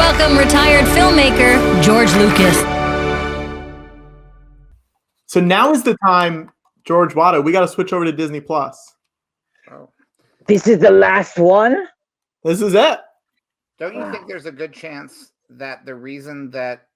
welcome retired filmmaker George Lucas. So now is the time, George Watto. We got to switch over to Disney Plus. Oh. This is the last one? This is it. Don't you think there's a good chance that the reason that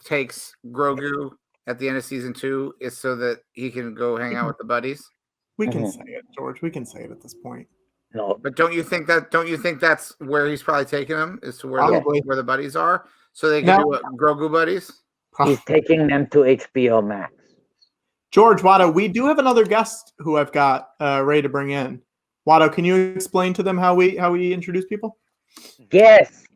takes Grogu at the end of season 2 is so that he can go hang out with the buddies? We can say it, George. We can say it at this point. No. But don't you think that's where he's probably taking them, is to where the buddies are, so they can do Grogu buddies? He's taking them to HBO Max. George Watto, we do have another guest who I've got ready to bring in. Watto, can you explain to them how we introduce people? Yes,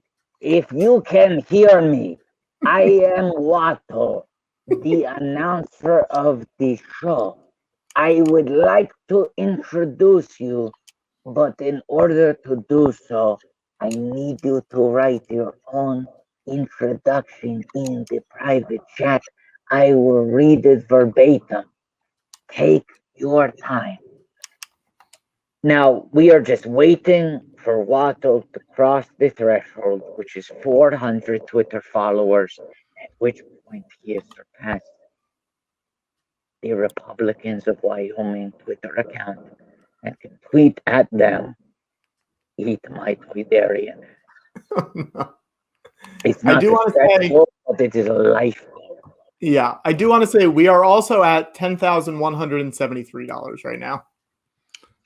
if you can hear me, I am Watto, the announcer of the show. I would like to introduce you, but in order to do so, I need you to write your own introduction in the private chat. I will read it verbatim. Take your time. Now, we are just waiting for Watto to cross the threshold, which is 400 Twitter followers, at which point he has surpassed the Republicans of Wyoming Twitter account and can tweet at them, "Eat my Twiterian." No. It's not but it is a life goal. Yeah, I do want to say we are also at $10,173 right now.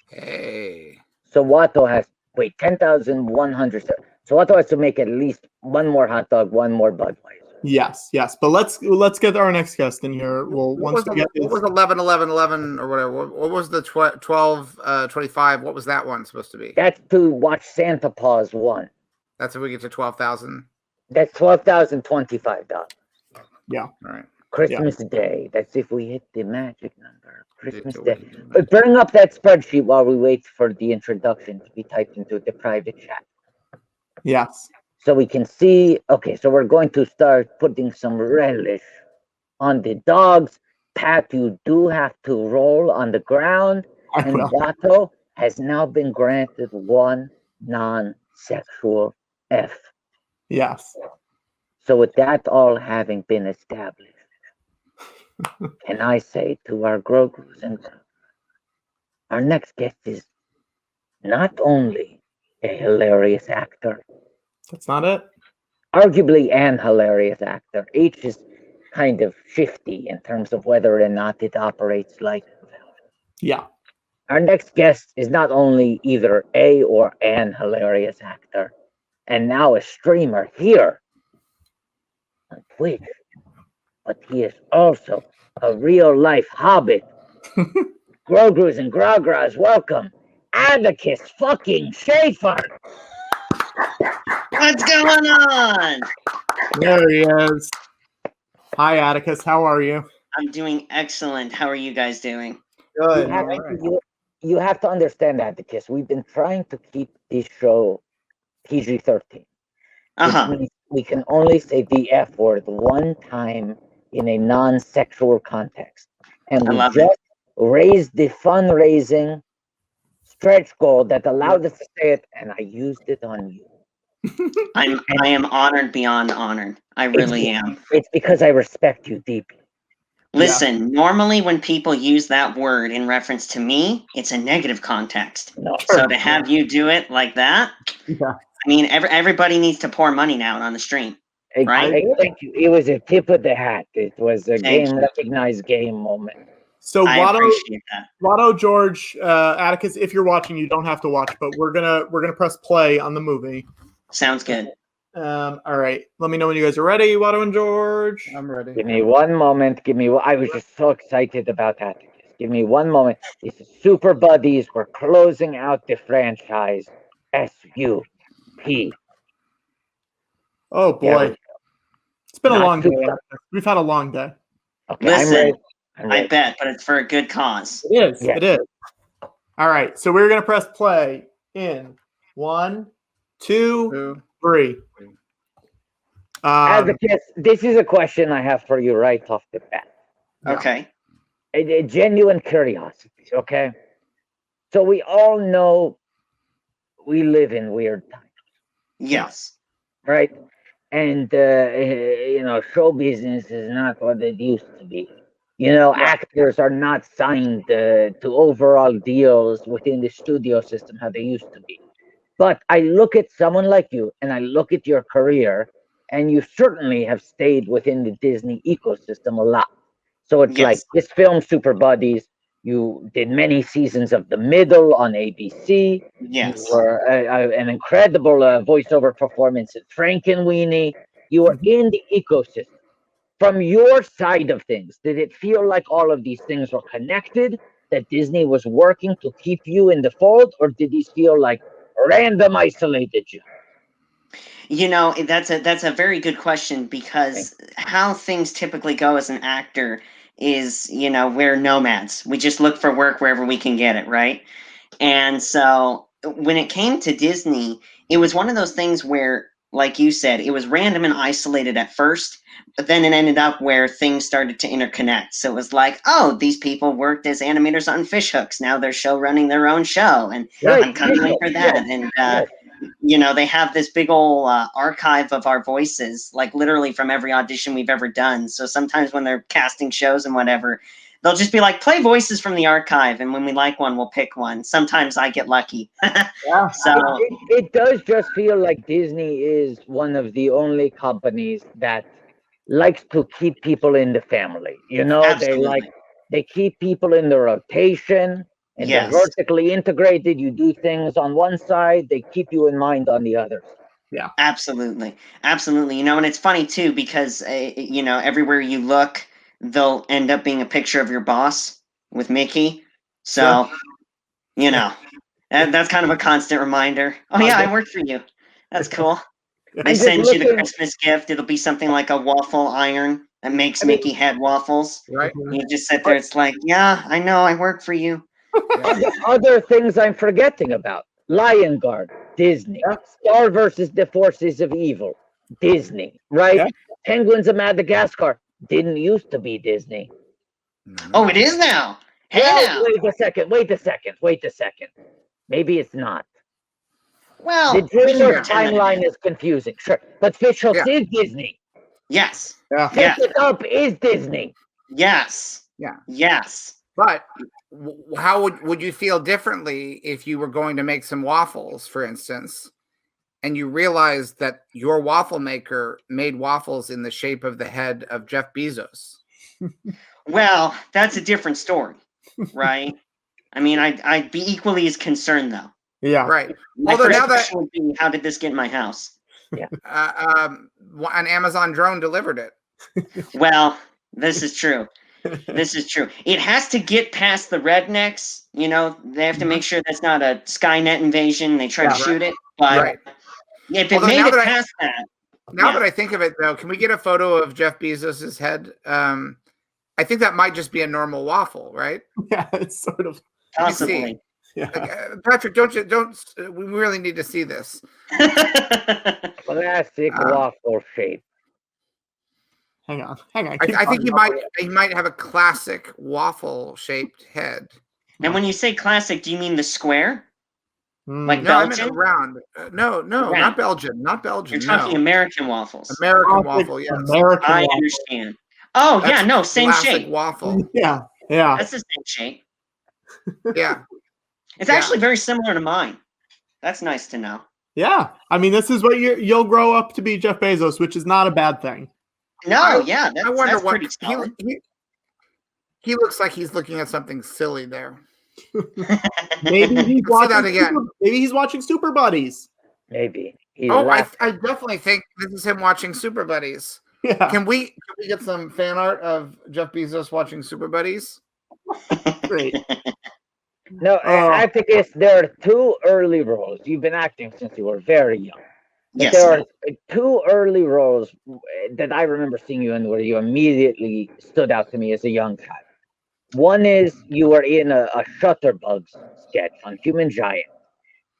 Hey. So Watto has 10,100. So Watto has to make at least one more hot dog, one more Budweiser. Yes. But let's get our next guest in here. Well, what was 11, 11, 11 or whatever? What was the 12, 25? What was that one supposed to be? That's to watch Santa Paws 1. That's if we get to 12,000. That's $12,025. Yeah. All right. Christmas Day. That's if we hit the magic number. Christmas Day. But bring up that spreadsheet while we wait for the introduction to be typed into the private chat. Yes. So we can see. Okay, so we're going to start putting some relish on the dogs. Pat, you do have to roll on the ground. And Watto has now been granted one non-sexual F. Yes. So with that all having been established, can I say to our Grogus and our next guest is not only a hilarious actor. That's not it. Arguably an hilarious actor. Each is kind of shifty in terms of whether or not it operates like. Yeah. Our next guest is not only either a or an hilarious actor, and now a streamer here on Twitch, but he is also a real-life hobbit. Grogus and Grogras, welcome, Atticus fucking Shaffer. What's going on? There he is. Hi, Atticus. How are you? I'm doing excellent. How are you guys doing? Good. You have to understand, Atticus. We've been trying to keep this show PG-13. We can only say the F word one time in a non-sexual context. And we just raised the fundraising stretch goal that allowed us to say it, and I used it on you. I am honored beyond honored. I really am. It's because I respect you deeply. Listen, normally when people use that word in reference to me, it's a negative context. No. So to have you do it like that, I mean, everybody needs to pour money now on the stream, right? Thank you. It was a tip of the hat. It was a recognized game moment. So Watto, George, Atticus, if you're watching, you don't have to watch, but we're gonna press play on the movie. Sounds good. All right. Let me know when you guys are ready, Watto and George. I'm ready. Give me one moment. I was just so excited about that. Give me one moment. This is Super Buddies. We're closing out the franchise. SUP. Oh boy. It's been a long day. We've had a long day. Okay, listen, I bet, but it's for a good cause. It is. Yeah. It is. All right. So we're going to press play in 1, 2, 3. Advocates, this is a question I have for you right off the bat. Okay. A genuine curiosity, okay? So we all know we live in weird times. Yes. Right? And show business is not what it used to be. Actors are not signed to overall deals within the studio system how they used to be. But I look at someone like you, and I look at your career, and you certainly have stayed within the Disney ecosystem a lot. So it's like this film, Super Buddies. You did many seasons of The Middle on ABC. Yes. You were an incredible voiceover performance in Frankenweenie. You were in the ecosystem. From your side of things, did it feel like all of these things were connected, that Disney was working to keep you in the fold, or did these feel like random isolated you? That's a very good question, because how things typically go as an actor is, we're nomads. We just look for work wherever we can get it, right? And so when it came to Disney, it was one of those things where, like you said, it was random and isolated at first, but then it ended up where things started to interconnect. So it was like, oh, these people worked as animators on Fish Hooks. Now they're show running their own show, and I'm coming in for that. And they have this big old archive of our voices, like literally from every audition we've ever done. So sometimes when they're casting shows and whatever, they'll just be like, play voices from the archive, and when we like one, we'll pick one. Sometimes I get lucky. So it does just feel like Disney is one of the only companies that likes to keep people in the family. They keep people in the rotation, and they're vertically integrated. You do things on one side, they keep you in mind on the other. Yeah, absolutely. And it's funny too, because everywhere you look, they'll end up being a picture of your boss with Mickey. So, that's kind of a constant reminder. Oh yeah, I worked for you. That's cool. They send you the Christmas gift. It'll be something like a waffle iron that makes Mickey head waffles. Right. You just sit there. It's like, yeah, I know, I work for you. Other things I'm forgetting about: Lion Guard, Disney. Star versus the Forces of Evil, Disney. Right? Penguins of Madagascar didn't used to be Disney. Oh, it is now. Hey, now. Wait a second. Maybe it's not. Well, the DreamWorks timeline is confusing, sure, but Fish Hooks is Disney. Yes. Pick It Up is Disney. Yes. Yeah. Yes. But how would you feel differently if you were going to make some waffles, for instance, and you realized that your waffle maker made waffles in the shape of the head of Jeff Bezos? Well, that's a different story, right? I mean, I'd be equally as concerned, though. Yeah. Right. Although now that would be, how did this get in my house? Yeah. An Amazon drone delivered it. Well, this is true. This is true. It has to get past the rednecks. They have to make sure that's not a Skynet invasion. They try to shoot it, but if it made it past that. Now that I think of it, though, can we get a photo of Jeff Bezos's head? I think that might just be a normal waffle, right? Yeah, it's sort of possibly. Yeah. Patrick, don't we really need to see this? Classic waffle shape. Hang on. I think he might have a classic waffle shaped head. And when you say classic, do you mean the square? Like no, Belgian? I meant round. No, not Belgian. Not Belgian. You're talking American waffles. American waffle, yes. I understand. Oh, that's same shape. Waffle. Yeah. That's the same shape. Yeah. It's actually very similar to mine. That's nice to know. Yeah. I mean, this is what you'll grow up to be, Jeff Bezos, which is not a bad thing. No, I wonder that's what he looks like. He's looking at something silly there. Maybe he's watching that again. Maybe he's watching Super Buddies. Maybe. I definitely think this is him watching Super Buddies. Yeah. Can we get some fan art of Jeff Bezos watching Super Buddies? Great. No, I think there are two early roles. You've been acting since you were very young. But there are two early roles that I remember seeing you in where you immediately stood out to me as a young child. One is you were in a Shutterbugs sketch on Human Giant.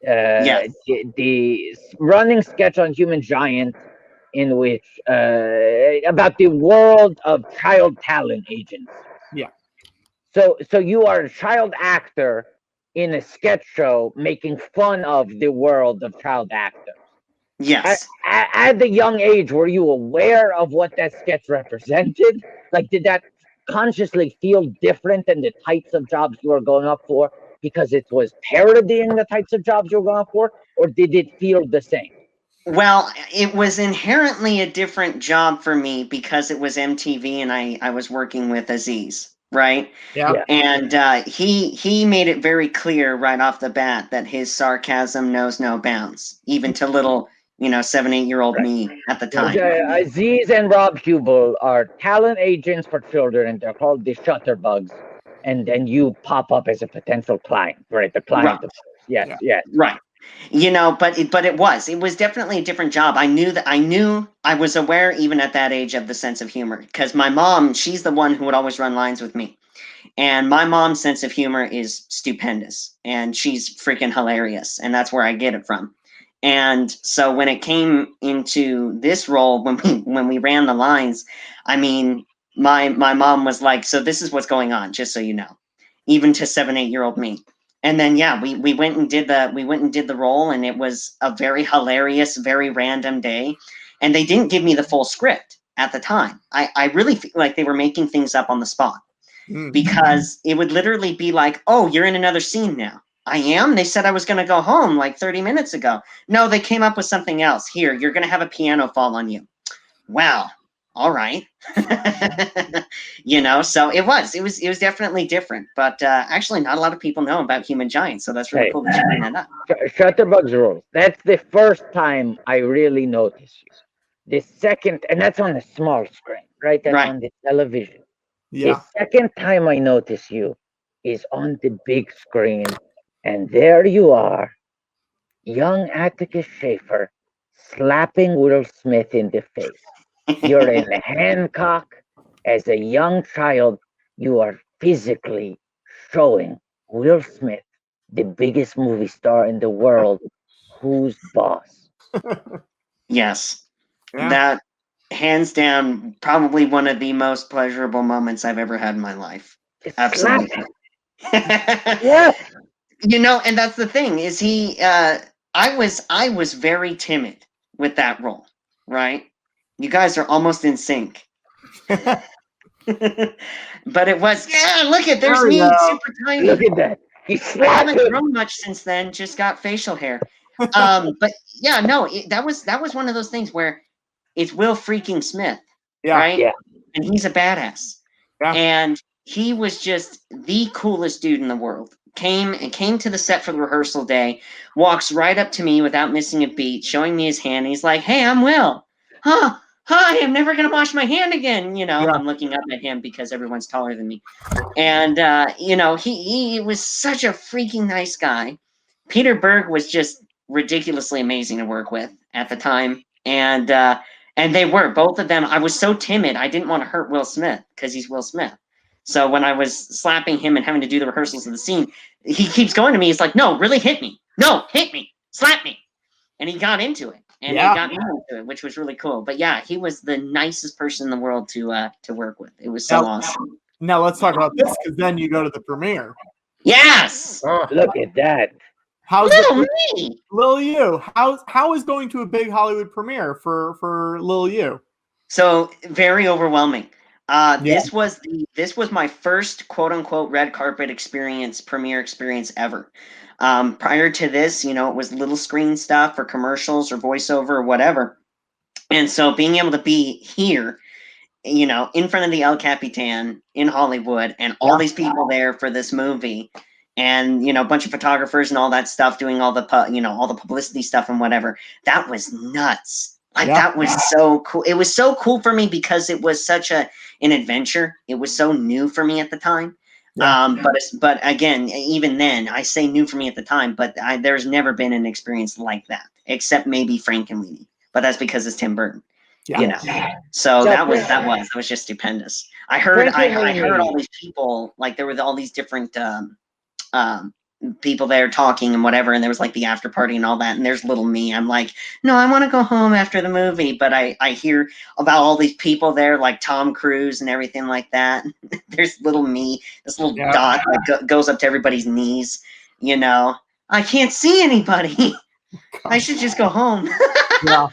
The running sketch on Human Giant in which about the world of child talent agents. Yeah. So you are a child actor in a sketch show making fun of the world of child actors. Yes. At the young age, were you aware of what that sketch represented? Like, did that consciously feel different than the types of jobs you were going up for because it was parodying the types of jobs you were going up for, or did it feel the same? Well, it was inherently a different job for me because it was MTV and I was working with Aziz, right? Yeah. And he made it very clear right off the bat that his sarcasm knows no bounds, even to little, 7, 8-year-old me at the time. Aziz and Rob Hubel are talent agents for children, and they're called the Shutterbugs. And then you pop up as a potential client, right? The client, Right. of course. Yes, yes. Right. But it was definitely a different job. I was aware even at that age of the sense of humor because my mom, she's the one who would always run lines with me. And my mom's sense of humor is stupendous and she's freaking hilarious. And that's where I get it from. And so when it came into this role, when we ran the lines, I mean, my mom was like, so this is what's going on, just so you know, even to 7, 8-year-old me. And then, yeah, we went and did the role, and it was a very hilarious, very random day. And they didn't give me the full script at the time. I really feel like they were making things up on the spot because it would literally be like, oh, you're in another scene now. I am? They said I was going to go home like 30 minutes ago. No, they came up with something else. Here, you're going to have a piano fall on you. Wow. All right. So it was definitely different, but actually not a lot of people know about Human Giants, so that's really cool that you bring that up. Shutterbugs rules. That's the first time I really noticed you. The second, and that's on a small screen, right? That's Right. on the television. Yeah. The second time I notice you is on the big screen, and there you are, young Atticus Shaffer, slapping Will Smith in the face. You're in Hancock. As a young child, you are physically showing Will Smith, the biggest movie star in the world, who's boss. Yes. Yeah. That hands down probably one of the most pleasurable moments I've ever had in my life. It's Absolutely. slapping. Yeah. And that's the thing is I was very timid with that role, right? You guys are almost in sync. But it was, look at, there's There we me, go. super tiny. Look at that. He's I haven't slapping. grown much since then, just got facial hair. But yeah, no, that was one of those things where it's Will freaking Smith, Yeah. right? Yeah. And he's a badass. Yeah. And he was just the coolest dude in the world. Came to the set for the rehearsal day, walks right up to me without missing a beat, showing me his hand. He's like, "Hey, I'm Will. Huh? Hi, I'm never gonna wash my hand again." I'm looking up at him because everyone's taller than me. And he was such a freaking nice guy. Peter Berg was just ridiculously amazing to work with at the time. And they were, both of them. I was so timid, I didn't want to hurt Will Smith because he's Will Smith. So when I was slapping him and having to do the rehearsals of the scene, he keeps going to me. He's like, "No, really hit me. No, hit me. Slap me." And he got into it. And he got me into it, which was really cool. But yeah, he was the nicest person in the world to work with. It was so awesome. Now let's talk about this because then you go to the premiere. Yes. Oh, look at that. How's Little me. Lil You? How is going to a big Hollywood premiere for Lil You? So very overwhelming. This was my first quote unquote red carpet premiere experience ever. Prior to this, it was little screen stuff or commercials or voiceover or whatever. And so being able to be here, in front of the El Capitan in Hollywood and all these people there for this movie and, a bunch of photographers and all that stuff doing all the, all the publicity stuff and whatever, that was nuts. That was so cool. It was so cool for me because it was such an adventure. It was so new for me at the time. But again, even then, I say new for me at the time, but there's never been an experience like that, except maybe Frankenweenie. But that's because it's Tim Burton. So that was just stupendous. I heard all these people, like there were all these different people there talking and whatever, and there was like the after party and all that, and there's little me. I'm like, no, I want to go home after the movie, but I hear about all these people there, like Tom Cruise and everything like that. There's little me, this little dot that goes up to everybody's knees. I can't see anybody. I should just go home. Yeah.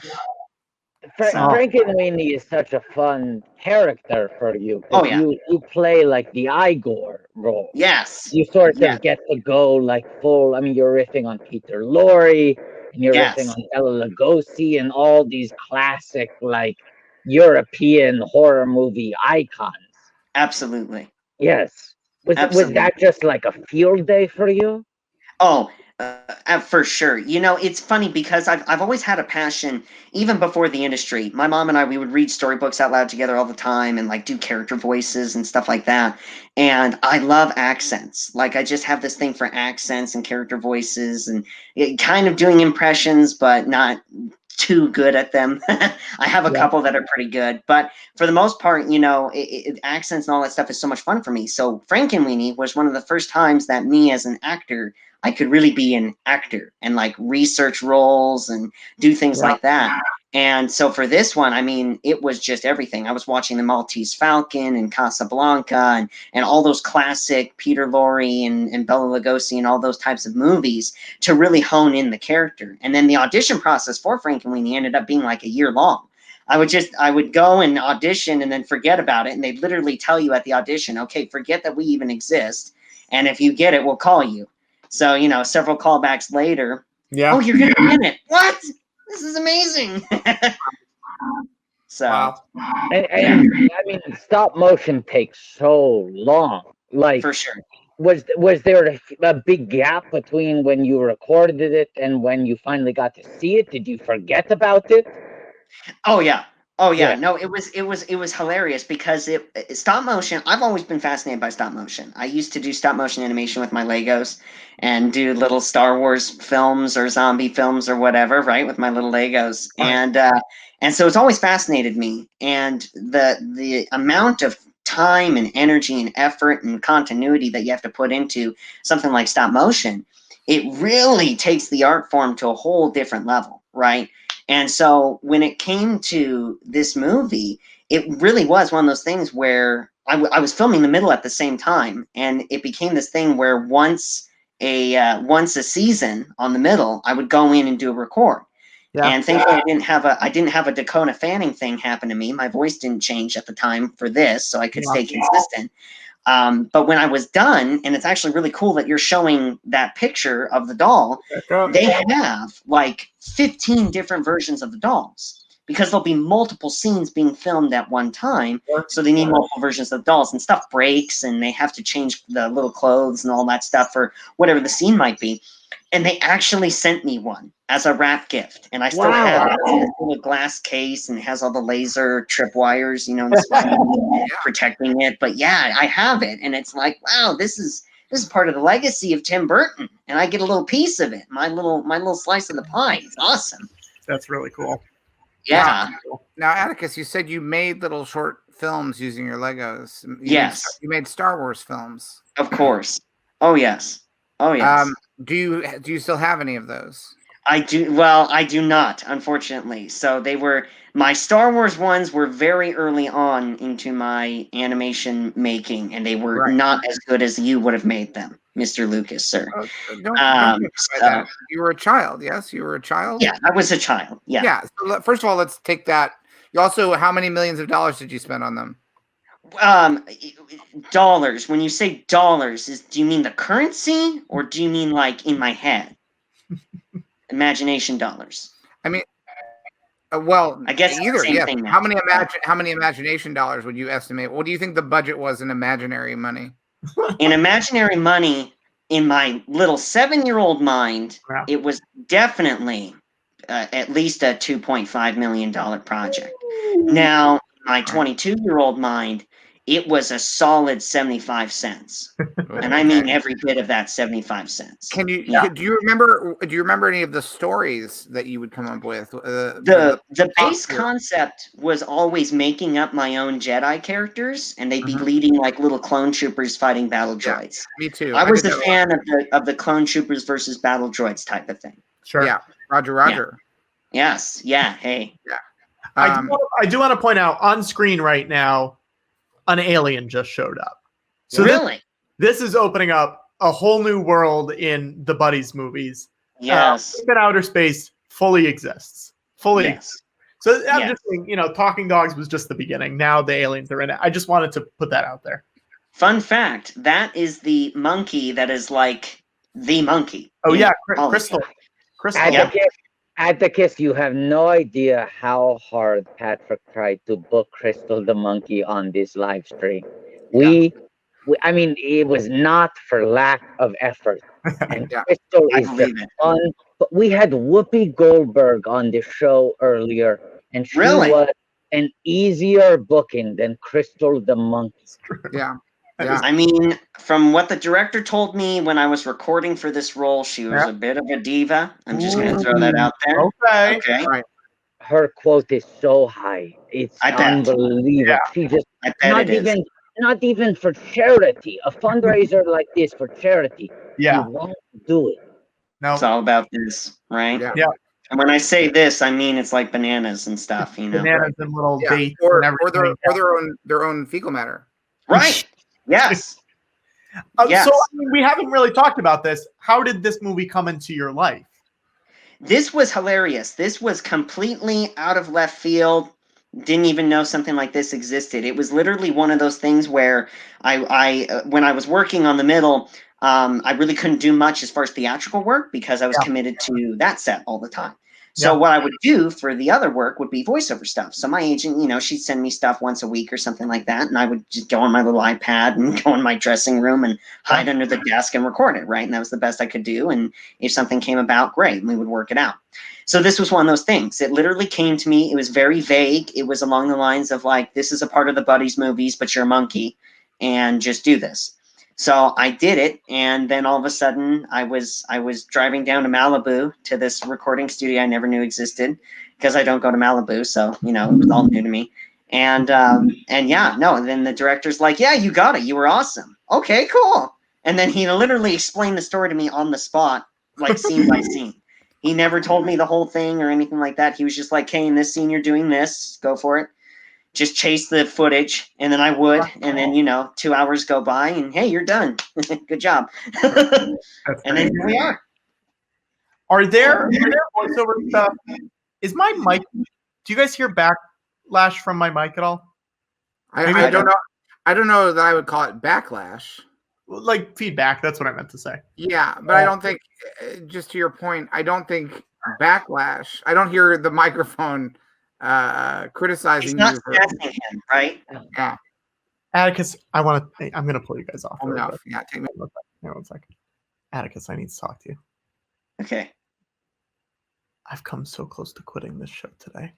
Frankenweenie is such a fun character for you Oh, because yeah. you play like the Igor role. Yes. You sort Yes. of get to go like full. I mean, you're riffing on Peter Lorre and you're Yes. riffing on Bela Lugosi and all these classic like European horror movie icons. Absolutely. Yes. Was Absolutely. that just like a field day for you? Oh, for sure. You know, it's funny because I've always had a passion, even before the industry. My mom and I, we would read storybooks out loud together all the time and like do character voices and stuff like that. And I love accents. Like I just have this thing for accents and character voices and kind of doing impressions, but not too good at them. I have a couple that are pretty good, but for the most part, you know, accents and all that stuff is so much fun for me. So Frankenweenie was one of the first times that me as an actor, I could really be an actor and like research roles and do things like that. And so for this one, I mean, it was just everything. I was watching The Maltese Falcon and Casablanca and all those classic Peter Lorre and Bela Lugosi and all those types of movies to really hone in the character. And then the audition process for Frankenweenie ended up being like a year long. I would go and audition and then forget about it. And they'd literally tell you at the audition, okay, forget that we even exist. And if you get it, we'll call you. So, you know, several callbacks later, oh, you're going to be in it. What? This is amazing. So, Wow. And I mean, stop motion takes so long. Like, for sure. Was there a big gap between when you recorded it and when you finally got to see it? Did you forget about it? Oh yeah. Oh yeah. Yeah. No, it was hilarious because it stop motion. I've always been fascinated by stop motion. I used to do stop motion animation with my Legos and do little Star Wars films or zombie films or whatever, right, with my little Legos. And so it's always fascinated me. And the amount of time and energy and effort and continuity that you have to put into something like stop motion, it really takes the art form to a whole different level, right? And so when it came to this movie, it really was one of those things where I was filming the middle at the same time, and it became this thing where once a season on the middle, I would go in and do a record. And thankfully, I didn't have a Dakota Fanning thing happen to me. My voice didn't change at the time for this, so I could stay consistent. But when I was done, and it's actually really cool that you're showing that picture of the doll, they have like 15 different versions of the dolls because there'll be multiple scenes being filmed at one time. So they need multiple versions of the dolls, and stuff breaks and they have to change the little clothes and all that stuff for whatever the scene might be. And they actually sent me one as a wrap gift, and I still have it. It's in this little glass case, and it has all the laser tripwires, you know, and protecting it. But yeah, I have it, and it's like, wow, this is part of the legacy of Tim Burton, and I get a little piece of it, my little slice of the pie. It's awesome. That's really cool. Yeah. Now, Atticus, you said you made little short films using your Legos. You made Star Wars films. Of course. Oh yes. Oh yes. Do you still have any of those? I do. Well, I do not, unfortunately. So they were my Star Wars ones were very early on into my animation making, and they were not as good as you would have made them, Mr. Lucas, sir. Don't that. You were a child, yes? You were a child? Yeah, I was a child. Yeah. Yeah. So first of all, let's take that. You also, how many millions of dollars did you spend on them? Dollars. When you say dollars, do you mean the currency or do you mean like in my head? Imagination dollars. I mean, well, I guess either. Same thing now. How many imagination dollars would you estimate? What do you think the budget was in imaginary money? In imaginary money, in my little 7-year-old mind, it was definitely at least a $2.5 million project. Now, my 22-year-old mind, it was a solid 75 cents. And I mean every bit of that 75 cents. Do you remember any of the stories that you would come up with? The base concept was always making up my own Jedi characters, and they'd be leading like little clone troopers fighting battle droids. Me too. I was a fan of the clone troopers versus battle droids type of thing. Sure. Yeah. Roger. Yeah. Yes. Yeah. Hey. Yeah. I do want to point out on screen right now, an alien just showed up. So really? This is opening up a whole new world in the Buddies movies. Yes. That outer space fully exists. Fully. Yes. So I'm Yes. just saying, Talking Dogs was just the beginning. Now the aliens are in it. I just wanted to put that out there. Fun fact: that is the monkey that is like the monkey. Oh yeah, all the Crystal. time. Crystal. Atticus, you have no idea how hard Patrick tried to book Crystal the monkey on this live stream. I mean, it was not for lack of effort. And Yeah. Crystal I is just believe it. fun. But we had Whoopi Goldberg on the show earlier, and she Really? was an easier booking than Crystal the monkey. Yeah. I mean, from what the director told me when I was recording for this role, she was a bit of a diva. I'm just going to throw that out there. Okay. Okay. Right. Her quote is so high. It's I bet. unbelievable. Yeah. She just I bet it is. not even for charity. A fundraiser like this for charity. Yeah. She won't do it. No. It's all about this, right? Yeah. Yeah. And when I say this, I mean it's like bananas and stuff, Bananas and little Yeah. dates Or and everything. their own fecal matter. Right. Yes. Yes. So we haven't really talked about this. How did this movie come into your life? This was hilarious. This was completely out of left field. Didn't even know something like this existed. It was literally one of those things where I when I was working on the middle, I really couldn't do much as far as theatrical work because I was committed to that set all the time. So what I would do for the other work would be voiceover stuff. So my agent, she'd send me stuff once a week or something like that, and I would just go on my little iPad and go in my dressing room and hide under the desk and record it, right? And that was the best I could do. And if something came about, great, and we would work it out. So this was one of those things. It literally came to me. It was very vague. It was along the lines of like, this is a part of the Buddies movies, but you're a monkey, and just do this. So I did it, and then all of a sudden I was driving down to Malibu to this recording studio I never knew existed because I don't go to Malibu, so it was all new to me. And then the director's like, "Yeah, you got it. You were awesome. Okay, cool." And then he literally explained the story to me on the spot, like scene by scene. He never told me the whole thing or anything like that. He was just like, "Hey, in this scene you're doing this. Go for it. Just chase the footage," and then I would, and then 2 hours go by, and hey, you're done. Good job. And then here we are. Are there voiceover stuff? Is my mic? Do you guys hear backlash from my mic at all? I don't know. I don't know that I would call it backlash. Like feedback. That's what I meant to say. Yeah, but I don't think. Just to your point, I don't think backlash. I don't hear the microphone criticizing He's not you. stressing him, right? Yeah. Atticus, I'm gonna pull you guys off. Enough. Yeah, take me. Hang on 1 second. Atticus, I need to talk to you. Okay. I've come so close to quitting this show today.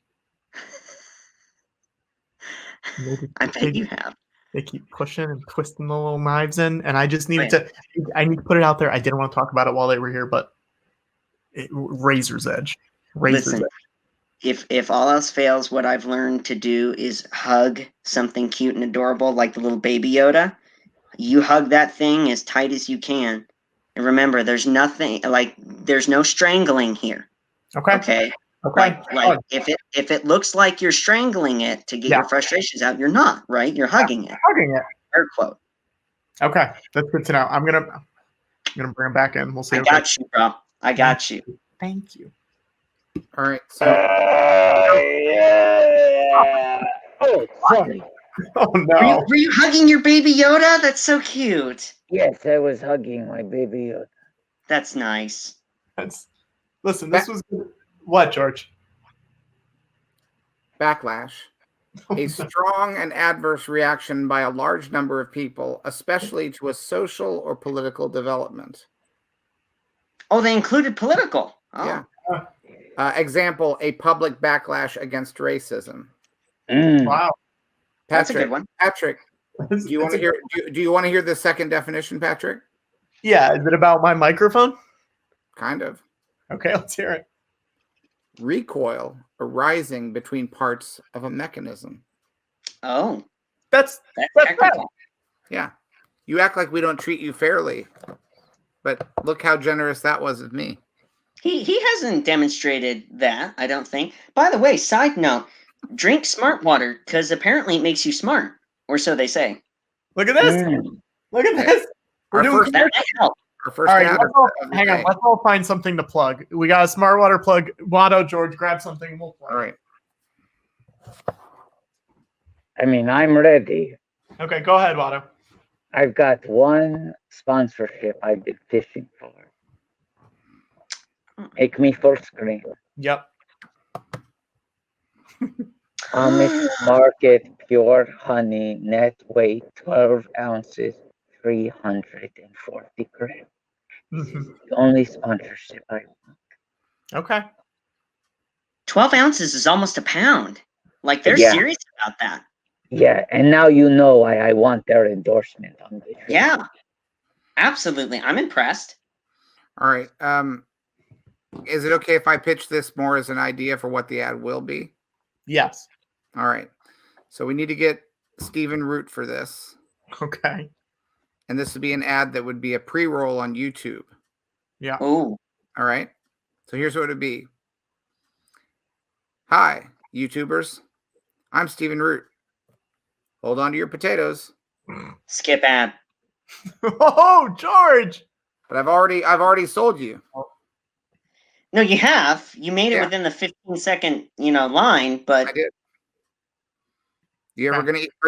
I bet you have. They keep pushing and twisting the little knives in, and I just needed to. I need to put it out there. I didn't want to talk about it while they were here, but razor's edge. Listen, if all else fails, what I've learned to do is hug something cute and adorable like the little baby Yoda. You hug that thing as tight as you can. And remember, there's no strangling here. Okay. Okay. Like if it looks like you're strangling it to get your frustrations out, you're not, right? You're hugging it. Hugging it. Air quote. Okay. That's good to know. I'm gonna bring him back in. We'll see. I got you, bro. I got you. Thank you. All right. So. Oh, sorry. Oh no. Were you hugging your baby Yoda? That's so cute. Yes, I was hugging my baby Yoda. That's nice. Listen, this was good. What, George? Backlash. A strong and adverse reaction by a large number of people, especially to a social or political development. Oh, they included political. Oh. Yeah. Example: a public backlash against racism. Wow. Patrick, That's a good one. Patrick, do you want to hear? Do you want to hear the second definition, Patrick? Yeah. Is it about my microphone? Kind of. Okay, let's hear it. Recoil arising between parts of a mechanism. Oh, That's technical. Yeah. You act like we don't treat you fairly, but look how generous that was of me. He hasn't demonstrated that, I don't think. By the way, side note, drink smart water because apparently it makes you smart, or so they say. Look at this. Look at this. Our We're doing That might help. Our first All right, ad. hang on. Let's all find something to plug. We got a smart water plug. Watto, George, grab something and we'll plug. All right. I mean, I'm ready. Okay, go ahead, Watto. I've got one sponsorship I've been fishing for. Make me full screen. Yep. Amish Market Pure Honey Net Weight 12 ounces, 340 grams. Mhm. The only sponsorship I want. Okay. 12 ounces is almost a pound. Like they're Yeah. serious about that. Yeah, and now you know why I want their endorsement on this. Yeah, absolutely. I'm impressed. All right. Is it okay if I pitch this more as an idea for what the ad will be? Yes. All right. So we need to get Stephen Root for this. Okay. And this would be an ad that would be a pre-roll on YouTube. Yeah. Oh, All right. So here's what it would be. Hi, YouTubers. I'm Stephen Root. Hold on to your potatoes. skip ad. Oh, George. But I've already sold you. No, you have. You made it Yeah. within the 15-second, line, but I did. Are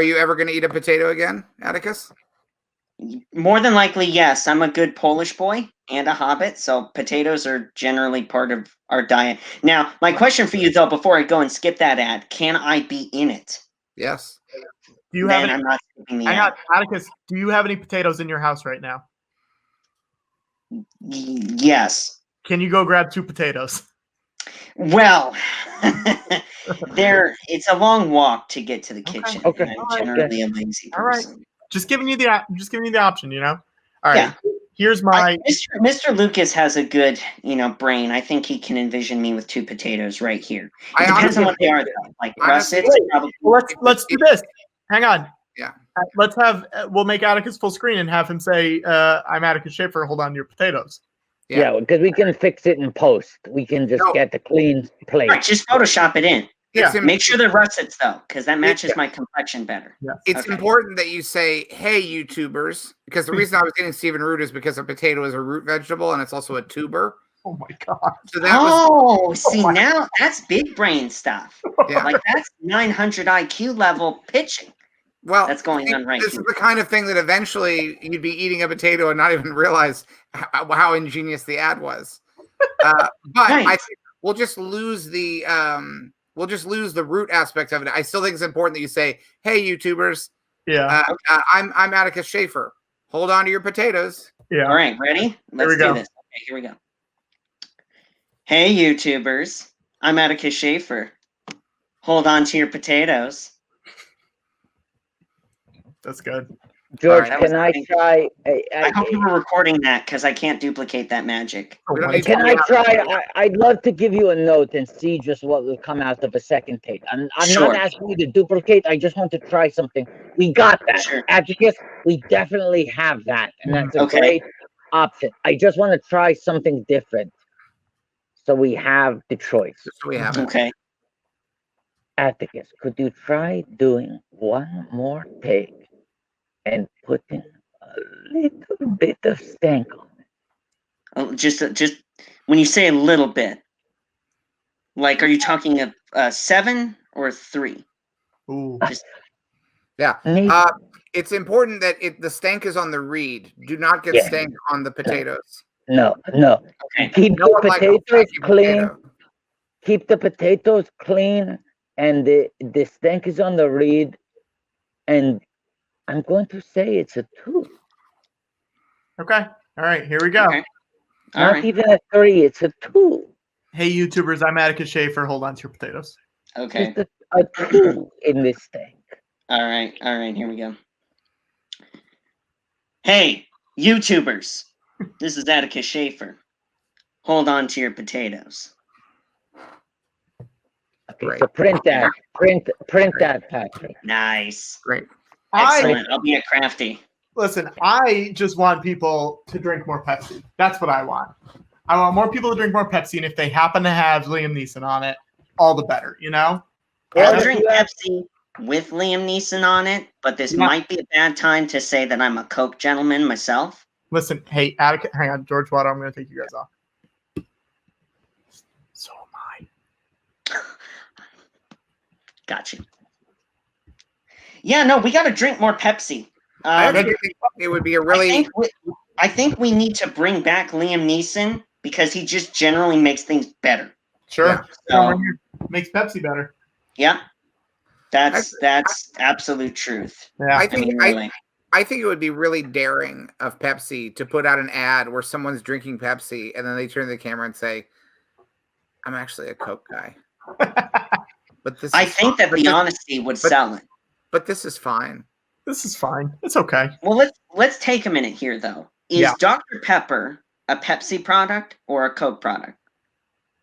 you ever gonna eat a potato again, Atticus? more than likely, yes. I'm a good Polish boy and a hobbit, so potatoes are generally part of our diet. Now, my question for you, though, before I go and skip that ad, can I be in it? Yes. Do you have Then any? I'm not skipping the Hang ad. on, Atticus. Do you have any potatoes in your house right now? Yes. Can you go grab 2 potatoes? Well, it's a long walk to get to the kitchen. Okay. And I'm All right, generally a lazy All right. person. Just giving you the option. All right. Yeah. Here's my. Mr. Lucas has a good, brain. I think he can envision me with 2 potatoes right here. It depends on what they are, though. Like russets, probably. Let's do this. Hang on. Yeah. We'll make Atticus full screen and have him say, "I'm Atticus Shaffer. Hold on to your potatoes." Yeah, because we can fix it in post. We can just get the clean plate. Right, just Photoshop it in. Yeah. Make sure they're russets, though, because that matches my complexion better. Yeah. It's important that you say, hey, YouTubers, because the reason I was getting Stephen Root is because a potato is a root vegetable and it's also a tuber. Oh my god. So that See, now that's big brain stuff. Yeah. Like that's 900 IQ level pitching. Well, That's going on right This here. is the kind of thing that eventually you'd be eating a potato and not even realize how ingenious the ad was. But Right. I think we'll just lose the root aspect of it. I still think it's important that you say, "Hey, YouTubers, Yeah. I'm Atticus Shaffer. Hold on to your potatoes." Yeah. All right, ready? Let's we go. do this. Okay, here we go. Hey, YouTubers. I'm Atticus Shaffer. Hold on to your potatoes. That's good. George, All right, can I try? I hope you were recording that because I can't duplicate that magic. We don't need Can to- I try? I'd love to give you a note and see just what will come out of a second take. I'm Sure. not asking you to duplicate. I just want to try something. We got that. Sure. Atticus, we definitely have that. And that's a Okay. great option. I just want to try something different. So we have the choice. So we have it. Okay. Atticus, could you try doing one more take and putting a little bit of stank on it? Oh, just when you say a little bit, like, are you talking a 7 or 3? Ooh. Yeah. Maybe. It's important that the stank is on the reed. Do not get Yeah. stank on the potatoes. No. Okay. Keep No the one likes a potatoes fatty clean. potato. Keep the potatoes clean, and the stank is on the reed. And I'm going to say it's a 2. Okay. All right. Here we go. Okay. All Not right. even a 3. It's a 2. Hey, YouTubers. I'm Atticus Shaffer. Hold on to your potatoes. Okay. Just a 2 in this stank. All right. Here we go. Hey, YouTubers. This is Atticus Shaffer. Hold on to your potatoes. Okay, Great. so print that. Print that, Patrick. Nice. Great. Excellent. I'll be at Crafty. Listen, I just want people to drink more Pepsi. That's what I want. I want more people to drink more Pepsi, and if they happen to have Liam Neeson on it, all the better, Well, I'll if drink you have- Pepsi with Liam Neeson on it, but this Yeah. might be a bad time to say that I'm a Coke gentleman myself. Listen, hey, Atticus, hang on, George Water, I'm going to take you guys off. So am I. Got you. Yeah, no, we got to drink more Pepsi. I actually think it would be a really. I think we need to bring back Liam Neeson because he just generally makes things better. Sure. Yeah. So, makes Pepsi better. Yeah. That's absolute truth. Yeah. I think it would be really daring of Pepsi to put out an ad where someone's drinking Pepsi and then they turn to the camera and say, "I'm actually a Coke guy." But this. I think that the honesty would sell it. But this is fine. This is fine. It's okay. Well, let's take a minute here, though. Is Dr. Pepper a Pepsi product or a Coke product?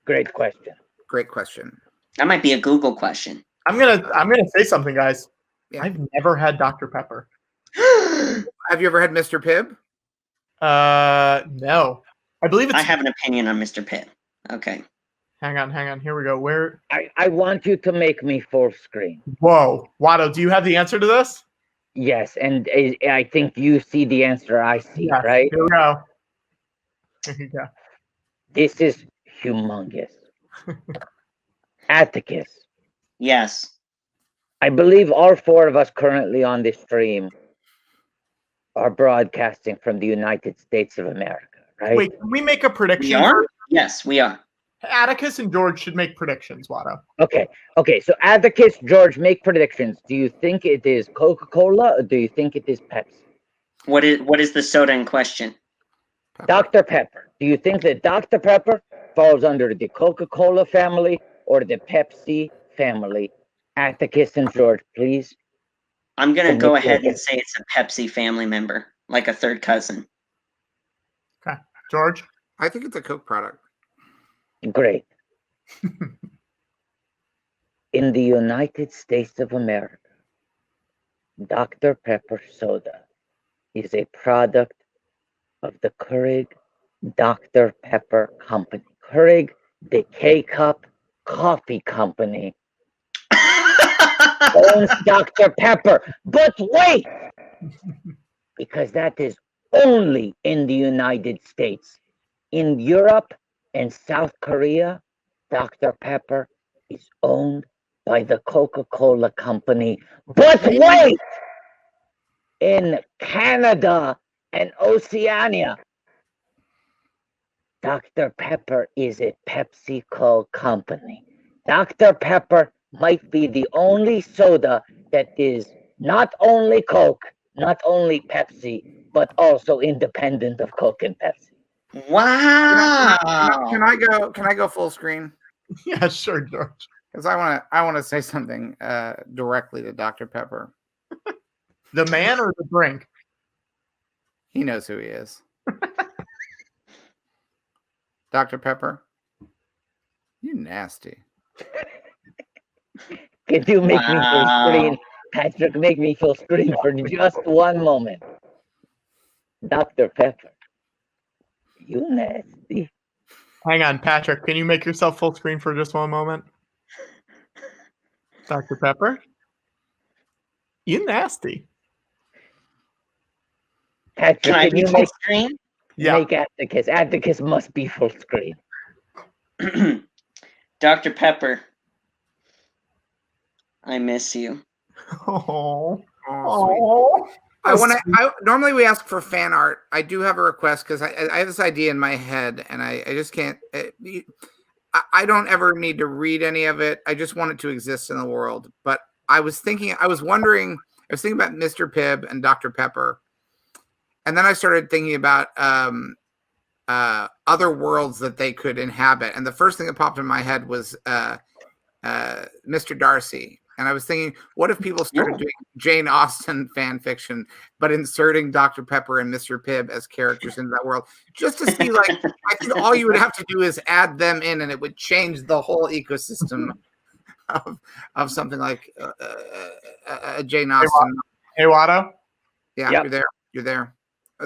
Great question. Great question. That might be a Google question. I'm gonna say something, guys. Yeah. I've never had Dr. Pepper. Have you ever had Mr. Pibb? No. I believe it's. I have an opinion on Mr. Pibb. Okay. Hang on. Here we go. Where? I want you to make me full screen. Whoa, Watto, do you have the answer to this? Yes, and I think you see the answer I see, right? Here we go. Here you go. This is humongous. Atticus. Yes. I believe all four of us currently on this stream are broadcasting from the United States of America, right? Wait, can we make a prediction? We are? Yes, we are. Atticus and George should make predictions, Watto. Okay. So Atticus, George, make predictions. Do you think it is Coca-Cola or do you think it is Pepsi? What is the soda in question? Dr. Pepper. Do you think that Dr. Pepper falls under the Coca-Cola family or the Pepsi family? Atticus and George, please. I'm going to go ahead and say it's a Pepsi family member, like a third cousin. Okay. George? I think it's a Coke product. Great. In the United States of America, Dr. Pepper soda is a product of the Keurig Dr. Pepper Company. Keurig, the K-Cup Coffee Company, owns Dr. Pepper. But wait! Because that is only in the United States. In Europe and South Korea, Dr. Pepper is owned by the Coca-Cola Company. But wait! In Canada and Oceania, Dr. Pepper is a PepsiCo company. Dr. Pepper might be the only soda that is not only Coke, not only Pepsi, but also independent of Coke and Pepsi. Wow. Can I go full screen? Yeah, sure, George. Because I want to say something directly to Dr. Pepper. The man or the drink? He knows who he is. Dr. Pepper, you nasty. Can you make me full screen? Patrick, make me full screen for just one moment. Dr. Pepper, you nasty. Hang on, Patrick. Can you make yourself full screen for just one moment? Dr. Pepper? You nasty. Patrick, Can I be you full make screen? Yeah. Make Atticus. Atticus must be full screen. Dr. Pepper, I miss you. Oh. Oh, normally we ask for fan art. I do have a request because I have this idea in my head and I just can't. I don't ever need to read any of it. I just want it to exist in the world. But I was thinking about Mr. Pibb and Dr. Pepper. And then I started thinking about other worlds that they could inhabit. And the first thing that popped in my head was Mr. Darcy. And I was thinking, what if people started doing Jane Austen fan fiction, but inserting Dr. Pepper and Mr. Pibb as characters into that world? Just to see, like, I think all you would have to do is add them in and it would change the whole ecosystem of something like Jane Austen. Hey, Watto? Yeah, Yep. You're there.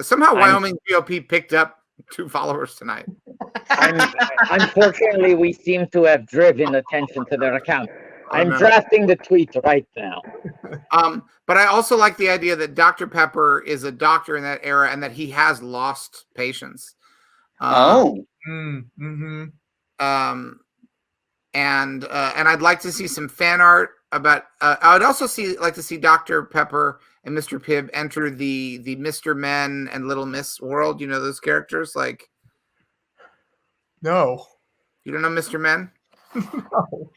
Somehow Wyoming GOP picked up 2 followers tonight. Unfortunately, we seem to have driven attention to their account. I'm drafting the tweet right now. But I also like the idea that Dr. Pepper is a doctor in that era and that he has lost patients. Mm-hmm. And I'd like to see some fan art about. I would also like to see Dr. Pepper and Mr. Pibb enter the Mr. Men and Little Miss world. You know those characters, like. No. You don't know Mr. Men? No.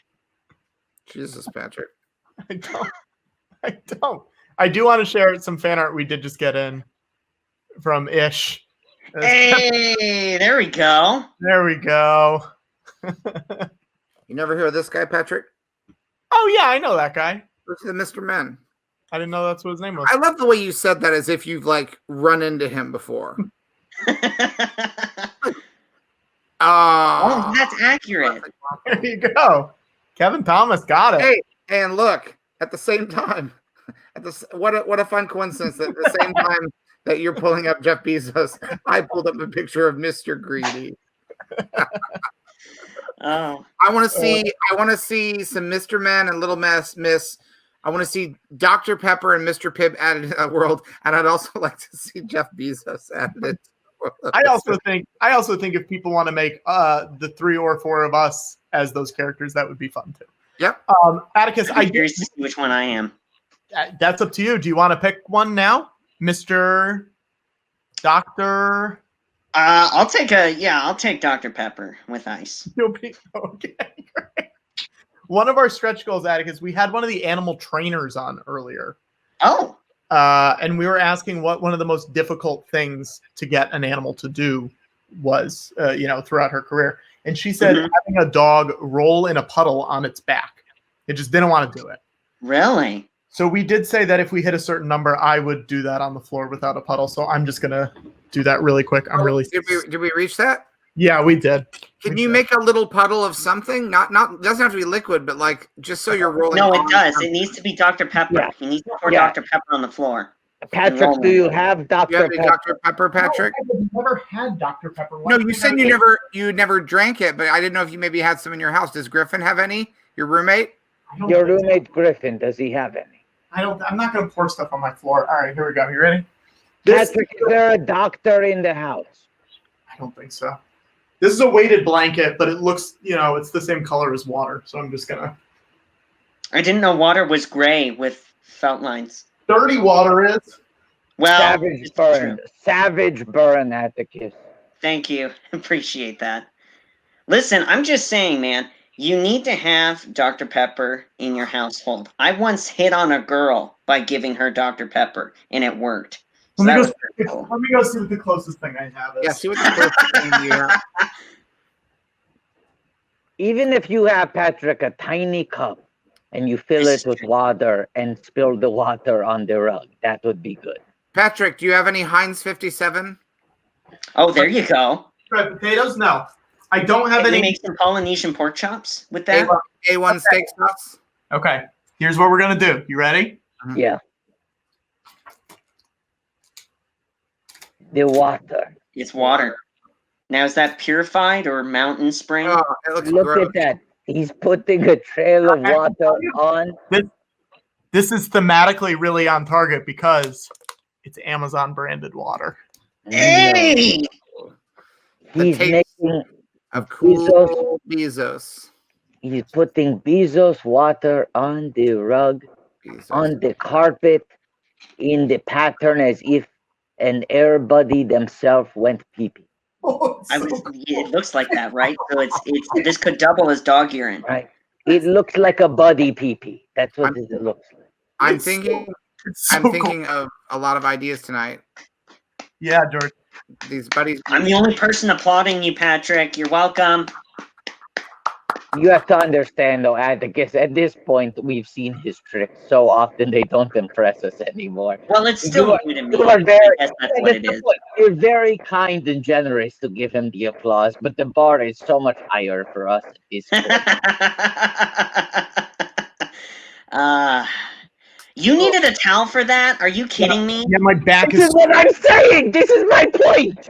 Jesus, Patrick. I don't. I do want to share some fan art we did just get in from Ish. Hey, there we go. There we go. You never hear of this guy, Patrick? Oh yeah, I know that guy. This is the Mr. Men. I didn't know that's what his name was. I love the way you said that as if you've like run into him before. Oh, that's accurate. There you go. Kevin Thomas got it. Hey, and look, at the same time, what a fun coincidence that at the same time that you're pulling up Jeff Bezos, I pulled up a picture of Mr. Greedy. Oh, I want to see some Mr. Men and Little Miss. I want to see Dr. Pepper and Mr. Pibb added to that world, and I'd also like to see Jeff Bezos added. I also think if people want to make the 3 or 4 of us as those characters, that would be fun too. Yep. Atticus, I'm curious to see which one I am. That's up to you. Do you want to pick one now, Mr. Doctor? I'll take Dr. Pepper with ice. Okay. Great. One of our stretch goals, Atticus, we had one of the animal trainers on earlier. Oh. And we were asking what one of the most difficult things to get an animal to do was, throughout her career. And she said having a dog roll in a puddle on its back. It just didn't want to do it. Really? So we did say that if we hit a certain number, I would do that on the floor without a puddle. So I'm just going to do that really quick. I'm really... Did we reach that? Yeah, we did. Can you make a little puddle of something? Not doesn't have to be liquid, but like just so you're rolling. No, it does. It needs to be Dr. Pepper. Yeah. He needs to pour Dr. Pepper on the floor. Patrick, do you have Dr. Pepper? Dr. Pepper, Patrick? No, I've never had Dr. Pepper. No, you said you never drank it, but I didn't know if you maybe had some in your house. Does Griffin have any? Your roommate? Your roommate Griffin, does he have any? I'm not going to pour stuff on my floor. All right, here we go. You ready? Patrick, is there a doctor in the house? I don't think so. This is a weighted blanket, but it looks, it's the same color as water. So I'm just going to. I didn't know water was gray with felt lines. Dirty water is. Well, Savage burn. Savage burn, Atticus. Thank you. Appreciate that. Listen, I'm just saying, man, you need to have Dr. Pepper in your household. I once hit on a girl by giving her Dr. Pepper, and it worked. So Let me go see what the closest thing I have is. Yeah, see what the closest thing you have. Even if you have, Patrick, a tiny cup and you fill it with water and spill the water on the rug, that would be good. Patrick, do you have any Heinz 57? Oh, there you go. Fried potatoes? No. I don't have Can any. you make some Polynesian pork chops with that? A1 steak sauce? Okay. Here's what we're going to do. You ready? Yeah. The water. It's water. Now, is that purified or mountain spring? Oh, it looks Look gross. at that. He's putting a trail of water on. This is thematically really on target because it's Amazon branded water. Hey! He's taste making of cool Bezos. He's putting Bezos water on the rug, on the carpet, in the pattern as if an air buddy themselves went pee-pee. Oh, It looks like that, right? So it's this could double as dog urine. Right. It looks like a buddy pee-pee. That's what it looks like. I'm It's thinking so thinking of a lot of ideas tonight. Yeah, George. These buddies. I'm the only person applauding you, Patrick. You're welcome. You have to understand, though, Atticus, at this point, we've seen his tricks so often they don't impress us anymore. Well, it's still new to me. You are I very, guess that's what it is. You're very kind and generous to give him the applause, but the bar is so much higher for us at this point. You needed a towel for that? Are you kidding me? Yeah, my back This is is what I'm saying. This is my point.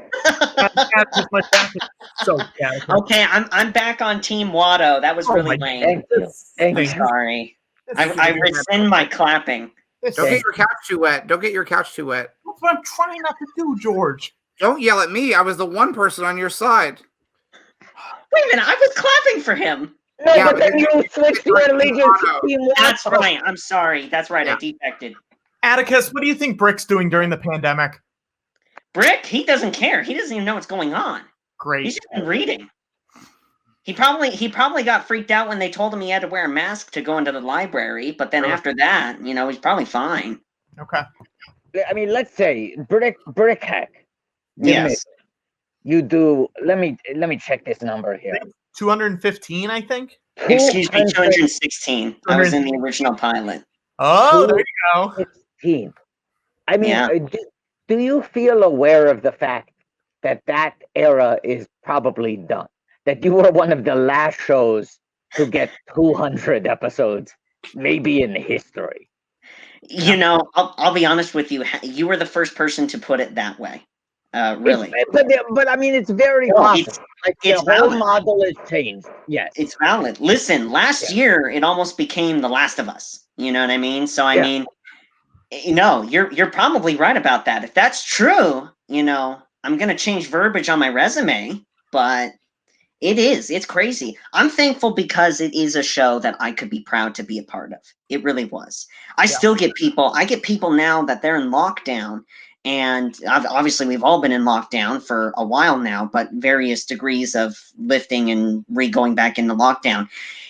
my back is so bad. Okay, I'm back on Team Watto. That was Oh really my- lame. Thank you. Thank I'm you. sorry. I rescind my clapping. Don't get your couch too wet. Don't get your couch too wet. That's what I'm trying not to do, George. Don't yell at me. I was the one person on your side. Wait a minute, I was clapping for him. No, Yeah, but then you switched your allegiance to Team That's Watto. right. I'm sorry. That's right. I defected. Atticus, what do you think Brick's doing during the pandemic? Brick, he doesn't care. He doesn't even know what's going on. Great. He's just been reading. He probably got freaked out when they told him he had to wear a mask to go into the library, but then after that, he's probably fine. Okay. I mean, let's say Brick Hack. Yes. You do. Let me check this number here. 215, I think. Excuse me, 216. I was in the original pilot. Oh, there you go. 16. I mean, Yeah. do you feel aware of the fact that that era is probably done? That you were one of the last shows to get 200 episodes, maybe in history. I'll be honest with you. You were the first person to put it that way. Really. But I mean, it's very possible. It's the whole valid. model has changed. Yes. It's valid. Listen, last year it almost became The Last of Us. You know what I mean? So I mean, you're probably right about that. If that's true, I'm gonna change verbiage on my resume, but it's crazy. I'm thankful because it is a show that I could be proud to be a part of. It really was. I get people now that they're in lockdown, and obviously we've all been in lockdown for a while now, but various degrees of lifting and going back into lockdown.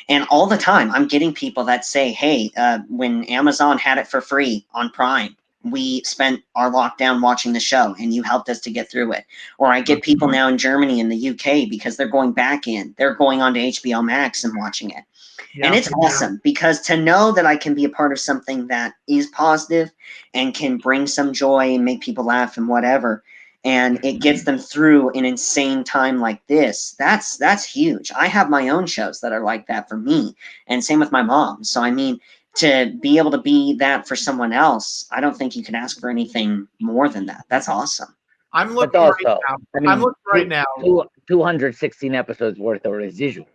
And all the time I'm getting people that say, hey, when Amazon had it for free on Prime, we spent our lockdown watching the show and you helped us to get through it. Or I get people now in Germany and the UK because they're going on to HBO MAX and watching it. Yeah, and it's awesome because to know that I can be a part of something that is positive and can bring some joy and make people laugh and whatever, and it gets them through an insane time like this, that's huge. I have my own shows that are like that for me, and same with my mom. So I mean, to be able to be that for someone else, I don't think you can ask for anything more than that. That's awesome. I'm looking right now. 216 episodes worth of residuals.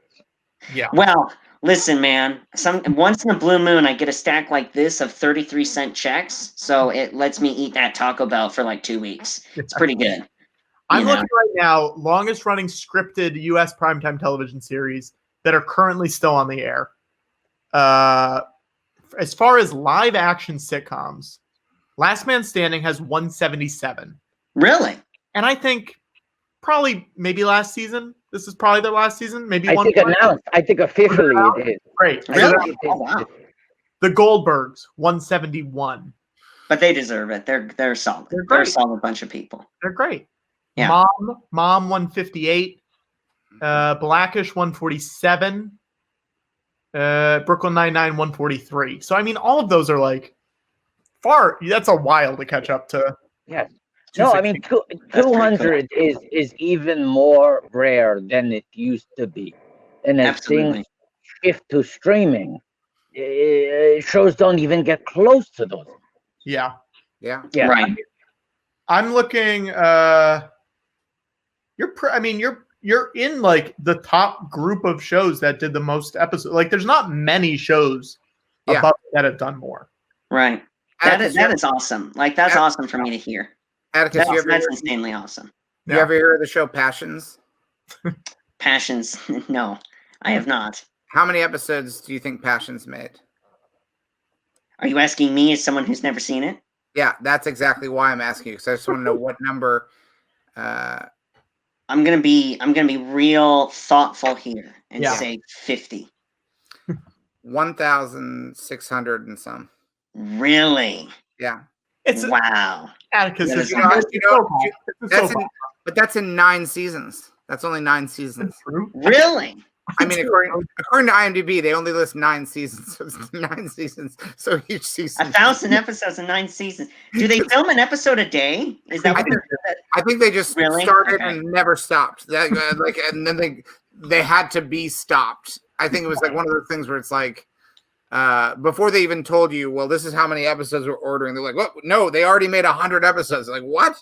Yeah. Well, listen, man. Once in a blue moon, I get a stack like this of 33-cent checks, so it lets me eat that Taco Bell for like 2 weeks. It's pretty good. I'm looking right now. Longest running scripted U.S. primetime television series that are currently still on the air. As far as live action sitcoms, Last Man Standing has 177. Really? And I think maybe last season. This is probably their last season. Maybe I think officially it is. Great. Really? Oh, wow. The Goldbergs, 171. But they deserve it. They're solid. They're a solid bunch of people. They're great. Yeah. Mom 158. Blackish 147. Brooklyn Nine-Nine 143. So I mean, all of those are like that's a while to catch up to. Yes. No, I mean 200 is even more rare than it used to be, and as things shift to streaming, shows don't even get close to those. Yeah. Right. I'm looking. You're in like the top group of shows that did the most episodes. Like, there's not many shows above that have done more. Right. That is awesome. Like, that's awesome for me to hear. Atticus, that's insanely awesome. You ever heard of the show Passions? Passions? No, I have not. How many episodes do you think Passions made? Are you asking me as someone who's never seen it? Yeah, that's exactly why I'm asking you, because I just want to know what number. I'm gonna be real thoughtful here and say 50. 1,600 and some. Really? Yeah. Wow. Atticus, but that's in 9 seasons. That's only 9 seasons. Really? I mean, according to IMDb, they only list 9 seasons. So 9 seasons. So each season. 1,000 episodes and 9 seasons. Do they film an episode a day? Is that what I think they just started and never stopped. And then they had to be stopped. I think it was like one of those things where it's like, before they even told you, well, this is how many episodes we're ordering. They're like, what? No, they already made 100 episodes. Like, what?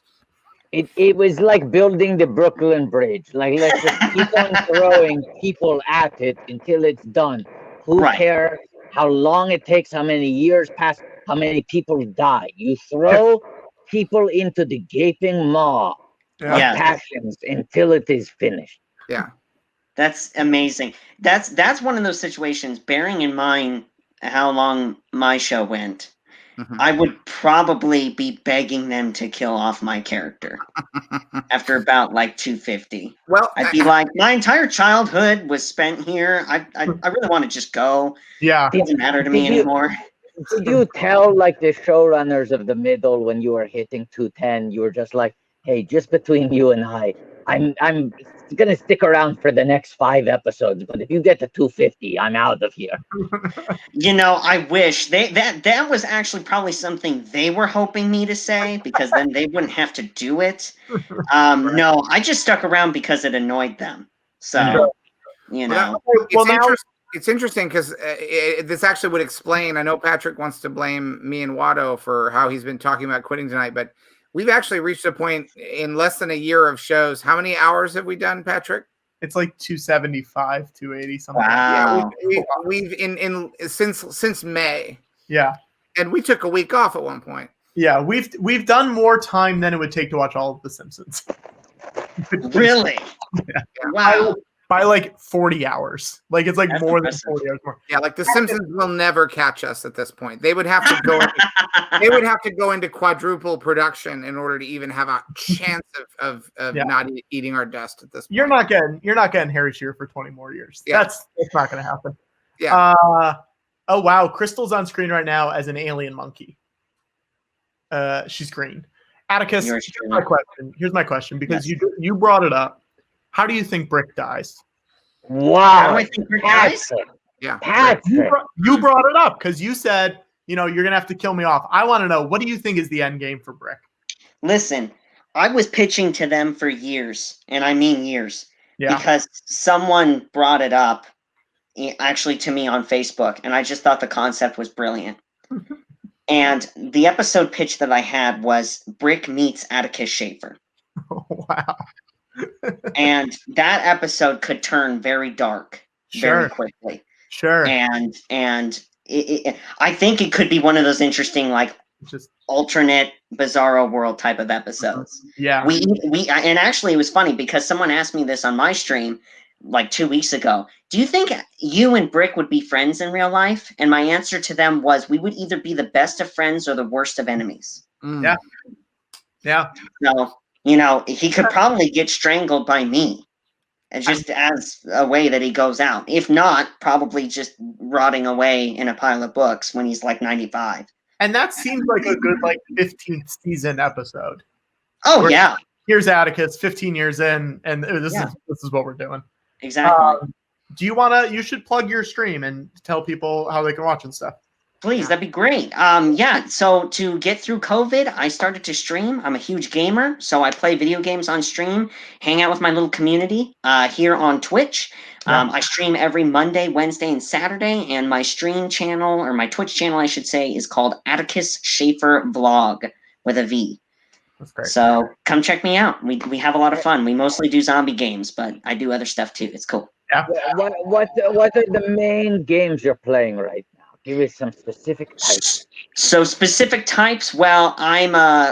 It was like building the Brooklyn Bridge. Like, let's just keep on throwing people at it until it's done. Who Right. cares how long it takes, how many years pass, how many people die? You throw people into the gaping maw of Yeah. passions until it is finished. Yeah. That's amazing. That's one of those situations, bearing in mind how long my show went, Mhm. I would probably be begging them to kill off my character after about like 250. Well, I'd be like, my entire childhood was spent here. I really want to just go. Yeah. It doesn't matter to me Did you- anymore. Did you tell like the showrunners of the middle when you were hitting 210, you were just like, hey, just between you and I'm gonna stick around for the next 5 episodes, but if you get to 250, I'm out of here. You know, I wish that was actually probably something they were hoping me to say, because then they wouldn't have to do it. No, I just stuck around because it annoyed them. So, you know. It's interesting because this actually would explain. I know Patrick wants to blame me and Watto for how he's been talking about quitting tonight, but we've actually reached a point in less than a year of shows. How many hours have we done, Patrick? It's like 275, 280 something. Wow. We've since May. Yeah. And we took a week off at one point. Yeah, we've done more time than it would take to watch all of The Simpsons. Really? Yeah. Wow. By like 40 hours. Like it's like That's more impressive. than 40 hours more. Yeah, like The Simpsons will never catch us at this point. They would have to go. They would have to go into quadruple production in order to even have a chance of not eating our dust at this point. You're not getting Harry Shearer for 20 more years. Yeah. That's not going to happen. Yeah. Oh wow, Crystal's on screen right now as an alien monkey. She's green. Atticus, here's my question because you brought it up. How do you think Brick dies? Wow. How do I think Brick dies? Yeah. Patrick. You brought it up because you said, you're going to have to kill me off. I want to know, what do you think is the end game for Brick? Listen, I was pitching to them for years, and I mean years, because someone brought it up actually to me on Facebook, and I just thought the concept was brilliant. And the episode pitch that I had was Brick meets Atticus Shaffer. Wow. And that episode could turn very dark very quickly. Sure. And I think it could be one of those interesting, like, just alternate bizarro world type of episodes. Yeah. And actually it was funny because someone asked me this on my stream like 2 weeks ago. Do you think you and Brick would be friends in real life? And my answer to them was, we would either be the best of friends or the worst of enemies. Yeah. Yeah. So, he could probably get strangled by me, just as a way that he goes out. If not, probably just rotting away in a pile of books when he's like 95. And that seems like a good 15th season episode. Oh, yeah. Here's Atticus 15 years in, and this is what we're doing. Exactly. Do you should plug your stream and tell people how they can watch and stuff. Please, that'd be great. So to get through COVID, I started to stream. I'm a huge gamer, so I play video games on stream, hang out with my little community here on Twitch. I stream every Monday, Wednesday, and Saturday, and my stream channel, or my Twitch channel, I should say, is called Atticus Shaffer Vlog with a V. That's great. So come check me out. We have a lot of fun. We mostly do zombie games, but I do other stuff too. It's cool. Yeah. What are the main games you're playing right now? Give me some specific types. So specific types. Well, I'm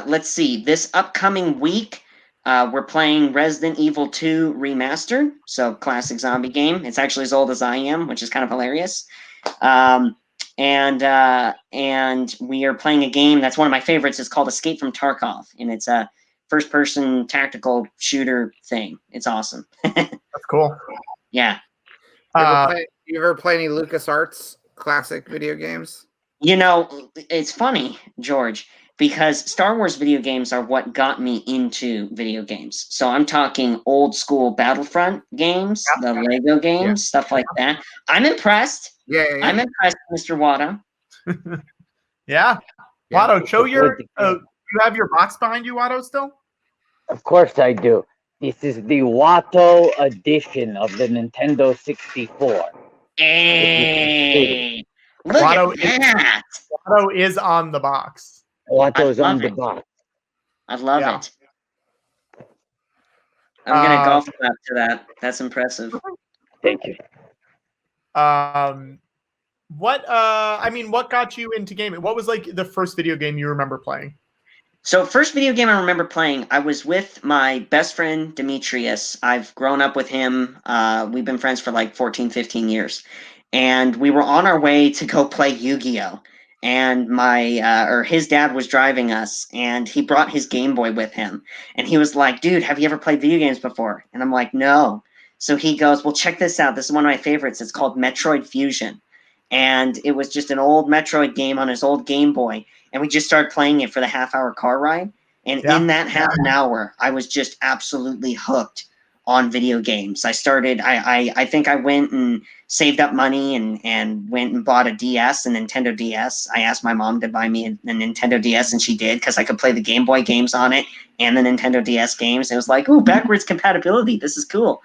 let's see. This upcoming week, we're playing Resident Evil 2 Remastered. So classic zombie game. It's actually as old as I am, which is kind of hilarious. And we are playing a game that's one of my favorites. It's called Escape from Tarkov, and it's a first-person tactical shooter thing. It's awesome. That's cool. Yeah. You ever play any LucasArts classic video games? It's funny, George, because Star Wars video games are what got me into video games. So I'm talking old school Battlefront games, the Lego games, stuff like that. I'm impressed. Yeah. I'm impressed, Mr. Watto. Yeah. Watto, show you have your box behind you, Watto, still? Of course I do. This is the Watto edition of the Nintendo 64. Hey. Look Watto at that. Watto is on the box. Watto's I on love the it. box. I love Yeah. it. I'm gonna Um, golf clap to that. That's impressive. Thank you. What got you into gaming? What was like the first video game you remember playing? So first video game I remember playing, I was with my best friend Demetrius. I've grown up with him. We've been friends for like 14, 15 years. And we were on our way to go play Yu-Gi-Oh! And his dad was driving us, and he brought his Game Boy with him. And he was like, dude, have you ever played video games before? And I'm like, no. So he goes, well, check this out. This is one of my favorites. It's called Metroid Fusion. And it was just an old Metroid game on his old Game Boy. And we just started playing it for the half-hour car ride. And in that half an hour, I was just absolutely hooked on video games. I think I went and saved up money and went and bought a DS, a Nintendo DS. I asked my mom to buy me a Nintendo DS, and she did, because I could play the Game Boy games on it and the Nintendo DS games. It was like, ooh, backwards compatibility. This is cool.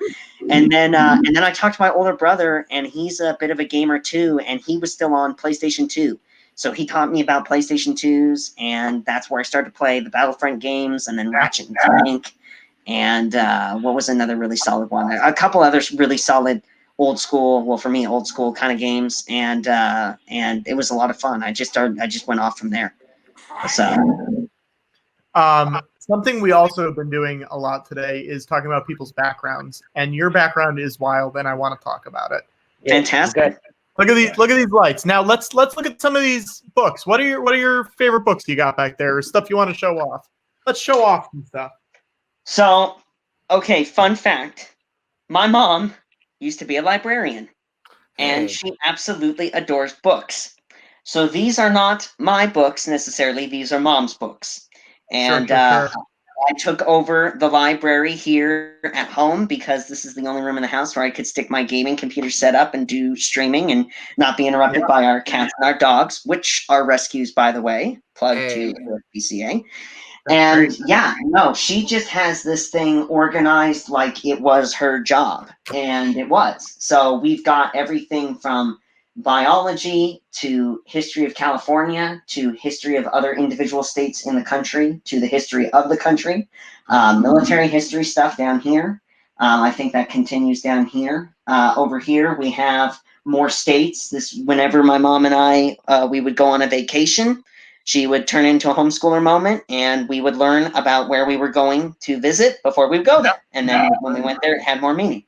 And then I talked to my older brother, and he's a bit of a gamer too, and he was still on PlayStation 2. So he taught me about PlayStation 2s, and that's where I started to play the Battlefront games, and then Ratchet and Clank, and what was another really solid one? A couple others really solid old school kind of games, and it was a lot of fun. I just went off from there. So something we also have been doing a lot today is talking about people's backgrounds, and your background is wild, and I want to talk about it. fantastic. Look at these lights. Now let's look at some of these books. What are your favorite books you got back there, or stuff you want to show off? Let's show off some stuff. So, okay, fun fact. My mom used to be a librarian, and she absolutely adores books. So these are not my books necessarily. These are Mom's books. And Sure. I took over the library here at home because this is the only room in the house where I could stick my gaming computer set up and do streaming and not be interrupted by our cats and our dogs, which are rescues, by the way. Plug to ASPCA. And she just has this thing organized like it was her job, and it was. So we've got everything from biology to history of California to history of other individual states in the country to the history of the country, military history stuff down here. I think that continues down here. Over here we have more states. Whenever my mom and I we would go on a vacation, she would turn into a homeschooler moment, and we would learn about where we were going to visit before we would go there. And then when we went there, it had more meaning.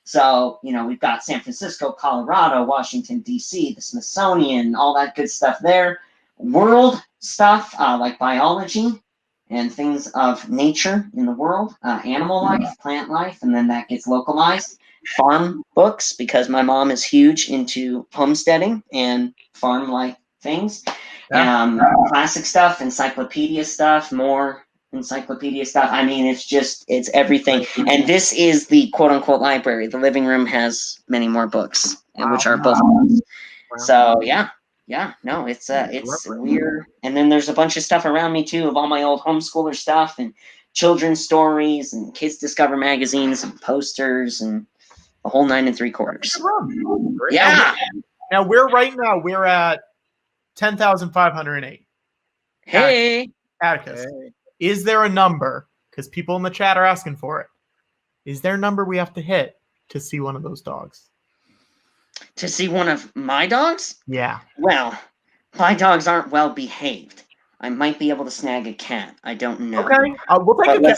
So, we've got San Francisco, Colorado, Washington, D.C., the Smithsonian, all that good stuff there. World stuff like biology and things of nature in the world, animal life, plant life, and then that gets localized. Farm books, because my mom is huge into homesteading and farm-like things. Classic stuff, encyclopedia stuff, more encyclopedia stuff. I mean, it's everything. And this is the quote-unquote library. The living room has many more books, which are both books. So it's weird. And then there's a bunch of stuff around me too of all my old homeschooler stuff and children's stories and Kids Discover magazines and posters and the whole 9 3/4. Yeah. Now we're at 10,508. Hey, Atticus, is there a number? Because people in the chat are asking for it. Is there a number we have to hit to see one of those dogs? To see one of my dogs? Yeah. Well, my dogs aren't well behaved. I might be able to snag a cat. I don't know. Okay, we'll take a cat.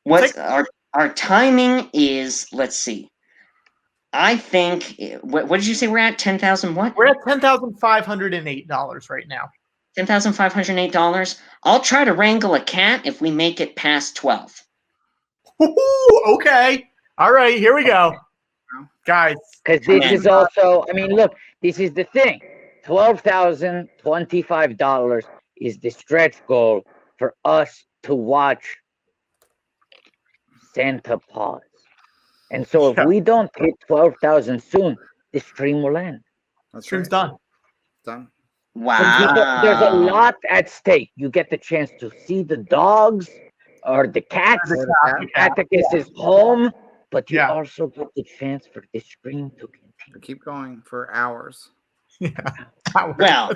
What's our timing is? Let's see. I think. What did you say? We're at 10,000. What? We're at $10,508 right now. $10,508. I'll try to wrangle a cat if we make it past 12. Ooh, okay. All right, here we go, guys. Because this is also, I mean, look, this is the thing. $12,025 is the stretch goal for us to watch Santa Paws. And so if we don't hit 12,000 soon, the stream will end. Stream's done. Done. Wow. There's a lot at stake. You get the chance to see the dogs or the cats. Atticus is home, but you also get the chance for the stream to continue. Keep going for hours. Well,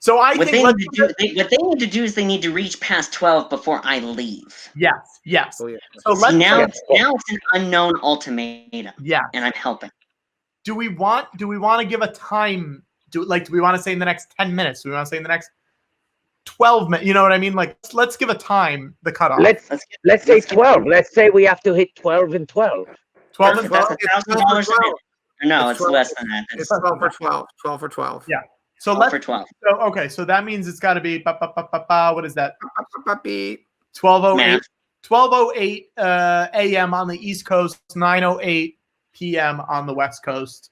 so I what think what they need to do is they need to reach past 12 before I leave. yes. Oh, yeah. So See, now let's it's an unknown ultimatum. yeah. And I'm helping. Do we want to give a time? Do we want to say in the next 10 minutes? Do we want to say in the next 12 minutes? You know what I mean? Like, let's give a time, the cutoff. Let's say 12. Let's say we have to hit 12 and 12. 12 and 12. That's $1,000 a minute. No, it's less than that. It's 12 for 12. 12 for 12. Yeah. So 12 for 12. So, okay, so that means it's got to be what is that? 12:08. 12:08 a.m. on the East Coast, 9:08 p.m. on the West Coast.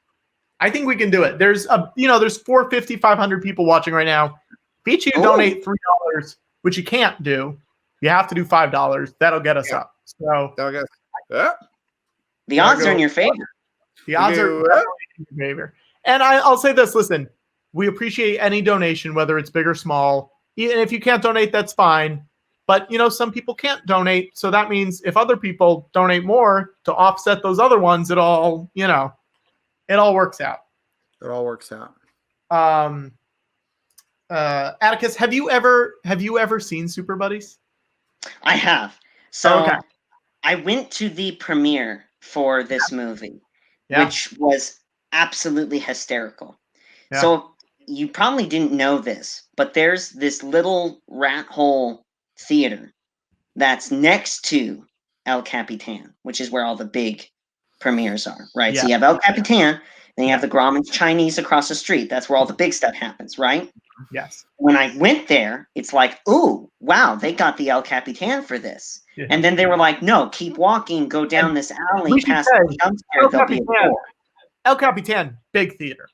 I think we can do it. There's there's 450, 500 people watching right now. If each of you donate $3, which you can't do, you have to do $5. That'll get us up. So that'll get us. The odds are in your favor. The odds are in your favor. And I'll say this, listen, we appreciate any donation, whether it's big or small. Even if you can't donate, that's fine. But, some people can't donate. So that means if other people donate more to offset those other ones, it all works out. It all works out. Atticus, have you ever seen Super Buddies? I have. So okay. I went to the premiere for this movie, which was absolutely hysterical. Yeah. So you probably didn't know this, but there's this little rat hole theater that's next to El Capitan, which is where all the big premieres are, right? Yeah. So you have El Capitan, then you have the Grauman's Chinese across the street. That's where all the big stuff happens, right? Yes. When I went there, it's like, ooh, wow, they got the El Capitan for this. Yeah. And then they were like, no, keep walking, go down this alley We should past say, the jump scare. There'll be a door. El Capitan, big theater.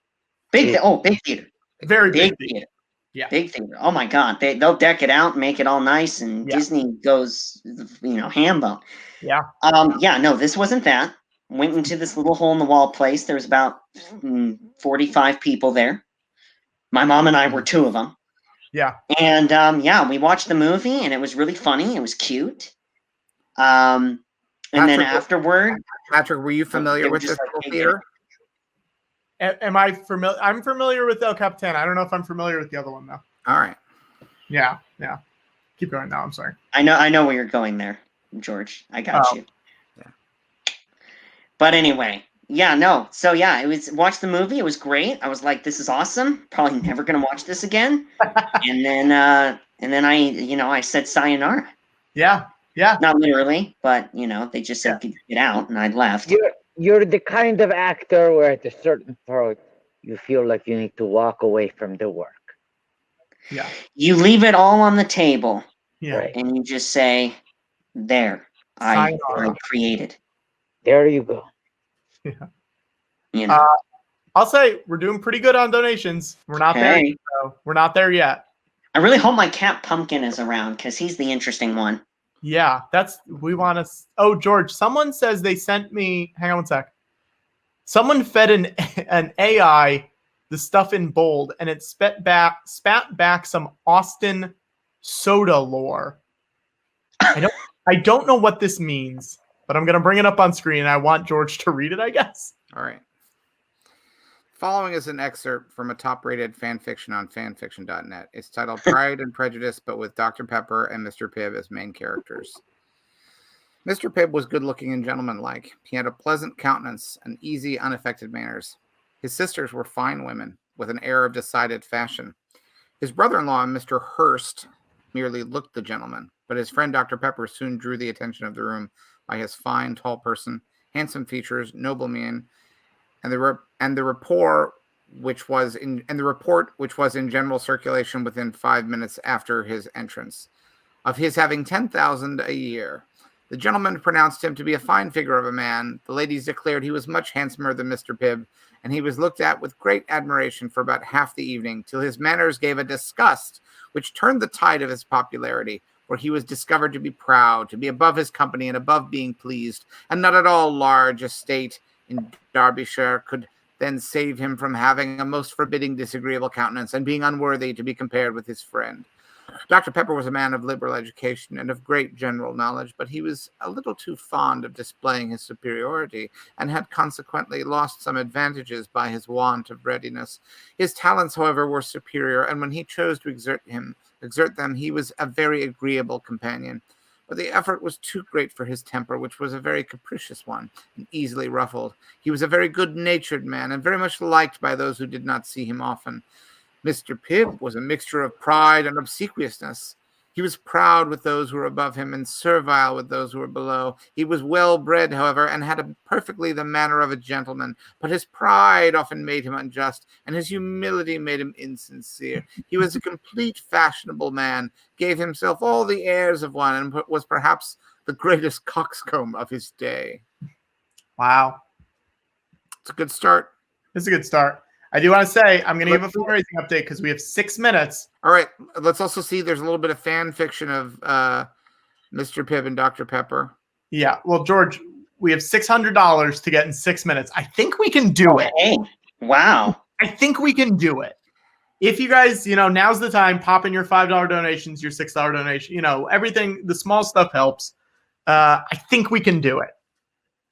Big theater. Very Big big theater. Yeah. Big theater. Oh my God. They'll deck it out and make it all nice, and Disney goes, ham bone. Yeah. No, this wasn't that. Went into this little hole in the wall place. There was about 45 people there. My mom and I were two of them. Yeah. And we watched the movie, and it was really funny. It was cute. And then afterward, Patrick, were you familiar with this theater? Am I familiar? I'm familiar with El Capitan. I don't know if I'm familiar with the other one though. All right. Yeah. Keep going now. I'm sorry. I know where you're going there, George. I got you. Yeah. But anyway, So it was watch the movie. It was great. I was like, this is awesome. Probably never gonna watch this again. and then I said sayonara. Yeah. Not literally, but they just said get out, and I left. You're the kind of actor where at a certain point you feel like you need to walk away from the work. Yeah. You leave it all on the table. Yeah. Right. And you just say, there, I created. There you go. Yeah. I'll say we're doing pretty good on donations. We're not there. So we're not there yet. I really hope my cat Pumpkin is around, because he's the interesting one. Yeah, we want to. Oh, George, someone says they sent me. Hang on one sec. Someone fed an AI the stuff in bold, and it spat back some Austin soda lore. I don't know what this means, but I'm gonna bring it up on screen. I want George to read it, I guess. All right. Following is an excerpt from a top-rated fan fiction on fanfiction.net. It's titled Pride and Prejudice, but with Dr. Pepper and Mr. Pibb as main characters. Mr. Pibb was good-looking and gentlemanlike. He had a pleasant countenance and easy, unaffected manners. His sisters were fine women, with an air of decided fashion. His brother-in-law, Mr. Hurst, merely looked the gentleman, but his friend Dr. Pepper soon drew the attention of the room by his fine, tall person, handsome features, noble mien, and the report which was in general circulation within 5 minutes after his entrance, of his having 10,000 a year. The gentleman pronounced him to be a fine figure of a man. The ladies declared he was much handsomer than Mr. Pibb, and he was looked at with great admiration for about half the evening, till his manners gave a disgust which turned the tide of his popularity, where he was discovered to be proud, to be above his company and above being pleased, and not at all large estate in Derbyshire could then save him from having a most forbidding, disagreeable countenance, and being unworthy to be compared with his friend. Dr. Pepper was a man of liberal education and of great general knowledge, but he was a little too fond of displaying his superiority and had consequently lost some advantages by his want of readiness. His talents, however, were superior, and when he chose to exert them, he was a very agreeable companion. But the effort was too great for his temper, which was a very capricious one and easily ruffled. He was a very good-natured man and very much liked by those who did not see him often. Mr. Pibb was a mixture of pride and obsequiousness. He was proud with those who were above him and servile with those who were below. He was well-bred, however, and had perfectly the manner of a gentleman, but his pride often made him unjust, and his humility made him insincere. He was a complete fashionable man, gave himself all the airs of one, and was perhaps the greatest coxcomb of his day. Wow. It's a good start. It's a good start. I do want to say I'm going to give a fundraising update because we have 6 minutes. All right. Let's also see there's a little bit of fan fiction of Mr. Pibb and Dr. Pepper. Yeah. Well, George, we have $600 to get in 6 minutes. I think we can do it. Hey, wow. I think we can do it. If you guys, now's the time, pop in your $5 donations, your $6 donation, everything, the small stuff helps. I think we can do it.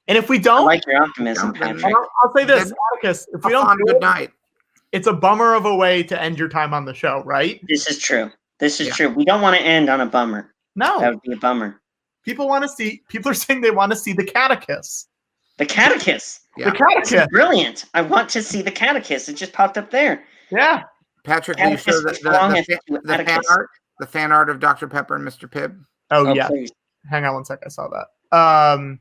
And if we don't, I like your optimism, Patrick. I'll say this, Atticus, if we don't do good it, night. It's a bummer of a way to end your time on the show, right? This is true. This is true. We don't want to end on a bummer. No. That would be a bummer. People are saying they want to see the Catechus. The Catechus. Yeah. The Catechus. Brilliant. I want to see the Catechus. It just popped up there. Yeah. Patrick, will you show the fan art of Dr. Pepper and Mr. Pibb? Oh yeah. Please. Hang on one sec. I saw that. I'm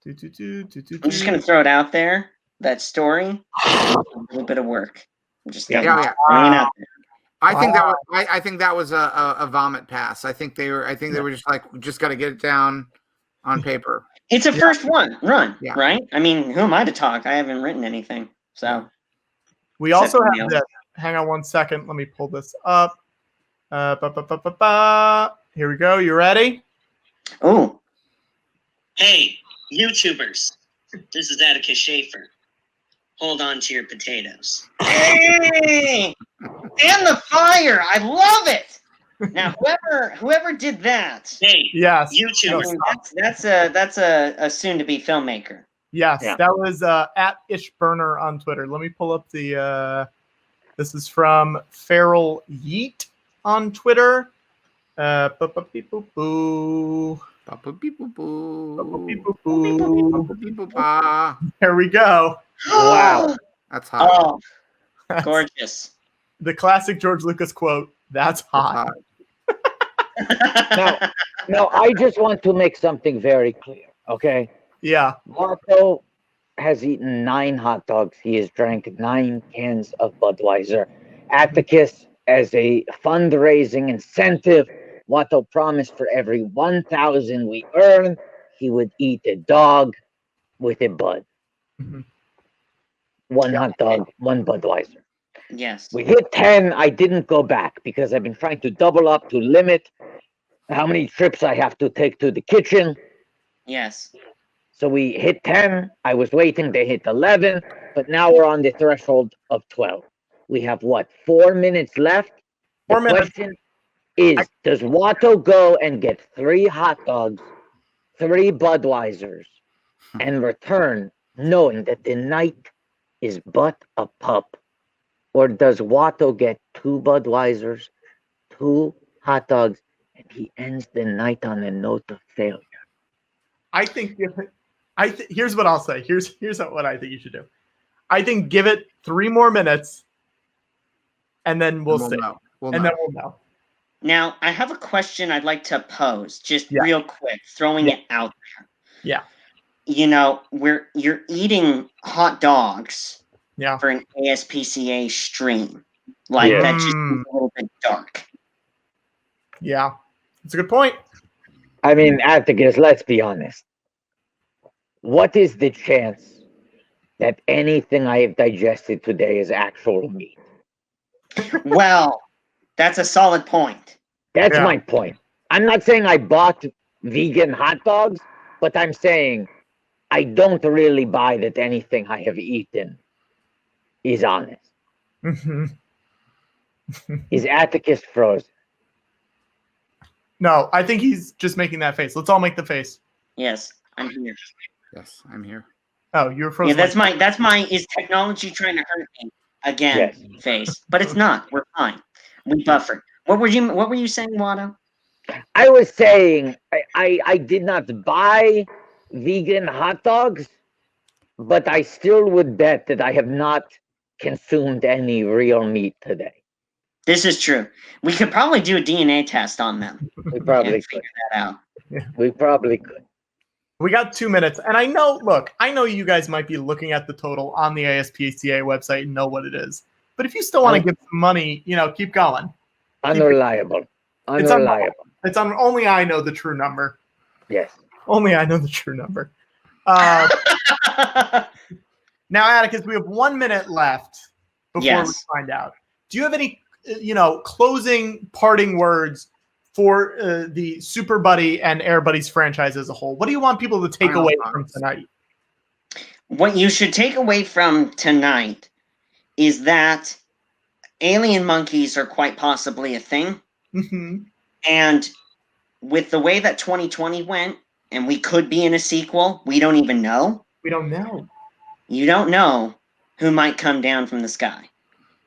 I'm just going to throw it out there. That story, a little bit of work. I'm just throwing it out there. I think that was a vomit pass. I think they were just like, we just got to get it down on paper. It's a first run, yeah. Right? I mean, who am I to talk? I haven't written anything. So we also have this. Hang on one second. Let me pull this up. Here we go. You ready? Oh. Hey, YouTubers. This is Atticus Shaffer. Hold on to your potatoes. Hey! And the fire! I love it! Now, whoever did that. Hey, yes, YouTubers. That's a soon-to-be filmmaker. Yes, Yeah. that was at Ishburner on Twitter. Let me pull up the. This is from Feral Yeet on Twitter. There we go. Wow. That's hot. Oh, gorgeous. The classic George Lucas quote, "That's hot." Now, I just want to make something very clear, okay? Yeah. Marco has eaten 9 hot dogs. He has drank 9 cans of Budweiser. Atticus, as a fundraising incentive, Watto promised for every 1,000 we earn, he would eat a dog with a Bud. Mm-hmm. 1 hot dog, 1 Budweiser. Yes. We hit 10. I didn't go back because I've been trying to double up to limit how many trips I have to take to the kitchen. Yes. So we hit 10. I was waiting to hit 11, but now we're on the threshold of 12. We have what, 4 minutes left? 4 minutes. The question is, does Watto go and get 3 hot dogs, 3 Budweisers, and return knowing that the night is but a pup? Or does Watto get 2 Budweisers, 2 hot dogs, and he ends the night on a note of failure? I think here's what I'll say. Here's what I think you should do. I think give it 3 more minutes, and then we'll see. Know. Then we'll know. Now, I have a question I'd like to pose, just real quick, throwing it out there. Yeah. You're eating hot dogs for an ASPCA stream. Like, that just seems a little bit dark. Yeah. That's a good point. I mean, Atticus, let's be honest. What is the chance that anything I have digested today is actual meat? Well, that's a solid point. That's my point. I'm not saying I bought vegan hot dogs, but I'm saying I don't really buy that anything I have eaten is honest. Mm-hmm. Is Atticus frozen? No, I think he's just making that face. Let's all make the face. Yes, I'm here. Yes, I'm here. Oh, you're Yeah, frozen. that's my is technology trying to hurt me again Yes. face. But it's not. We're fine. We buffered. What were you saying, Watto? I was saying I did not buy vegan hot dogs, but I still would bet that I have not consumed any real meat today. This is true. We could probably do a DNA test on them We probably and could. figure that out. We probably could. We got 2 minutes, and I know you guys might be looking at the total on the ASPCA website and know what it is. But if you still want to give some money, keep going. Unreliable. It's Unreliable. only I know the true number. Yes. Only I know the true number. Now, Atticus, we have 1 minute left before we find out. Do you have any, closing parting words for the Super Buddy and Air Buddies franchise as a whole? What do you want people to take away from tonight? What you should take away from tonight is that alien monkeys are quite possibly a thing. Mm-hmm. And with the way that 2020 went, and we could be in a sequel, we don't even know. We don't know. You don't know who might come down from the sky.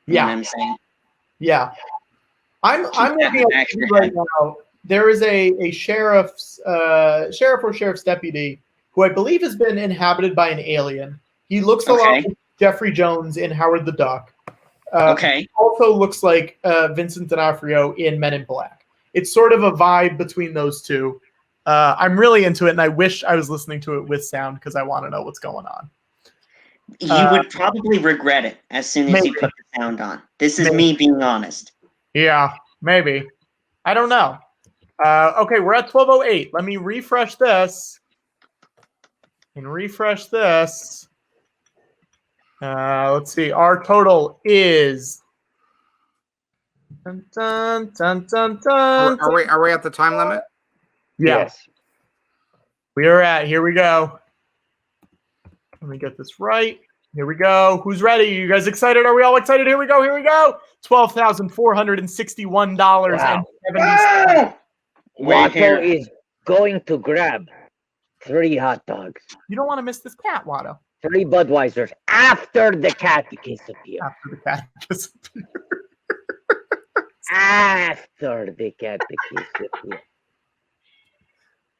You know what I'm saying? Yeah. I'm looking at it right now. There is a sheriff or sheriff's deputy who I believe has been inhabited by an alien. He looks a lot like Jeffrey Jones in Howard the Duck. Also looks like Vincent D'Onofrio in Men in Black. It's sort of a vibe between those two. I'm really into it, and I wish I was listening to it with sound because I want to know what's going on. You would probably regret it as soon as you put the sound on. This is me being honest. Yeah, maybe. I don't know. Okay, we're at 12:08. Let me refresh this. Let's see. Our total is. Dun, dun, dun, dun, dun, Are we at the time limit? Yeah. Yes. We are at. Here we go. Let me get this right. Here we go. Who's ready? You guys excited? Are we all excited? Here we go. $12,461.70. Watto is going to grab 3 hot dogs. You don't want to miss this cat, Watto. 3 Budweisers after the cat disappears. After the cat disappears. After the cat disappears.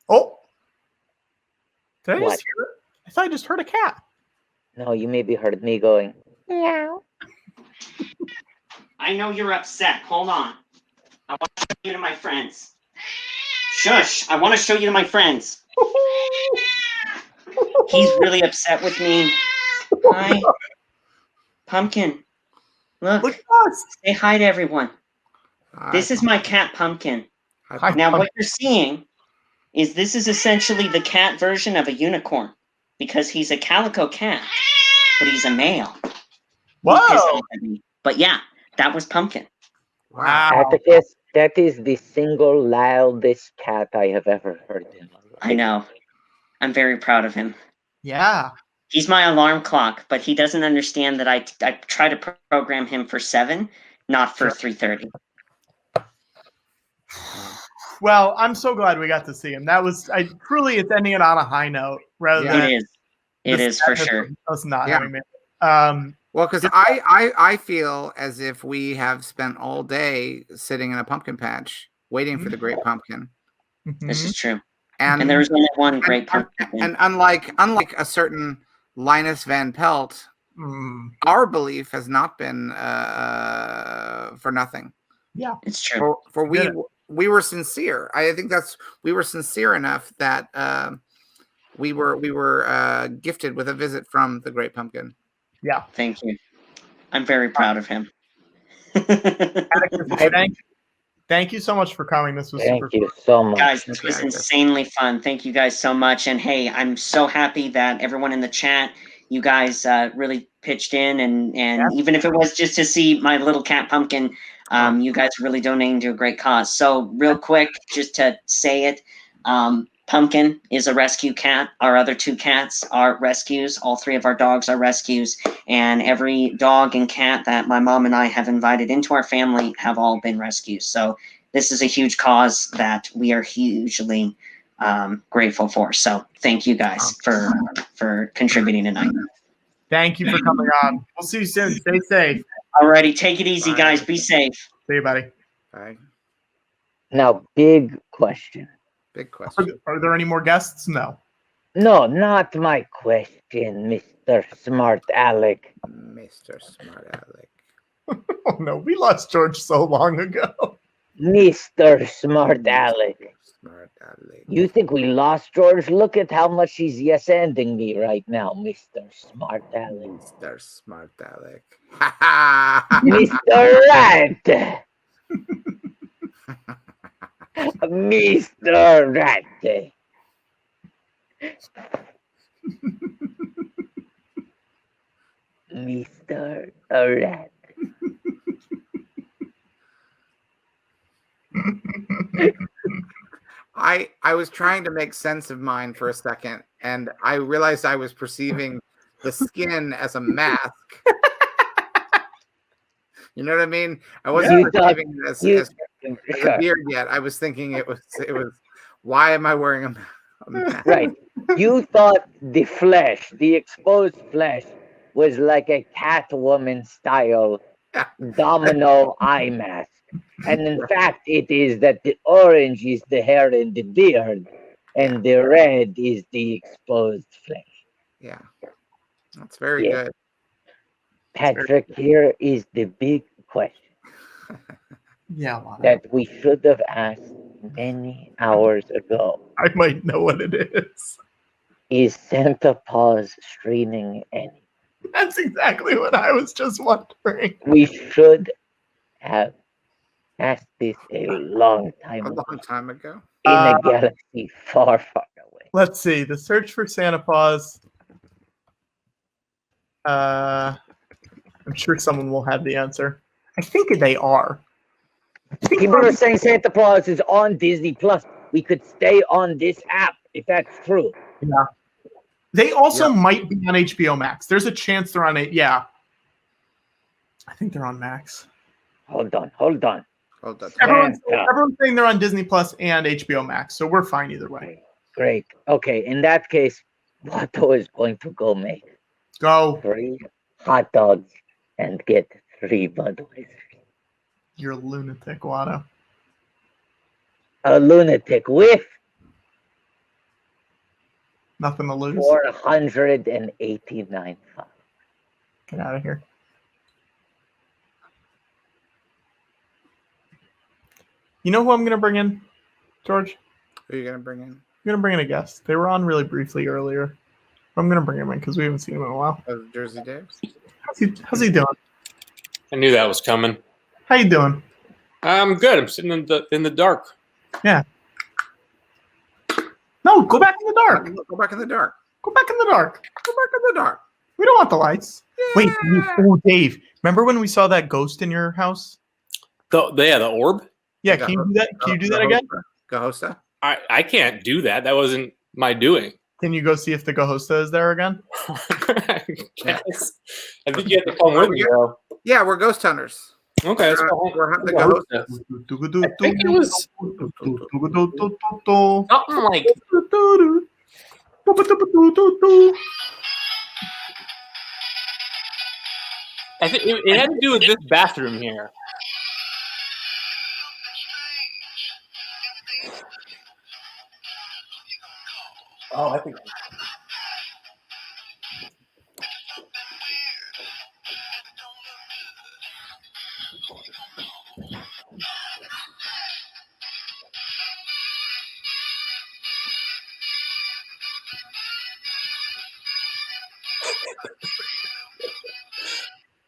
Oh. Did I What? just hear it? I thought I just heard a cat. No, you maybe heard me going, meow. I know you're upset. Hold on. I want to show you to my friends. Shush. I want to show you to my friends. He's really upset with me. Hi. Pumpkin. Look. Look at us. Say hi to everyone. This is my cat, Pumpkin. Hi, Now, Pumpkin. what you're seeing is this is essentially the cat version of a unicorn because he's a calico cat, but he's a male. Whoa. But yeah, that was Pumpkin. Wow. Atticus, that is the single loudest cat I have ever heard in my life. I know. I'm very proud of him. Yeah. He's my alarm clock, but he doesn't understand that I try to program him for 7, not for 3:30. Well, I'm so glad we got to see him. That was it's ending it on a high note rather than It is for sure. Us not Yeah. having it. Well, because I feel as if we have spent all day sitting in a pumpkin patch waiting for the great pumpkin. This is true. And there was only one great pumpkin. And unlike a certain Linus Van Pelt, our belief has not been for nothing. Yeah, it's true. For we were sincere. I think we were sincere enough that we were gifted with a visit from the great pumpkin. Yeah. Thank you. I'm very proud of him. Thank you so much for coming. This was Thank you so much. Guys, this was insanely fun. Thank you guys so much. And hey, I'm so happy that everyone in the chat, you guys really pitched in and even if it was just to see my little cat Pumpkin, you guys are really donating to a great cause. So real quick, just to say it, Pumpkin is a rescue cat. Our other 2 cats are rescues. All 3 of our dogs are rescues. And every dog and cat that my mom and I have invited into our family have all been rescues. So this is a huge cause that we are hugely grateful for. So thank you guys for contributing tonight. Thank you for coming on. We'll see you soon. Stay safe. Alrighty, take it easy, Bye. guys. Be safe. See you, buddy. Bye. Now, big question. Big question. Are there any more guests? No. No, not my question, Mr. Smart Alec. Mr. Smart Alec. Oh no, we lost George so long ago. Mr. Smart Alec. Smart Alec. You think we lost George? Look at how much he's yes-ending me right now, Mr. Smart Alec. Mr. Smart Alec. Ha ha! Mr. Rat! Mr. Rat! Mr. Rat. I was trying to make sense of mine for a second, and I realized I was perceiving the skin as a mask. You know what I mean? I wasn't You thought- perceiving it as Sure. a beard yet. I was thinking it was. Why am I wearing a mask? Right. You thought the flesh, the exposed flesh, was like a Catwoman style Yeah. domino eye mask. And in fact, it is that the orange is the hair and the beard, and the red is the exposed flesh. Yeah, that's very Yeah. good. Patrick, here is the big question Yeah, Lana. that we should have asked many hours ago. I might know what it is. Is Santa Paws streaming any? That's exactly what I was just wondering. We should have asked this a long time A ago long time ago. in a galaxy far, far away. Let's see. The search for Santa Paws. I'm sure someone will have the answer. I think they are. People are saying Santa Claus is on Disney Plus. We could stay on this app if that's true. Yeah. They also might be on HBO Max. There's a chance they're on it. Yeah. I think they're on Max. Hold on. Hold on. Everyone's Yeah. saying they're on Disney Plus and HBO Max, so we're fine either way. Great. Okay, in that case, Watto is going to go make Go. 3 hot dogs and get 3 Budweisers. You're a lunatic, Watto. A lunatic with Nothing to lose. 489 fun. Get out of here. You know who I'm going to bring in, George? Who are you gonna bring in? I'm going to bring in a guest. They were on really briefly earlier. I'm going to bring him in because we haven't seen him in a while. Oh, Jersey Dave. How's he doing? I knew that was coming. How you doing? I'm good. I'm sitting in the dark. Yeah. No, go back in the dark. Go back in the dark. Go back in the dark. Go back in the dark. We don't want the lights. Wait, Yeah. oh, Dave, remember when we saw that ghost in your house? The orb. Yeah, can you do that? Can you do that again? Gahosta? I can't do that. That wasn't my doing. Can you go see if the Gahosta is there again? I guess. I think you have to come with me, though. Yeah, we're ghost hunters. Okay, let's go. We're hunting the Well, Gahosta. I think it was something like I think it had to do with this bathroom here. Oh, I think.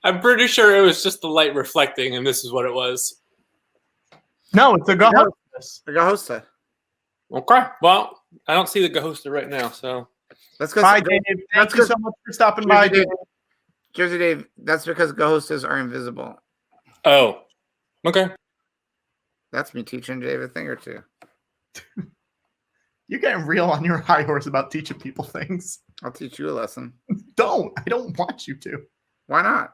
I'm pretty sure it was just the light reflecting, and this is what it was. No, it's a Gahosta. The Gahosta. Okay, well, I don't see the Gahosta right now, so. Let's go. Bye, Dave. Thank you so much for stopping by, Dave. Jersey Dave, that's because Gahostas are invisible. Oh, okay. That's me teaching Dave a thing or two. You're getting real on your high horse about teaching people things. I'll teach you a lesson. Don't. I don't want you to. Why not?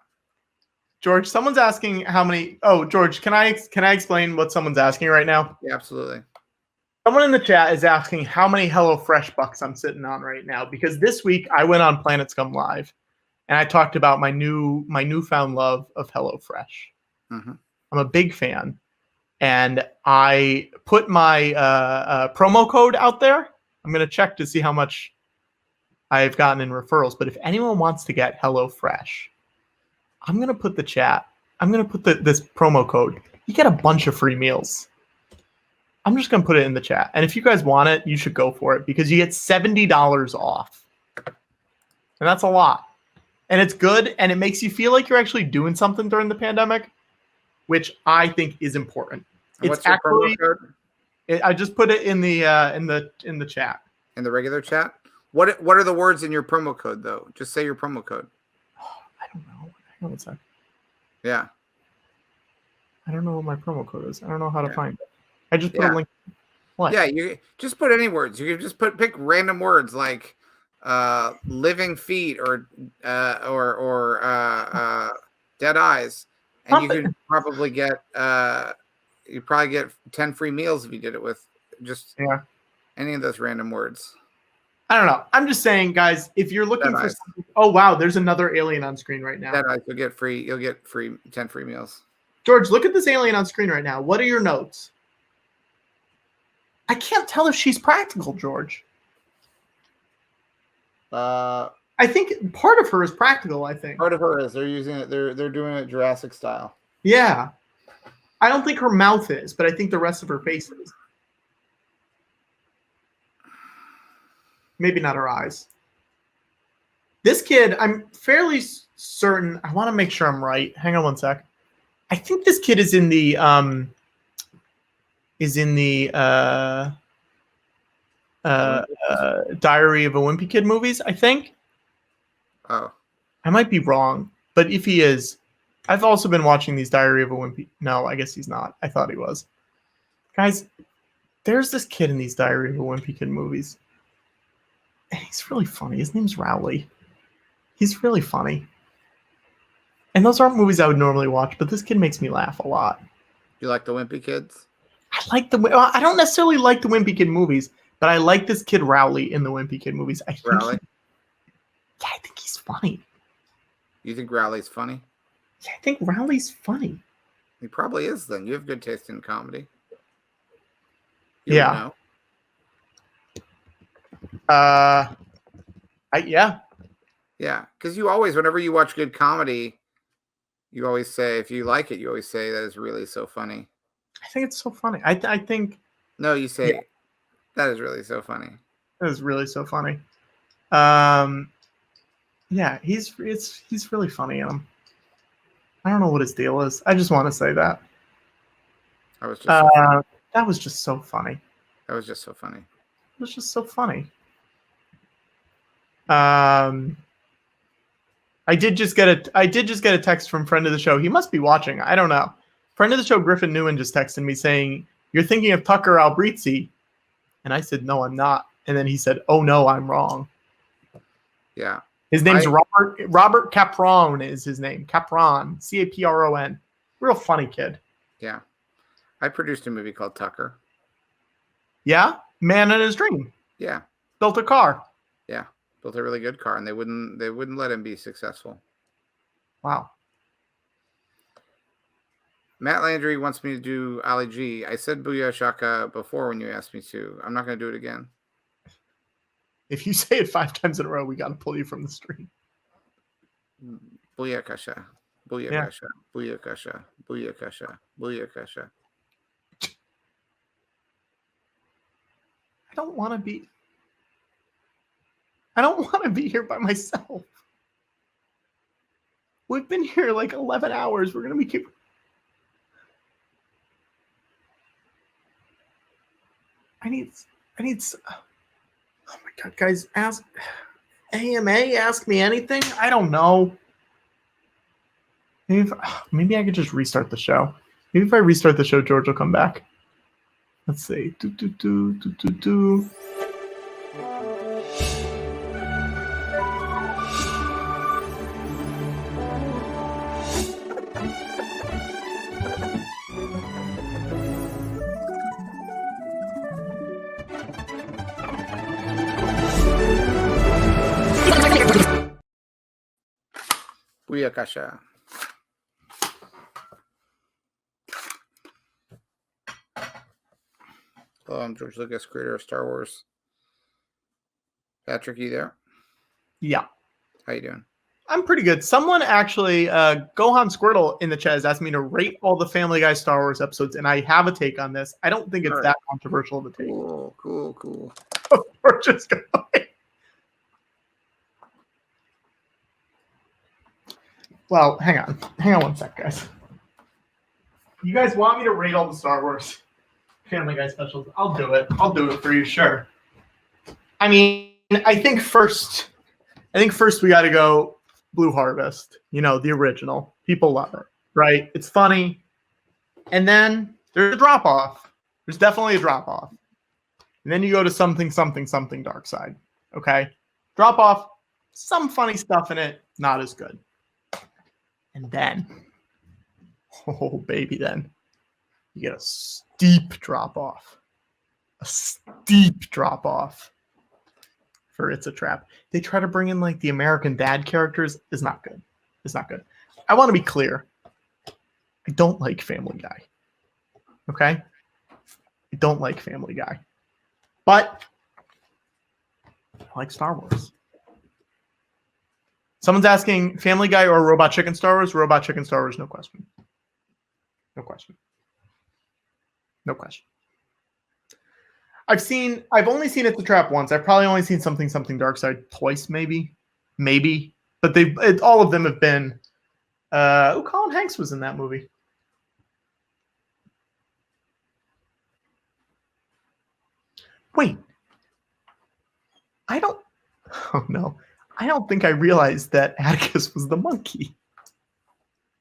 George, someone's asking how many. Oh, George, can I explain what someone's asking right now? Yeah, absolutely. Someone in the chat is asking how many HelloFresh bucks I'm sitting on right now, because this week I went on Planet Scum Live and I talked about my newfound love of HelloFresh. Mm-hmm. I'm a big fan, and I put my promo code out there. I'm going to check to see how much I've gotten in referrals, but if anyone wants to get HelloFresh, I'm going to put this promo code. You get a bunch of free meals. I'm just going to put it in the chat. And if you guys want it, you should go for it, because you get $70 off. And that's a lot. And it's good, and it makes you feel like you're actually doing something during the pandemic, which I think is important. And what's your promo code? I just put it in the chat. In the regular chat? What are the words in your promo code, though? Just say your promo code. I don't know. Hang on a sec. Yeah. I don't know what my promo code is. I don't know how to find it. I just put a link. What? Yeah, you just put any words. You can just pick random words like living feet or dead eyes, and you could probably get 10 free meals if you did it with just any of those random words. I don't know. I'm just saying, guys, if you're looking for something, oh wow, there's another alien on screen right now. Dead eyes, you'll get free 10 free meals. George, look at this alien on screen right now. What are your notes? I can't tell if she's practical, George. I think part of her is practical, I think. Part of her is. They're using it. They're doing it Jurassic style. Yeah. I don't think her mouth is, but I think the rest of her face is. Maybe not her eyes. This kid, I'm fairly certain. I want to make sure I'm right. Hang on one sec. I think this kid is in the Diary of a Wimpy Kid movies, I think. Oh. I might be wrong, but if he is, I've also been watching these Diary of a Wimpy. No, I guess he's not. I thought he was. Guys, there's this kid in these Diary of a Wimpy Kid movies. And he's really funny. His name's Rowley. He's really funny. And those aren't movies I would normally watch, but this kid makes me laugh a lot. You like the Wimpy Kids? I don't necessarily like the Wimpy Kid movies, but I like this kid Rowley in the Wimpy Kid movies. I think he's funny. You think Rowley's funny? Yeah, I think Rowley's funny. He probably is. Then you have good taste in comedy. Yeah. Yeah, because you always, whenever you watch good comedy, you always say, if you like it, you always say that is really so funny. I think it's so funny. I think. No, you say that is really so funny. That is really so funny. Yeah, he's really funny in him. I don't know what his deal is. I just want to say that. That was just that was just so funny. That was just so funny. It was just so funny. I did just get a text from friend of the show. He must be watching. I don't know. Friend of the show, Griffin Newman, just texted me saying, "You're thinking of Tucker Albrizzi," and I said, "No, I'm not." And then he said, "Oh no, I'm wrong." Yeah. His name's Robert Capron is his name. Capron, Capron. Real funny kid. Yeah. I produced a movie called Tucker. Yeah? Man in his dream. Yeah. Built a car. Yeah. Built a really good car, and they wouldn't let him be successful. Wow. Matt Landry wants me to do Ali G. I said Booyah Shaka before when you asked me to. I'm not going to do it again. If you say it 5 times in a row, we got to pull you from the stream. Booyah Kasha. Booyah Kasha. Booyah Kasha. Booyah Kasha. Booyah Kasha. I don't want to be here by myself. We've been here like 11 hours. We're going to be I need oh my God, guys, ask AMA, ask me anything. I don't know. Maybe I could just restart the show. Maybe if I restart the show, George will come back. Let's see. Booyakasha. Hello, I'm George Lucas, creator of Star Wars. Patrick, you there? Yeah. How you doing? I'm pretty good. Someone actually, Gohan Squirtle in the chat has asked me to rate all the Family Guy Star Wars episodes, and I have a take on this. I don't think it's All right. that controversial of a take. Cool. We're just going. Well, hang on one sec, guys. You guys want me to rate all the Star Wars Family Guy specials? I'll do it. I'll do it for you, sure. I mean, I think first we got to go Blue Harvest. You know, the original. People love it, right? It's funny. And then there's a drop off. There's definitely a drop off. And then you go to something Dark Side. Okay, drop off. Some funny stuff in it. Not as good. And then, oh baby, then you get a steep drop off. A steep drop off for It's a Trap. They try to bring in like the American Dad characters. It's not good. It's not good. I want to be clear. I don't like Family Guy. Okay? I don't like Family Guy. But I like Star Wars. Someone's asking Family Guy or Robot Chicken Star Wars? Robot Chicken Star Wars, no question. No question. No question. I've only seen It's a Trap once. I've probably only seen something Dark Side twice, maybe. But all of them have been. Colin Hanks was in that movie. Wait. Oh no. I don't think I realized that Atticus was the monkey.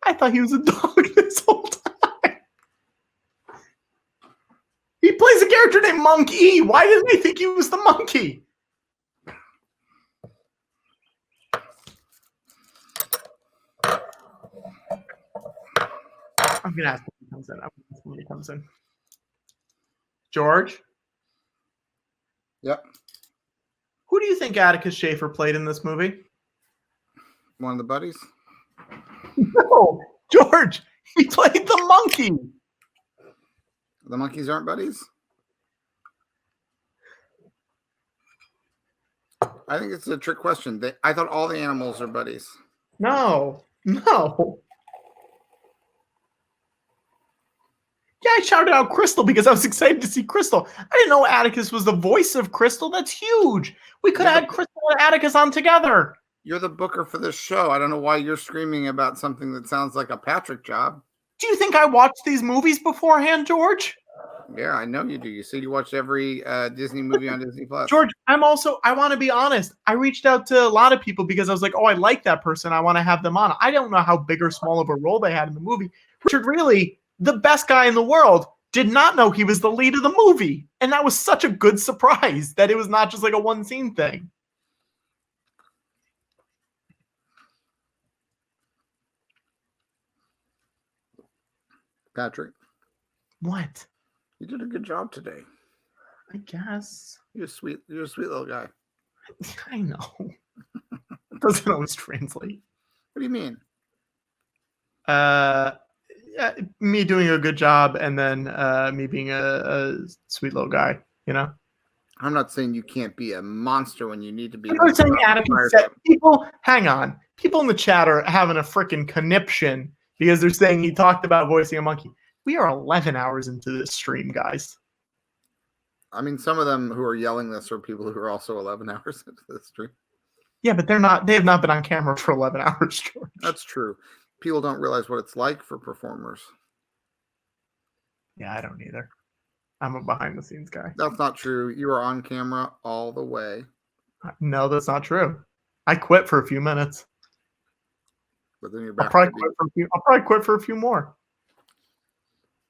I thought he was a dog this whole time. He plays a character named Monkey. Why didn't I think he was the monkey? I'm going to ask when he comes in. George? Yep. Who do you think Atticus Shaffer played in this movie? One of the buddies? No, George. He played the monkey. The monkeys aren't buddies? I think it's a trick question. I thought all the animals are buddies. No. Yeah, I shouted out Crystal because I was excited to see Crystal. I didn't know Atticus was the voice of Crystal. That's huge. We could have had Crystal and Atticus on together. You're the booker for this show. I don't know why you're screaming about something that sounds like a Patrick job. Do you think I watched these movies beforehand, George? Yeah, I know you do. You said you watched every Disney movie on Disney Plus. George, I want to be honest. I reached out to a lot of people because I was like, oh, I like that person. I want to have them on. I don't know how big or small of a role they had in the movie. Richard Really, the best guy in the world, did not know he was the lead of the movie. And that was such a good surprise that it was not just like a one scene thing. Patrick. What? You did a good job today. I guess. You're a sweet little guy. I know. It doesn't always translate. What do you mean? Yeah, me doing a good job and then me being a sweet little guy, you know? I'm not saying you can't be a monster when you need to be. I'm not saying Atticus said, hang on. People in the chat are having a freaking conniption because they're saying he talked about voicing a monkey. We are 11 hours into this stream, guys. I mean, some of them who are yelling this are people who are also 11 hours into the stream. Yeah, but they have not been on camera for 11 hours, George. That's true. People don't realize what it's like for performers. Yeah, I don't either. I'm a behind the scenes guy. That's not true. You are on camera all the way. No, that's not true. I quit for a few minutes. But then you're back. I'll probably quit for a few more.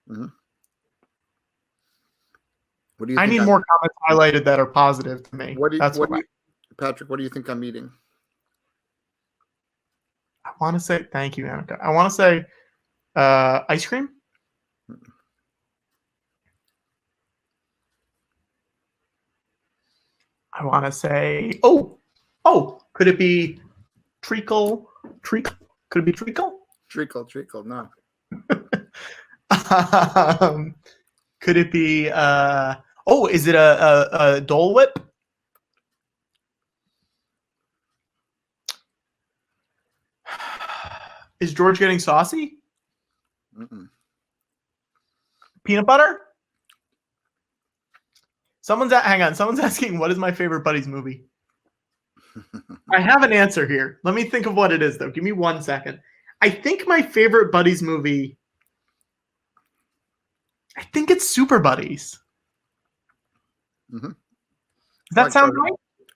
Mm-hmm. What do you I need more comments highlighted that are positive to me. Patrick, what do you think I'm eating? I want to say, thank you, Annika. I want to say ice cream. I want to say, could it be treacle? Could it be treacle? Treacle. No. Could it be? Is it a Dole Whip? Is George getting saucy? Mm-mm. Peanut butter? Someone's asking, what is my favorite Buddies movie? I have an answer here. Let me think of what it is, though. Give me 1 second. I think my favorite Buddies movie, I think it's Super Buddies. Mm-hmm. Does that sound Treasure. right?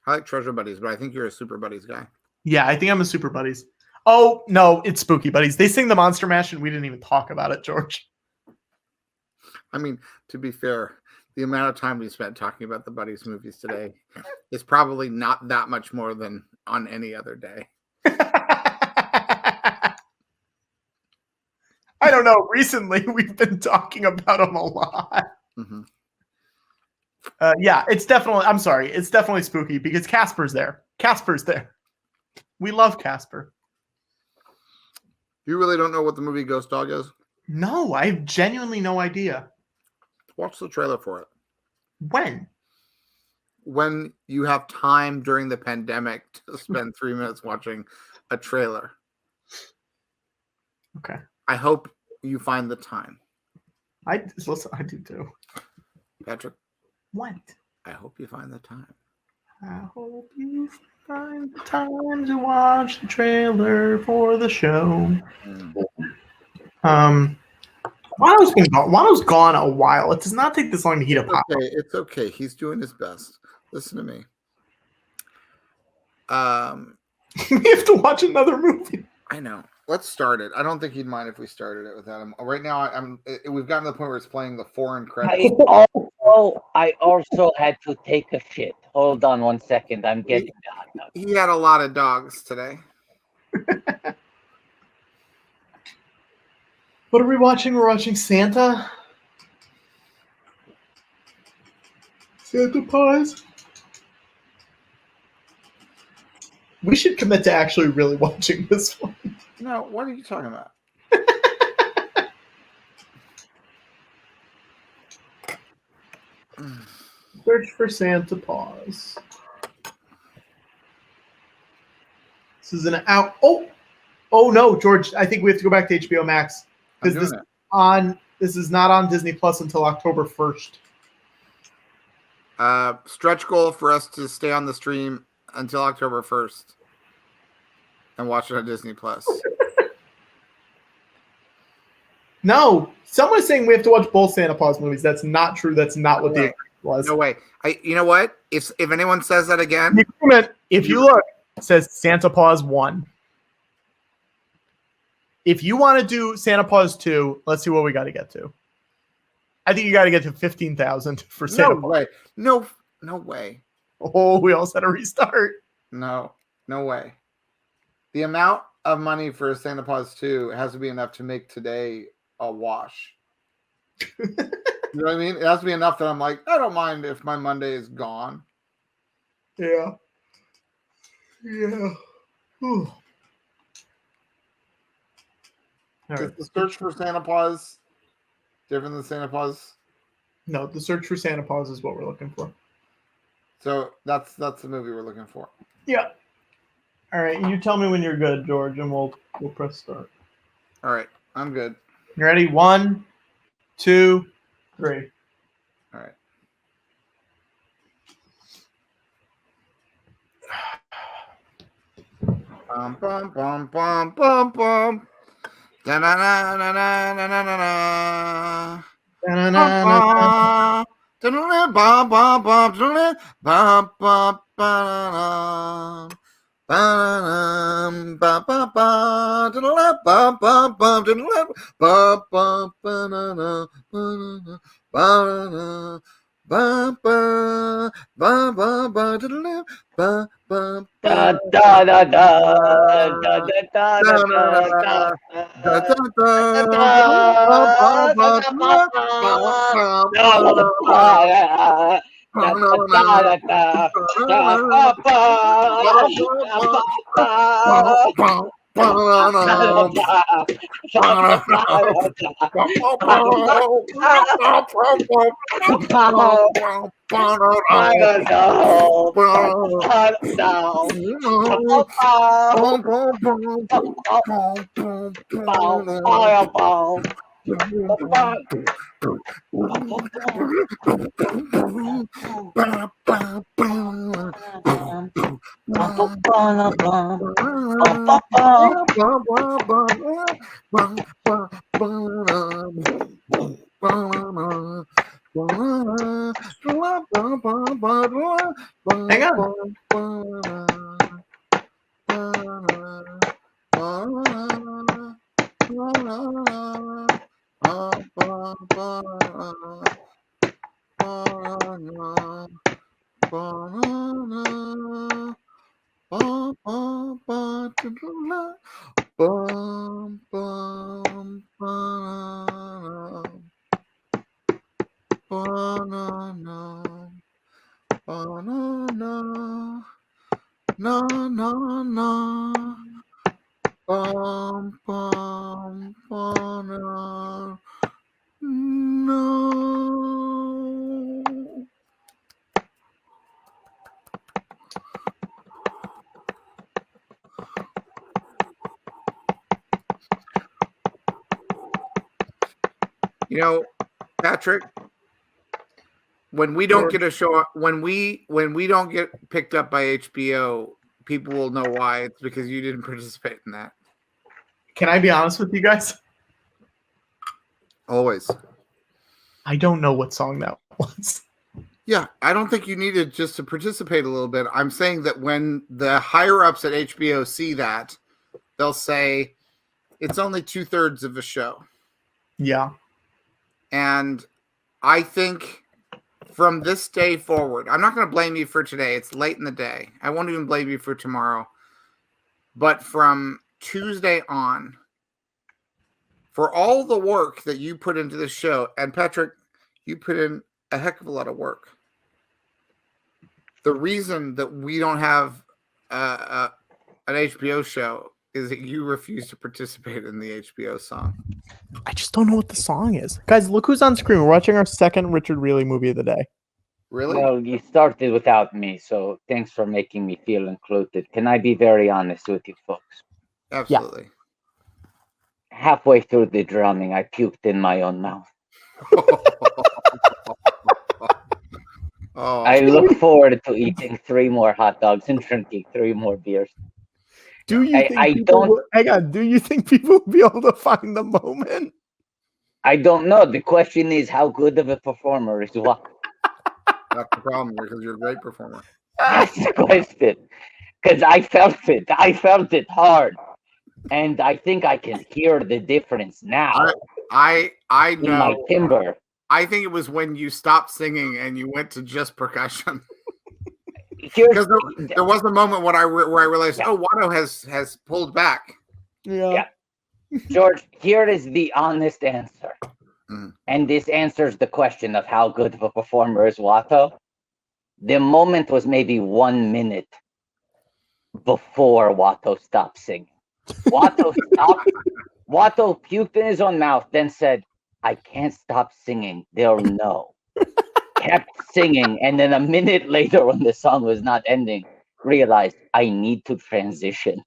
I like Treasure Buddies, but I think you're a Super Buddies guy. Yeah, I think I'm a Super Buddies. Oh, no, it's Spooky Buddies. They sing the Monster Mash, and we didn't even talk about it, George. I mean, to be fair, the amount of time we spent talking about the Buddies movies today is probably not that much more than on any other day. I don't know. Recently, we've been talking about them a lot. Mm-hmm. Yeah, it's definitely, I'm sorry, it's definitely Spooky because Casper's there. We love Casper. You really don't know what the movie Ghost Dog is? No, I have genuinely no idea. Watch the trailer for it. When you have time during the pandemic to spend 3 minutes watching a trailer. Okay. I hope you find the time. Listen, I do too. Patrick. What? I hope you find the time. I hope you find the time to watch the trailer for the show. Wano's gone a while. It does not take this long to heat up. Okay, it's okay. He's doing his best. Listen to me. We have to watch another movie. I know. Let's start it. I don't think he'd mind if we started it without him. Right now, we've gotten to the point where it's playing the foreign credits. I also had to take a shit. Hold on 1 second. I'm getting the hot dog. He had a lot of dogs today. What are we watching? We're watching Santa. Santa Paws. We should commit to actually really watching this one. No, what are you talking about? Search for Santa Paws. This is an out. Oh no, George! I think we have to go back to HBO Max because this is not on Disney Plus until October 1st. Stretch goal for us to stay on the stream until October 1st and watch it on Disney Plus. No, someone is saying we have to watch both Santa Paws movies. That's not true. That's not what the agreement was. No way. You know what? If anyone says that again, the agreement, if you look, it says Santa Paws 1. If you want to do Santa Paws 2, let's see what we got to get to. I think you got to get to 15,000 for Santa Paws. Way. No way. Oh, we also had to restart. No way. The amount of money for Santa Paws 2 has to be enough to make today a wash. You know what I mean? It has to be enough that I'm like, I don't mind if my Monday is gone. Yeah. Whew. All right. Is the search for Santa Paws different than Santa Paws? No, the search for Santa Paws is what we're looking for. So that's the movie we're looking for. Yeah. All right, you tell me when you're good, George, and we'll press start. All right, I'm good. You ready? 1, 2, 3. All right. Bum bum bum bum bum bum. Da na na na na na na na na. Da-na-na-na-na. Bum bum bum bum bum bum bum. Bum bum bum bum bum bum bum bum banana banana banana bum bum bum bum bum bum bum Da da da da da da da da Hang You know, Patrick, when we don't get a show, when we don't get picked up by HBO, people will know why. It's because you didn't participate in that. Can I be honest with you guys? Always. I don't know what song that was. Yeah, I don't think you needed just to participate a little bit. I'm saying that when the higher ups at HBO see that, they'll say it's only 2/3 of a show. Yeah. And I think from this day forward, I'm not going to blame you for today. It's late in the day. I won't even blame you for tomorrow. But from Tuesday on, for all the work that you put into this show, and Patrick, you put in a heck of a lot of work. The reason that we don't have an HBO show is that you refuse to participate in the HBO song. I just don't know what the song is. Guys, look who's on screen. We're watching our second Richard Reilly movie of the day. Really? Well, you started without me, so thanks for making me feel included. Can I be very honest with you folks? Absolutely. Halfway through the drumming, I puked in my own mouth. Oh. I look forward to eating 3 more hot dogs and drinking 3 more beers. Do you hang on, do you think people will be able to find the moment? I don't know. The question is, how good of a performer is what? That's the problem, because you're a great performer. That's the question. Because I felt it. I felt it hard. And I think I can hear the difference now. I know. In my timbre. I think it was when you stopped singing and you went to just percussion. Because there was a moment when where I realized, oh, Watto has pulled back. Yeah. George, here is the honest answer. And this answers the question of how good of a performer is Watto. The moment was maybe 1 minute before Watto stopped singing. Watto stopped. Watto puked in his own mouth, then said, I can't stop singing. They'll know. Kept singing, and then a minute later, when the song was not ending, realized I need to transition.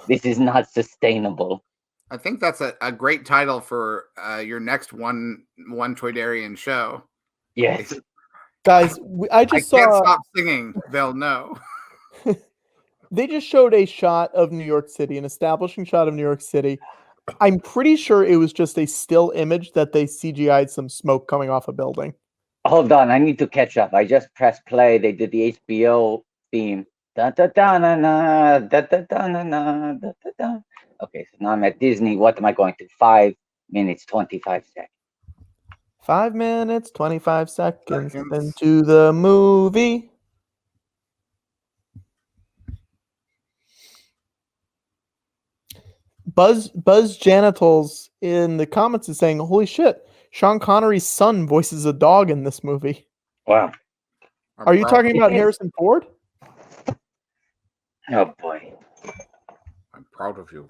This is not sustainable. I think that's a great title for your next one Toydarian show. Yes. Guys, I just can't stop singing. They'll know. They just showed a shot of New York City, an establishing shot of New York City. I'm pretty sure it was just a still image that they CGI'd some smoke coming off a building. Hold on, I need to catch up. I just pressed play. They did the HBO theme. Da, da, da, na, na, da, da, da, na, na, da, da, da. Okay, so now I'm at Disney. What am I going to? 5 minutes, 25 seconds. 5 minutes, 25 seconds into the movie. Buzz Janitals in the comments is saying, holy shit, Sean Connery's son voices a dog in this movie. Wow. Are you talking about Harrison Ford? Oh boy. I'm proud of you.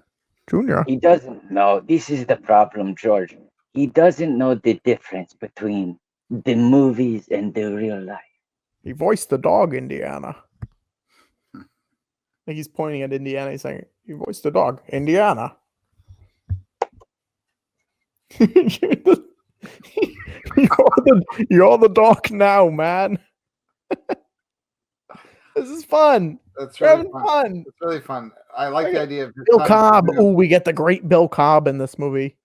Junior. He doesn't know. This is the problem, George. He doesn't know the difference between the movies and the real life. He voiced the dog, Indiana. Like he's pointing at Indiana. He's saying, "You voiced the dog, Indiana." you're the dog now, man. This is fun. That's We're really having fun. fun. It's really fun. I like the idea of his Bill son Cobb. writing a- Oh, we get the great Bill Cobb in this movie.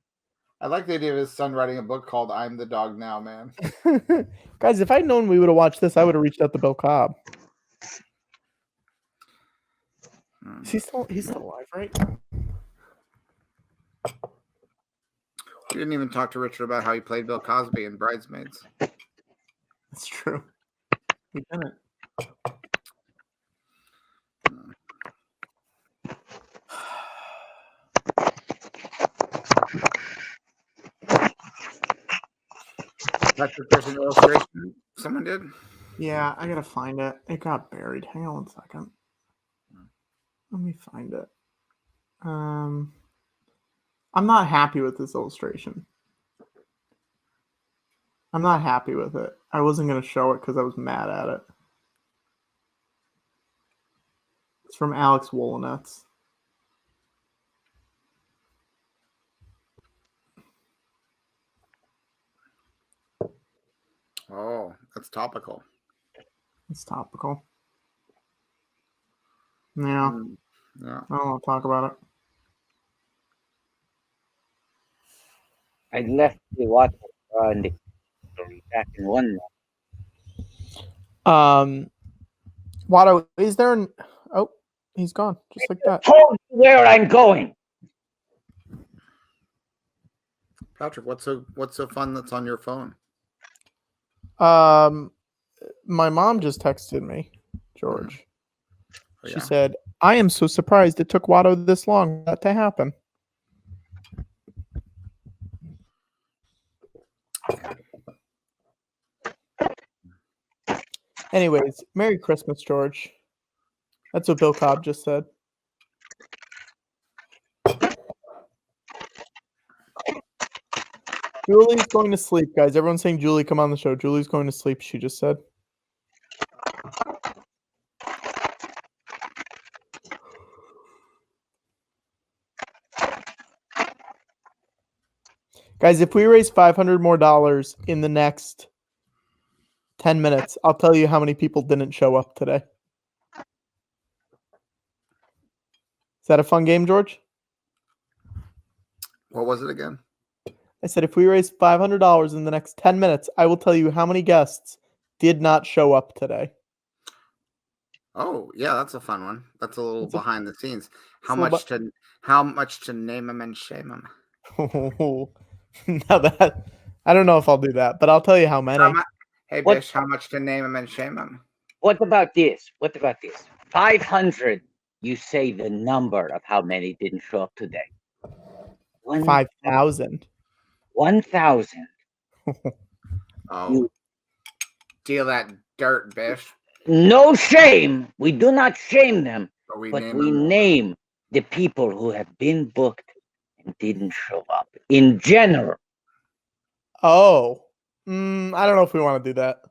I like the idea of his son writing a book called "I'm the Dog Now, Man." Guys, if I'd known we would have watched this, I would have reached out to Bill Cobb. He's still alive, right? We didn't even talk to Richard about how he played Bill Cosby in Bridesmaids. That's true. We didn't. Patrick, there's an illustration someone did. Yeah, I gotta find it. It got buried. Hang on 1 second. Let me find it. I'm not happy with this illustration. I'm not happy with it. I wasn't gonna show it because I was mad at it. It's from Alex Wolinetz. Oh, that's topical. It's topical. Yeah, Yeah. I don't want to talk about I left the water in the back in one. it. Watto, is there an... Oh, he's gone. Just like that. Told you where I'm going. Patrick, what's so fun that's on your phone? My mom just texted me, George. Oh, She yeah. said, "I am so surprised it took Watto this long for that to happen." Anyways, Merry Christmas, George. That's what Bill Cobb just said. Julie's going to sleep, guys. Everyone's saying, "Julie, come on the show." Julie's going to sleep, she just said. Guys, if we raise $500 more in the next 10 minutes, I'll tell you how many people didn't show up today. Is that a fun game, George? What was it again? I said if we raise $500 in the next 10 minutes, I will tell you how many guests did not show up today. Oh, yeah, that's a fun one. That's a little behind the scenes. How little much to name them and shame them? Now that I don't know if I'll do that, but I'll tell you how many. Hey, What- Bish, how much to name them and shame them? What about this? 500. You say the number of how many didn't show up today. 5,000. 1,000. Oh, You- deal that dirt, Bish. No shame. We do not shame them, But we but name we them. name the people who have been booked and didn't show up in general. Oh. I don't know if we want to do that.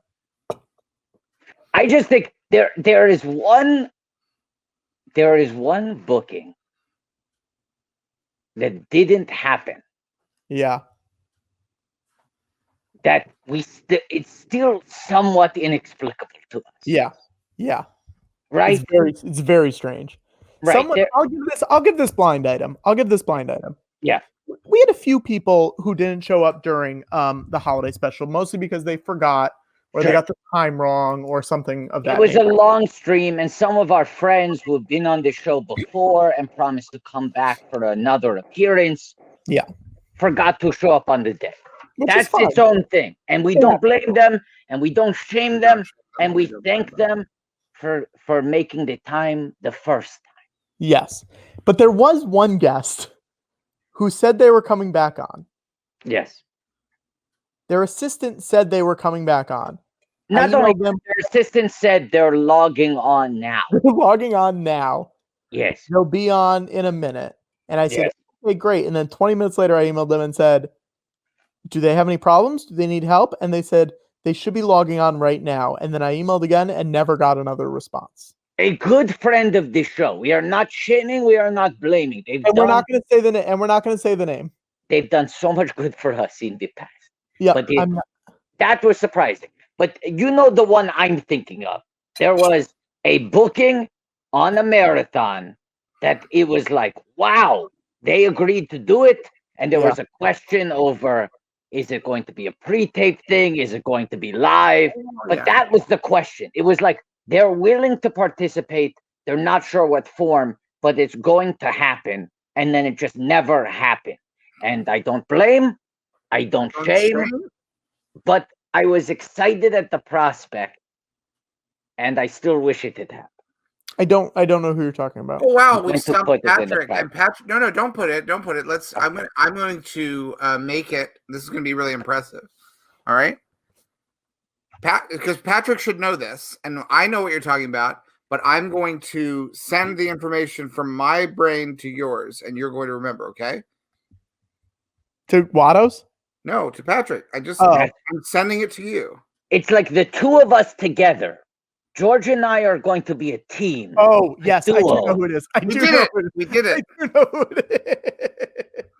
I just think there is one booking that didn't happen Yeah. that it's still somewhat inexplicable to us. Yeah. Yeah. Right? It's very strange. Right. There- I'll give this blind item. Yeah. We had a few people who didn't show up during the holiday special, mostly because they forgot or they Sure. got the time wrong or something of that It was a nature. long stream, and some of our friends who have been on the show before and promised to come back for another appearance, Yeah. forgot to show up on the day. Which is That's fine. its own thing, and we Yeah. don't blame them, and we don't shame them, and we thank them for making the time the first time. Yes. But there was one guest who said they were coming back on. Yes. Their assistant said they were coming back on. I Not only emailed them. their assistant said they're logging on now. They're logging on now. Yes. They'll be on in a minute. And I said, Yes. okay, great. And then 20 minutes later, I emailed them and said, do they have any problems? Do they need help? And they said they should be logging on right now. And then I emailed again and never got another response. A good friend of the show. We are not shaming. We are not blaming. We're not going to say the name. And we're not going to say the name. They've done so much good for us in the past. Yeah, but that was surprising. But you know the one I'm thinking of. There was a booking on a marathon that it was like, wow, they agreed to do it. And there was a question over, is it going to be a pre-tape thing? Is it going to be live? But that was the question. It was like, they're willing to participate. They're not sure what form, but it's going to happen. And then it just never happened. And I don't blame. I don't shame. But I was excited at the prospect. And I still wish it had happened. I don't know who you're talking about. Oh wow, we to stumped put it in the Patrick. pack. And Patrick, no, don't put it. Don't put it. Let's. I'm going to make it. This is going to be really impressive. All right, because Patrick should know this, and I know what you're talking about. But I'm going to send the information from my brain to yours, and you're going to remember. Okay? To Watto's? No, to Patrick. I'm sending it to you. It's like the two of us together. George and I are going to be a team. Oh, yes. I do duo. know who it is. We did it. We did it. I do know who it is.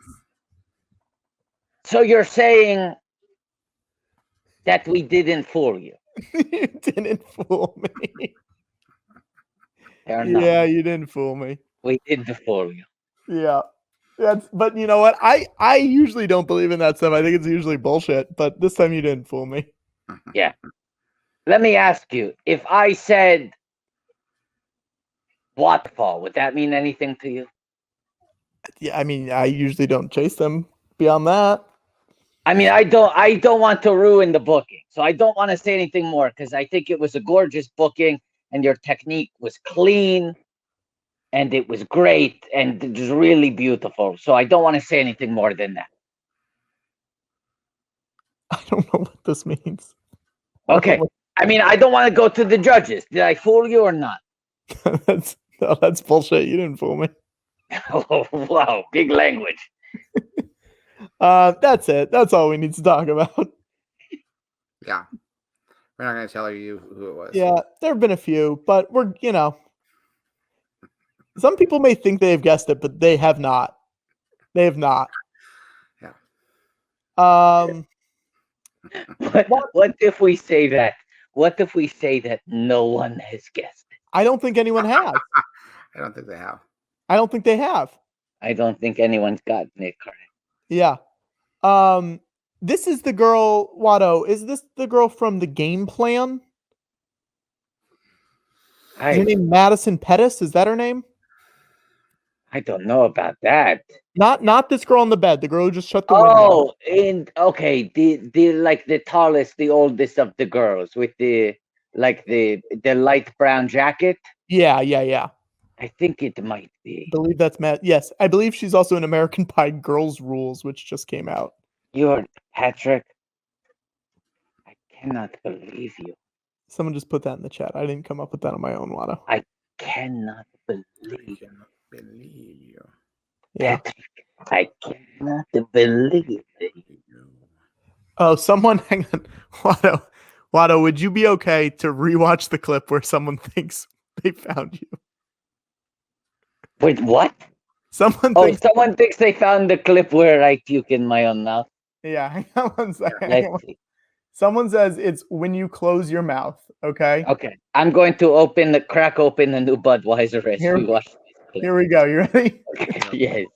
So you're saying that we didn't fool you? You didn't fool me. Fair enough. Yeah, you didn't fool me. We didn't fool you. Yeah. But you know what? I usually don't believe in that stuff. I think it's usually bullshit. But this time you didn't fool me. Yeah. Let me ask you, if I said waterfall, would that mean anything to you? Yeah, I mean, I usually don't chase them beyond that. I mean, I don't want to ruin the booking. So I don't want to say anything more because I think it was a gorgeous booking and your technique was clean and it was great and it was really beautiful. So I don't want to say anything more than that. I don't know what this means. Okay. I mean, I don't want to go to the judges. Did I fool you or not? That's bullshit. You didn't fool me. Oh, wow. Big language. That's it. That's all we need to talk about. Yeah. We're not going to tell you who it was. Yeah, there have been a few, but some people may think they have guessed it, but they have not. They have not. Yeah. What if we say that? What if we say that no one has guessed it? I don't think anyone has. I don't think they have. I don't think they have. I don't think anyone's gotten it correct. Yeah. This is the girl, Watto. Is this the girl from the Game Plan? Is her name Madison Pettis? Is that her name? I don't know about that. Not this girl on the bed. The girl who just shut the window. Okay, the like the tallest, the oldest of the girls with the light brown jacket. Yeah. I think it might be. I believe that's Matt. Yes, I believe she's also in American Pie Girls Rules, which just came out. You're Patrick. I cannot believe you. Someone just put that in the chat. I didn't come up with that on my own, Watto. I cannot believe. I cannot believe you. Yeah. Patrick, I cannot believe it. Oh, someone, hang on. Watto, would you be okay to rewatch the clip where someone thinks they found you? Wait, what? Someone thinks they found the clip where I puke in my own mouth. Yeah, hang on one second. Let's see. Someone says it's when you close your mouth, okay? Okay. I'm going to crack open a new Budweiser as we watch this clip. Here we go. You ready? Okay. Yes.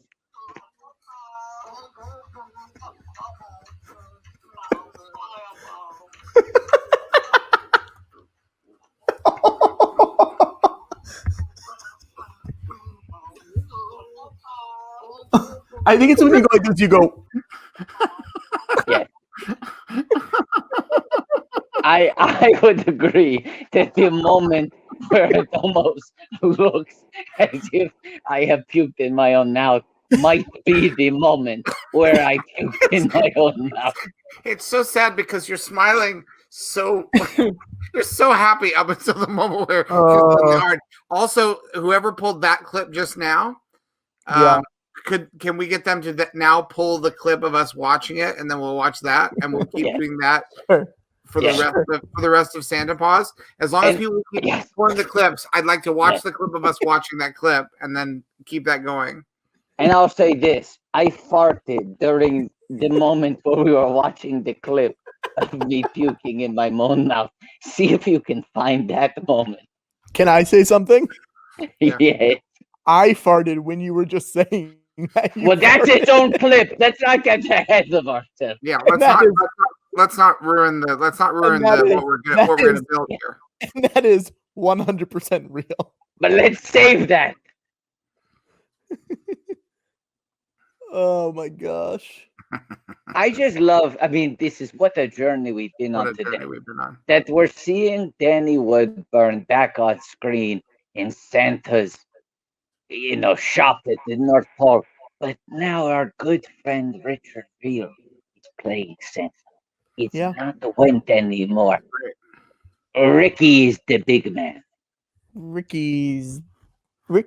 I think it's when you go like this, you go. Yeah. I would agree that the moment where it almost looks as if I have puked in my own mouth might be the moment where I puked in my own mouth. It's so sad because you're smiling so you're so happy up until the moment where you're hard. Also, whoever pulled that clip just now, can we get them to now pull the clip of us watching it, and then we'll watch that, and we'll keep doing that Sure. for the rest of Santa Paws. As long as people keep pulling the clips, I'd like to watch the clip of us watching that clip, and then keep that going. And I'll say this: I farted during the moment where we were watching the clip of me puking in my own mouth. See if you can find that moment. Can I say something? Yeah. I farted when you were just saying that. Well, that's its own clip. Let's not get ahead of ourselves. Yeah, let's not ruin what we're gonna build here. And that is 100% real. But let's save that. Oh my gosh. I just love, I mean, this is what a journey we've been on today. That we're seeing Danny Woodburn back on screen in Santa's, shop at the North Pole. But now our good friend Richard Reel is playing Santa. It's not the Went anymore. Ricky is the big man. Ricky's I'm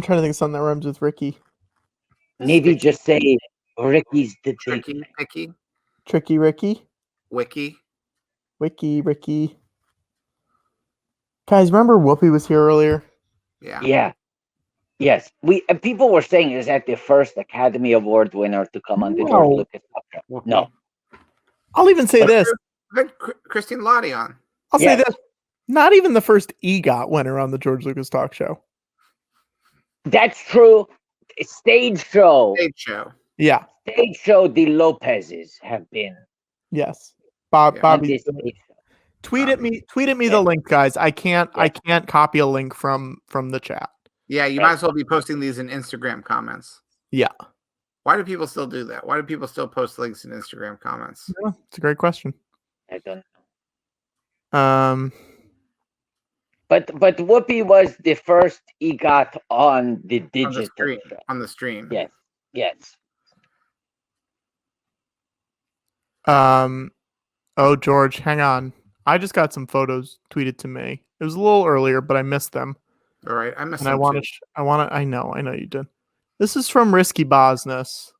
trying to think of something that rhymes with Ricky. Maybe just say Ricky's the big man. Tricky Ricky. Wiki Ricky. Guys, remember Whoopi was here earlier? Yeah. Yes. People were saying, is that the first Academy Award winner to come on the George Lucas talk show? No. I'll even say this. Christine Lottie on. I'll say this. Not even the first EGOT winner on the George Lucas talk show. That's true. Stage show. Yeah. Stage show, the Lopez's have been. Yes. Bobby. Tweet at me the link, guys. I can't copy a link from the chat. Yeah, you might as well be posting these in Instagram comments. Yeah. Why do people still do that? Why do people still post links in Instagram comments? Yeah, it's a great question. I don't know. But Whoopi was the first EGOT on the digital on the stream. Yes. Oh, George, hang on. I just got some photos tweeted to me. It was a little earlier, but I missed them. All right, I missed them. I know you did. This is from Risky Bosness.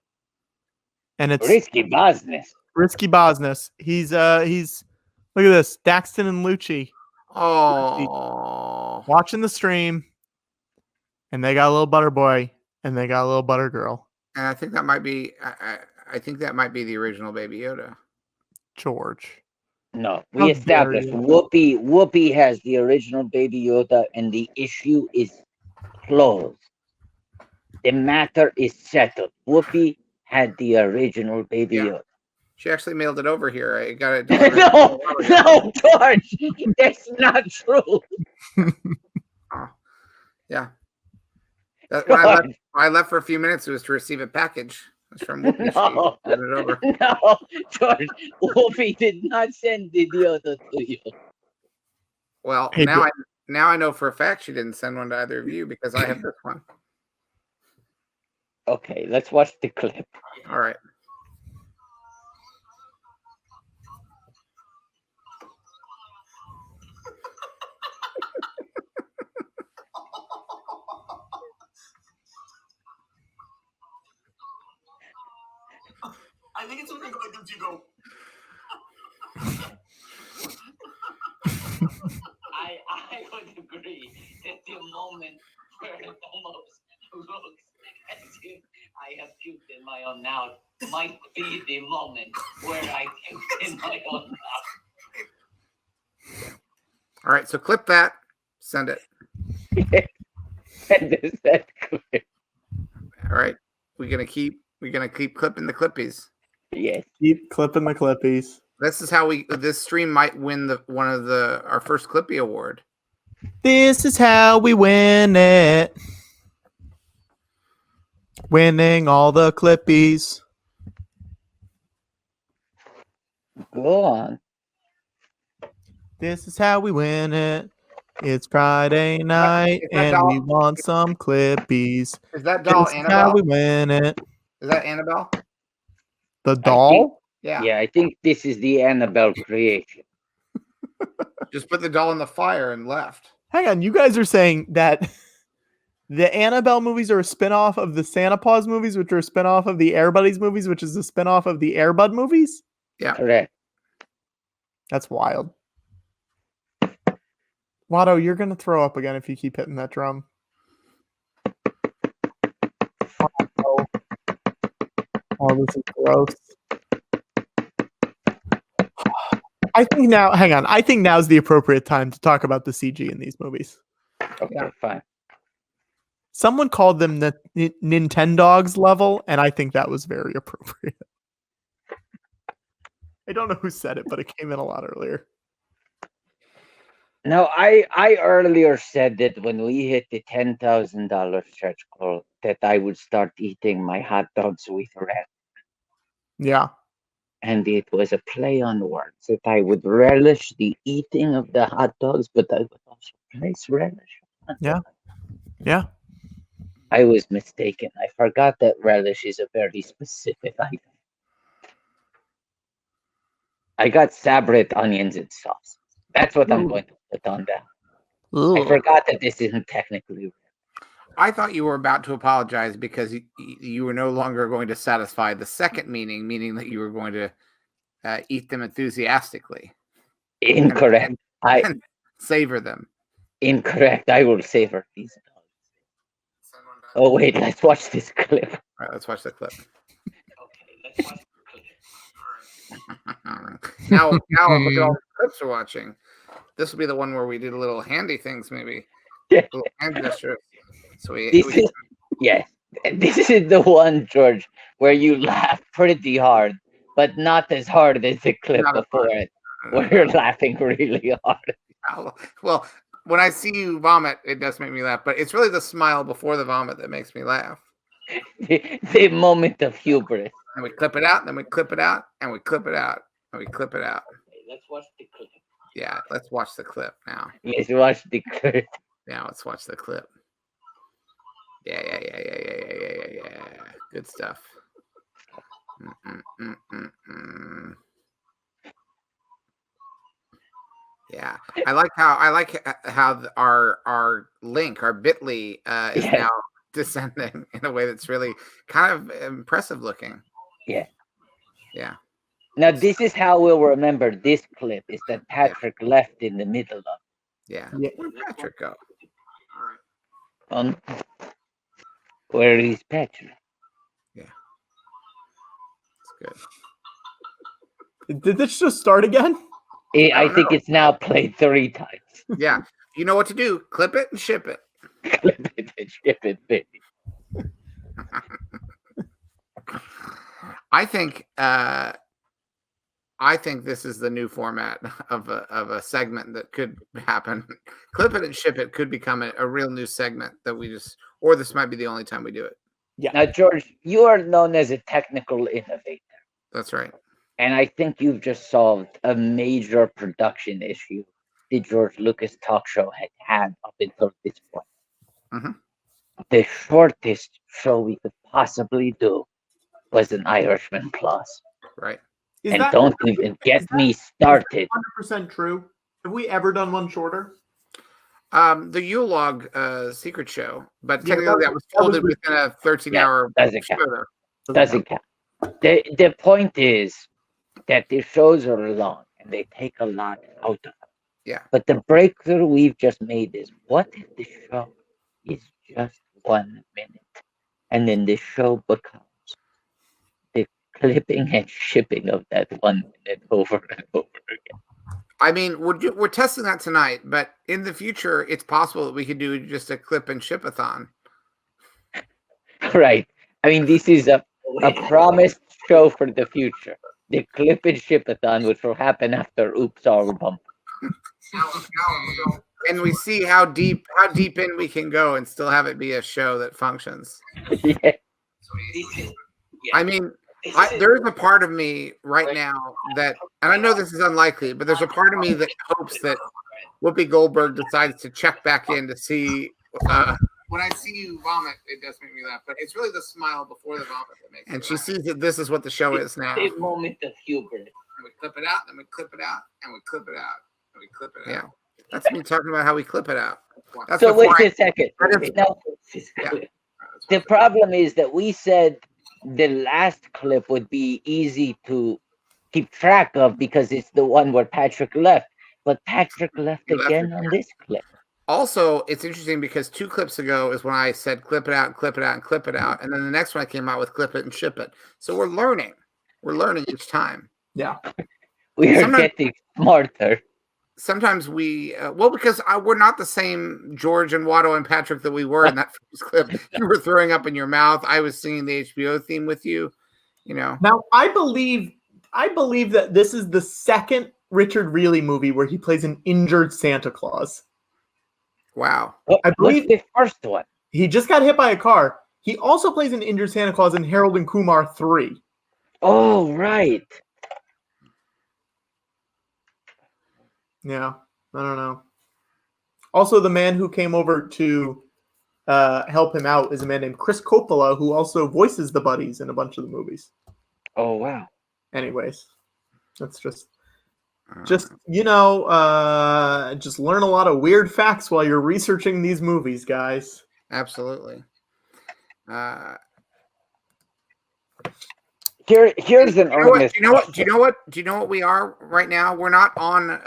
And it's Risky Bosness. He's look at this. Daxton and Lucci. Oh, watching the stream, and they got a little butter boy, and they got a little butter girl. And I think that might be. I think that might be the original Baby Yoda. George. No, we established Whoopi has the original Baby Yoda, and the issue is closed. The matter is settled. Whoopi had the original Baby Yoda. She actually mailed it over here. I got it. No, George, that's not true. Yeah. When I left for a few minutes, it was to receive a package. It's from Whoopi. No, it over. No, George, Whoopi did not send the Yoda to you. Well, now I know for a fact she didn't send one to either of you because I have this one. Okay, let's watch the clip. All right. I think it's something like this. You go. I would agree that the moment where it almost looks as if I have puked in my own mouth might be the moment where I puked in my own mouth. All right, so clip that, send it. Send that clip. All right, we're gonna keep clipping the clippies. Yes. Keep clipping the clippies. This is how this stream might win our first Clippy award. This is how we win it. Winning all the clippies. Go on. This is how we win it. It's Friday night and we want some clippies. Is that doll this Annabelle? Is how we win it. Is that Annabelle? The doll? Yeah, I think this is the Annabelle creation. Just put the doll in the fire and left. Hang on, you guys are saying that The Annabelle movies are a spin-off of the Santa Paws movies, which are a spin-off of the Air Buddies movies, which is a spin-off of the Air Bud movies. Yeah. Correct. That's wild. Watto, you're gonna throw up again if you keep hitting that drum. Oh, this is gross. I think now, hang on. I think now's the appropriate time to talk about the CG in these movies. Okay, fine. Someone called them the Nintendogs level, and I think that was very appropriate. I don't know who said it, but it came in a lot earlier. No, I earlier said that when we hit the $10,000 stretch goal, that I would start eating my hot dogs with relish. Yeah. And it was a play on words that I would relish the eating of the hot dogs, but I would also place relish. Yeah. Yeah. I was mistaken. I forgot that relish is a very specific item. I got sabret onions and sauce. That's what I'm going to put on that. I forgot that this isn't technically. I thought you were about to apologize because you were no longer going to satisfy the second meaning that you were going to eat them enthusiastically. Incorrect. And savor them. Incorrect. I will savor these dogs. Oh wait, let's watch this clip. All right, let's watch the clip. Okay, let's watch the clip. now look at all the clips we're watching. This will be the one where we did a little handy things, maybe. Yeah. Little hand gestures. So This is the one, George, where you laugh pretty hard, but not as hard as the clip before it, where you're laughing really hard. Well, when I see you vomit, it does make me laugh, but it's really the smile before the vomit that makes me laugh. The moment of hubris. And we clip it out, and then we clip it out, and we clip it out, and we clip it out. Okay, let's watch the clip. Yeah, let's watch the clip now. Let's watch the clip. Now let's watch the clip. Yeah. Good stuff. Yeah, I like how our link, our Bitly, is now descending in a way that's really kind of impressive looking. Yeah. Yeah. Now this is how we'll remember this clip is that Patrick left in the middle of. Yeah. Where'd Patrick go? Where is Patrick? Yeah. It's good. Did this just start again? I think it's now played 3 times. Yeah. You know what to do. Clip it and ship it. Clip it and ship it, baby. I think this is the new format of a segment that could happen. Clip it and ship it could become a real new segment that we just, or this might be the only time we do it. Yeah. Now, George, you are known as a technical innovator. That's right. And I think you've just solved a major production issue the George Lucas talk show had up until this point. Mm-hmm. The shortest show we could possibly do was an Irishman Plus. Right. And don't even get me started. 100% true. Have we ever done one shorter? The Yule Log secret show, but technically that was folded within a 13-hour doesn't count. show. Doesn't count. The point is that the shows are long and they take a lot out of them. Yeah. But the breakthrough we've just made is, what if the show is just 1 minute, and then the show becomes the clipping and shipping of that 1 minute over and over again. I mean, we're testing that tonight, but in the future, it's possible that we could do just a clip and ship-a-thon. Right. I mean, this is a promised show for the future. The clip and ship-a-thon, which will happen after Oops All Bump. And we see how deep in we can go and still have it be a show that functions. Yeah. I mean, there is a part of me right now that, and I know this is unlikely, but there's a part of me that hopes that Whoopi Goldberg decides to check back in to see. When I see you vomit, it does make me laugh, but it's really the smile before the vomit that makes me laugh. And she sees that this is what the show is now. A moment of hubris. And we clip it out, and we clip it out, and we clip it out, and we clip it out. That's me talking about how we clip it out. That's So wait before a second. Now, Yeah. the problem is that we said the last clip would be easy to keep track of because it's the one where Patrick left. But Patrick left He left again on this clip. Also, it's interesting because 2 clips ago is when I said clip it out, clip it out, and clip it out. And then the next one I came out with clip it and ship it. So we're learning. We're learning each time. Yeah. We are Sometimes- getting smarter. Sometimes we, because we're not the same George and Watto and Patrick that we were in that first clip. You were throwing up in your mouth. I was singing the HBO theme with you, you know. Now, I believe that this is the second Richard Reilly movie where he plays an injured Santa Claus. Wow. I believe the first one. He just got hit by a car. He also plays an injured Santa Claus in Harold and Kumar 3. Oh, right. Yeah, I don't know. Also, the man who came over to help him out is a man named Chris Coppola, who also voices the buddies in a bunch of the movies. Oh, wow. Anyways, that's just just learn a lot of weird facts while you're researching these movies, guys. Absolutely. Here's an honest. Do you know what we are right now? We're not on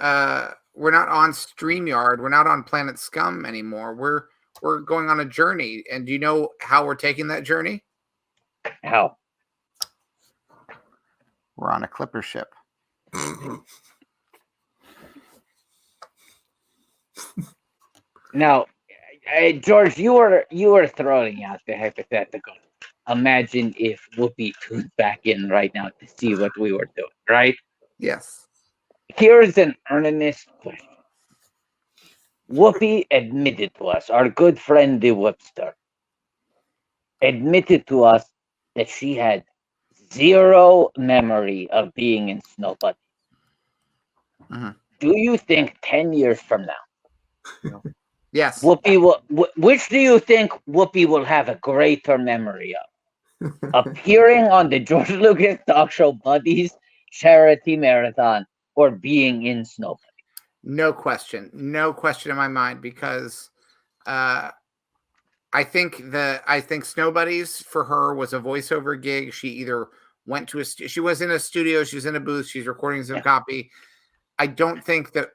StreamYard. We're not on Planet Scum anymore. We're going on a journey. And do you know how we're taking that journey? How? We're on a clipper ship. Now, George, you were throwing out the hypothetical. Imagine if Whoopi tuned back in right now to see what we were doing, right? Yes. Here's an earnest question. Whoopi admitted to us, our good friend the Webster, admitted to us that she had zero memory of being in Snow Bunny. Do you think 10 years from now, yes, Whoopi will? Which do you think Whoopi will have a greater memory of? Appearing on the George Lucas talk show Buddies Charity Marathon or being in Snow Bunny? No question in my mind, because I think Snow Buddies for her was a voiceover gig. She either went to she was in a studio, she was in a booth, she's recording some copy. I don't think that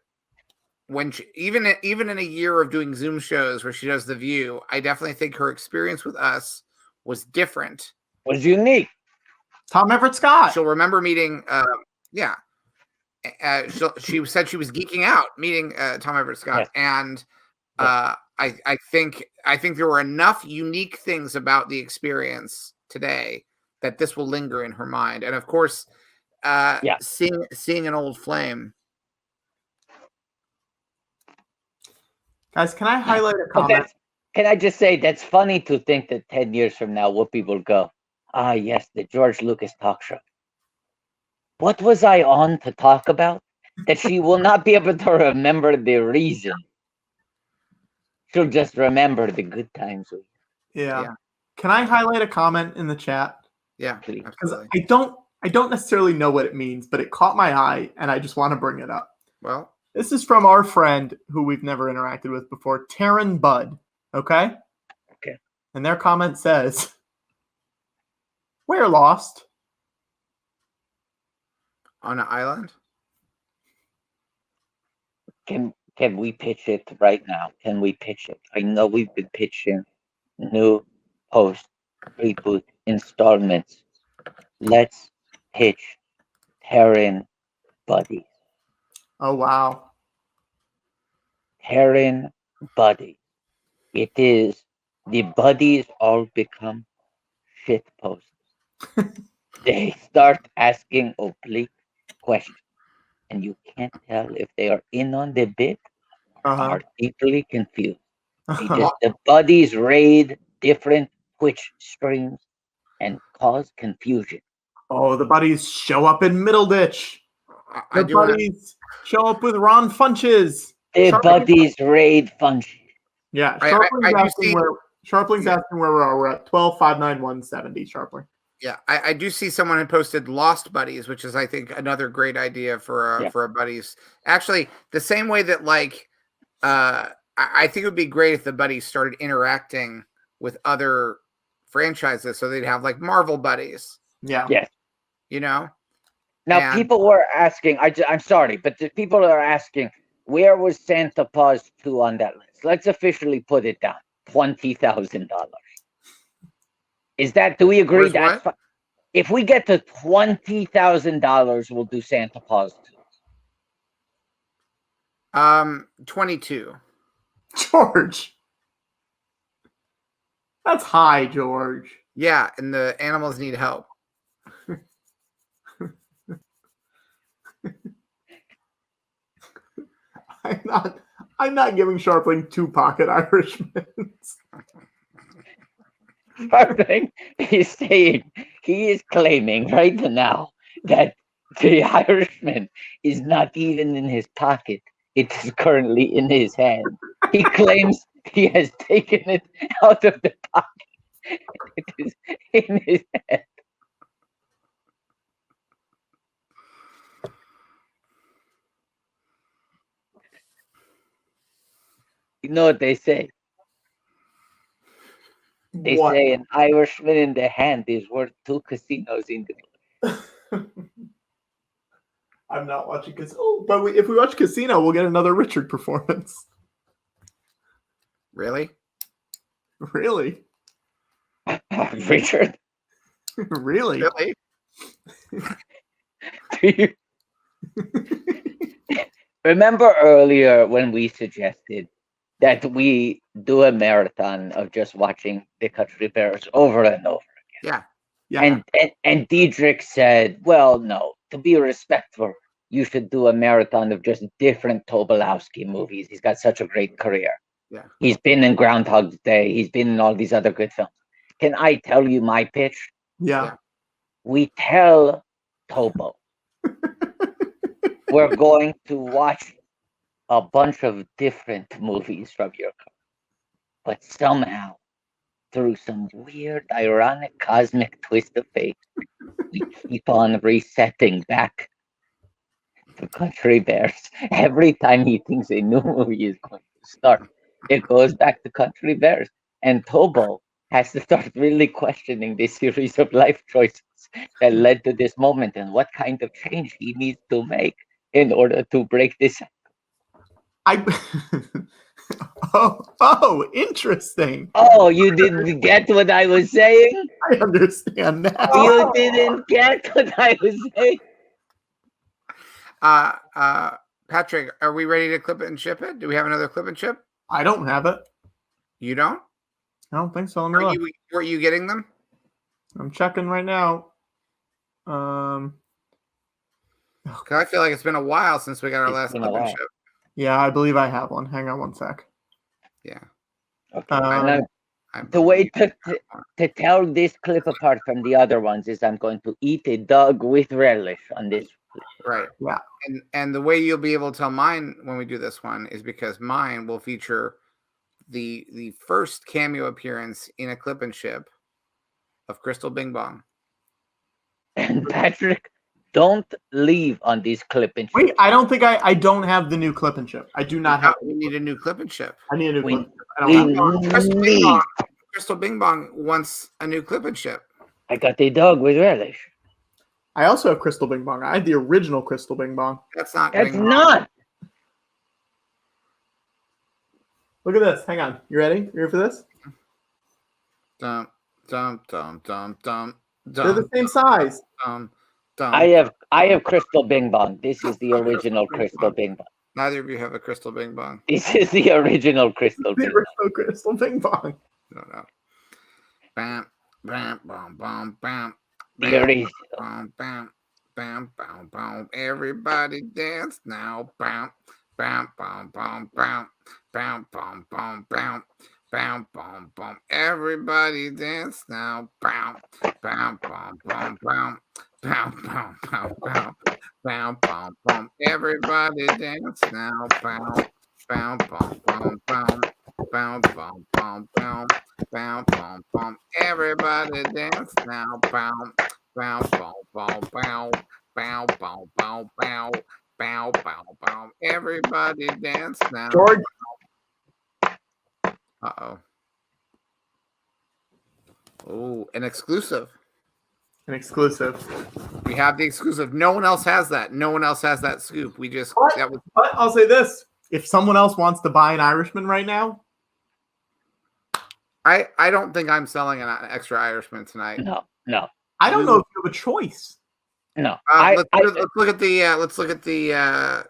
when she, even in a year of doing Zoom shows where she does The View, I definitely think her experience with us was different. Was unique. Tom Everett Scott. She'll remember meeting. She said she was geeking out meeting Tom Everett Scott, and I think there were enough unique things about the experience today that this will linger in her mind. And of course, seeing an old flame. Guys, can I highlight a comment? Can I just say that's funny to think that 10 years from now, Whoopi will go, yes, the George Lucas talk show. What was I on to talk about? That she will not be able to remember the reason. She'll just remember the good times. Yeah. Can I highlight a comment in the chat? Yeah, because I don't necessarily know what it means, but it caught my eye, and I just want to bring it up. Well, this is from our friend who we've never interacted with before, Taryn Budd. Okay. And their comment says, "We're lost on an island." Can we pitch it right now? Can we pitch it? I know we've been pitching new post reboot installments. Let's pitch Taryn Buddies. Oh wow. Taryn Buddies. It is the buddies all become shit posters. They start asking oblique questions, and you can't tell if they are in on the bit or are deeply confused. The buddies raid different Twitch streams and cause confusion. Oh, the buddies show up in Middleditch. The buddies show up with Ron Funches. The buddies raid Funches. Yeah, Sharpling's asking where we are. We're at 12,591.70. Sharpling. Yeah, I do see someone who posted Lost Buddies, which is, I think, another great idea for a buddies. Actually, the same way that I think it would be great if the buddies started interacting with other franchises, so they'd have like Marvel buddies. Yeah. Yes. You know. Now, And- people were asking, I'm sorry, but the people are asking, where was Santa Paws 2 on that list? Let's officially put it down. $20,000. Is that, do we agree? Where's That's what? if we get to $20,000, we'll do Santa Paws 2. 22. George. That's high, George. Yeah, and the animals need help. I'm not giving Sharpling 2 pocket Irishmen. Sharpling is saying, he is claiming right now that the Irishman is not even in his pocket. It is currently in his hand. He claims he has taken it out of the pocket. It is in his hand. You know what they say? They What? say an Irishman in the hand is worth 2 casinos in the I'm not watching Casino, but if we watch Casino, we'll get another Richard performance. Really? Really? Richard, Really? Really? do you remember earlier when we suggested that we do a marathon of just watching the Country Bears over and over? Yeah. Yeah. And Diedrich said, well, no, to be respectful, you should do a marathon of just different Tobolowsky movies. He's got such a great career. Yeah. He's been in Groundhog's Day. He's been in all these other good films. Can I tell you my pitch? Yeah. We tell Tobo we're going to watch a bunch of different movies from your career, but somehow, through some weird, ironic, cosmic twist of fate, we keep on resetting back to Country Bears. Every time he thinks a new movie is going to start, it goes back to Country Bears. And Tobo has to start really questioning this series of life choices that led to this moment and what kind of change he needs to make in order to break this. Oh, interesting. Oh, you didn't get what I was saying? I understand now. You didn't get what I was saying? Patrick, are we ready to clip it and ship it? Do we have another clip and ship? I don't have it. You don't? I don't think so. Let me look. Were you getting them? I'm checking right now. Because I feel like it's been a while since we got our last been a clip and while. ship. Yeah, I believe I have one. Hang on one sec. Yeah. Okay. The way to tell this clip apart from the other ones is I'm going to eat a dog with relish on this. Right. Yeah. And the way you'll be able to tell mine when we do this one is because mine will feature the first cameo appearance in a clip and ship of Crystal Bing Bong. And Patrick, don't leave on these clip and Wait, I don't think I don't have the new clip and chip. I do not have. We need a new clip and ship. I need a new We- clip. I don't have. Crystal Bing Bong wants a new clip and ship. I got a dog with relish. I also have Crystal Bing Bong. I had the original Crystal Bing Bong. That's not. That's Bing Bong. not. Look at this. Hang on. You ready? You ready for this? Dum dum dum dum dum. They're the same size. I have Crystal Bing Bong. This is the original Crystal Bing Bong. Neither of you have a Crystal Bing Bong. This is the original Crystal The Bing Bong. original Crystal Bing Bong. No. Bam, bam, bam, bam, bam. There is. Bam, bam, bam, bam, bam. Everybody dance now. Bam, bam, bam, bam, bam, bam, bam, bam, bam. Bam, bam, bam. Everybody dance now. Bam, bam, bam, bam, bam. Bam, bam, bam, bam. Bam, bam, bam. Everybody dance now. Bam, bam, bam, bam, bam. Bam, bam, bam, bam. Bam, bam, bam. Everybody dance now. Bam, bam, bam, bam, bam. Bam, bam, bam, bam. Bow, bow, bow. Everybody dance now. George, Uh-oh. Oh, an exclusive. An exclusive. We have the exclusive. No one else has that. No one else has that scoop. We just that was But I'll say this: if someone else wants to buy an Irishman right now, I don't think I'm selling an extra Irishman tonight. No. I don't know if you have a choice. No. Let's look at the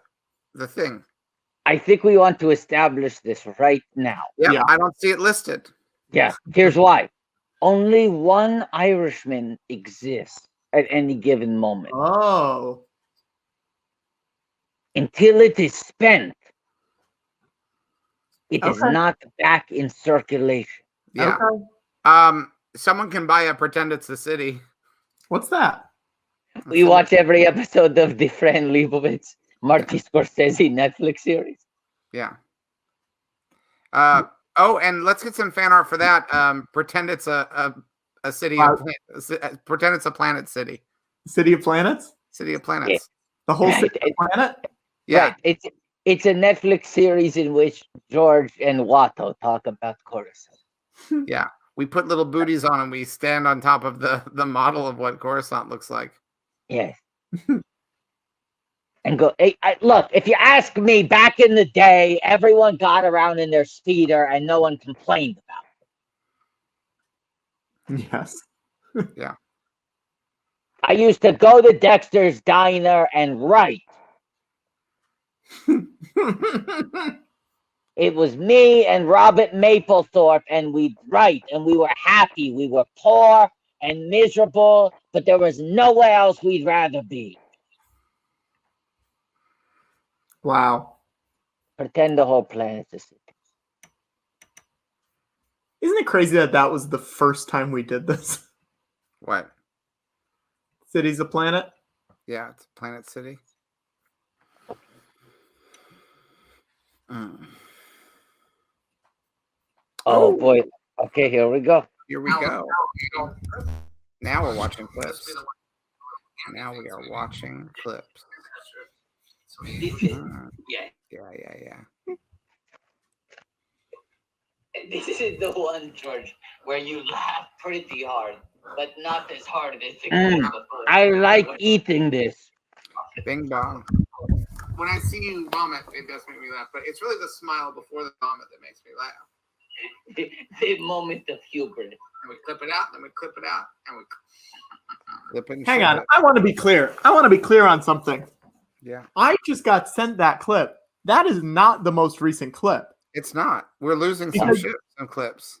thing. I think we want to establish this right now. Yeah, I don't see it listed. Yeah, here's why. Only one Irishman exists at any given moment. Oh. Until it is spent, it is Okay. not back in circulation. Yeah. Okay. Someone can buy a Pretend It's the City. What's that? We watch every episode of the Fran Lebowitz, Marty Scorsese Netflix series. Yeah. Oh, and let's get some fan art for that. Pretend it's a city. Pretend it's a planet city. City of Planets? City of planets. Yeah. The whole Right. city of planet? Yeah. Right. It's a Netflix series in which George and Watto talk about Coruscant. Yeah. We put little booties on and we stand on top of the model of what Coruscant looks like. Yes. And go, hey, look, if you ask me, back in the day, everyone got around in their speeder and no one complained about it. Yes. Yeah. I used to go to Dexter's Diner and write. It was me and Robert Mapplethorpe, and we'd write, and we were happy. We were poor and miserable, but there was nowhere else we'd rather be. Wow. Pretend the whole planet's a city. Isn't it crazy that that was the first time we did this? What? City's a planet? Yeah, it's Planet City. Oh boy. Okay, here we go. Here we go. Now we're watching clips. Now we are watching clips. Yeah. This is the one, George, where you laugh pretty hard, but not as hard as it before. I like eating this. Bing bong. When I see you vomit, it does make me laugh, but it's really the smile before the vomit that makes me laugh. The moment of hubris. And we clip it out, then we clip it out, and we clip it. Hang on. I want to be clear. I want to be clear on something. Yeah. I just got sent that clip. That is not the most recent clip. It's not. We're losing some Because- shit, some clips.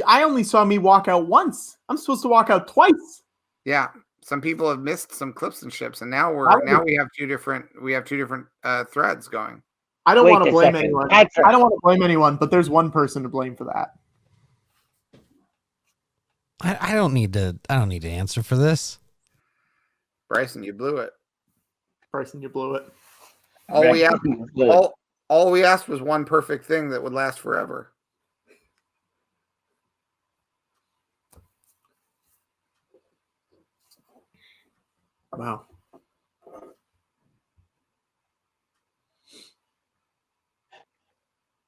I only saw me walk out once. I'm supposed to walk out twice. Yeah. Some people have missed some clips and ships, and now we have two different threads going. I don't Wait want to a blame second. anyone. Patrick. I don't want to blame anyone, but there's one person to blame for that. I don't need to answer for this. Bryson, you blew it. Bryson, you blew it. All we asked was one perfect thing that would last forever. Wow.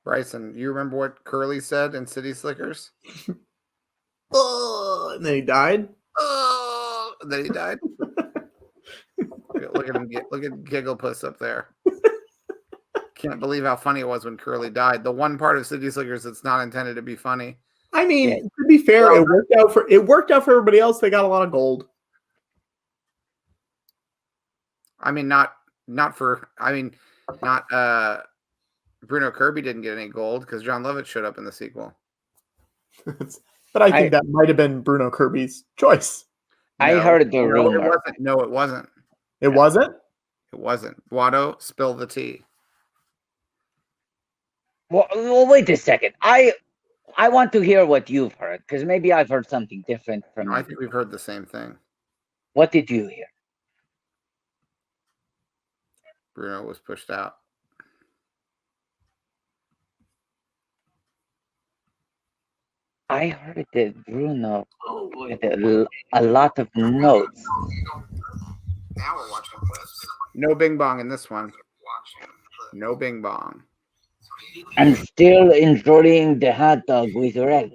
Bryson, you remember what Curly said in City Slickers? Oh, and then he died. Oh, and then he died. Look at him! Look at Giggle Puss up there. Can't believe how funny it was when Curly died. The one part of City Slickers that's not intended to be funny. I mean, to be fair, it worked out for everybody else. They got a lot of gold. I mean, not Bruno Kirby didn't get any gold because John Lovett showed up in the sequel. But I think that might have been Bruno Kirby's choice. I heard the rumor. It wasn't. No, it wasn't. It wasn't? It wasn't. Watto, spill the tea. Well, wait a second. I want to hear what you've heard, because maybe I've heard something different from you. I think we've heard the same thing. What did you hear? Bruno was pushed out. I heard that Bruno had a lot of notes. Now we're watching clips. No bing bong in this one. No bing bong. I'm still enjoying the hot dog with relish.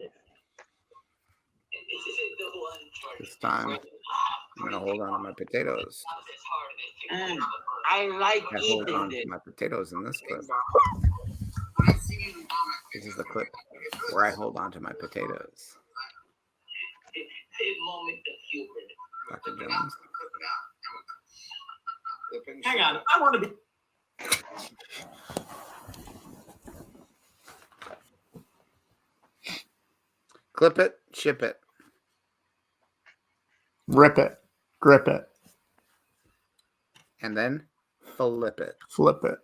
This time, I'm gonna hold on to my potatoes. I like I hold on to my potatoes in this clip. This is the clip where I hold on to my potatoes. Dr. Jones. Hang on, I want to be. Clip it, ship it. Rip it, grip it, And then flip it. flip it.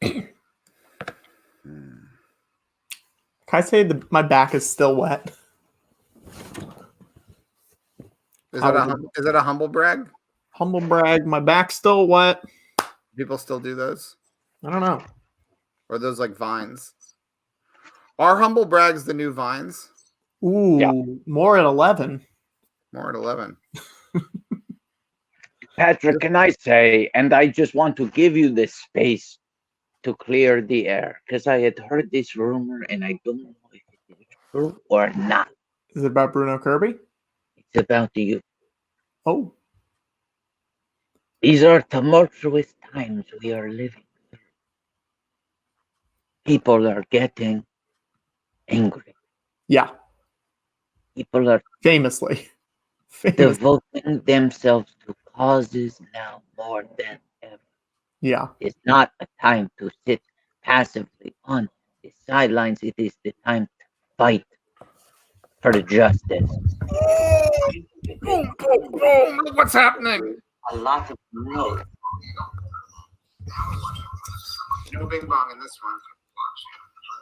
Can I say my back is still wet? Is that a humble brag? Humble brag, my back's still wet. People still do those? I don't know. Or are those like vines? Are humble brags the new vines? Ooh, Yeah. more at 11. More at 11. Patrick, can I say, and I just want to give you this space to clear the air, because I had heard this rumor and I don't know if it is true or not. Is it about Bruno Kirby? It's about you. Oh, These are tumultuous times we are living through. People are getting angry. yeah, People are famously. devoting themselves to causes now more than ever. Yeah. It's not a time to sit passively on the sidelines. It is the time to fight for the justice. Boom, boom, boom. Look what's happening. A lot of noise. No bing bong in this one.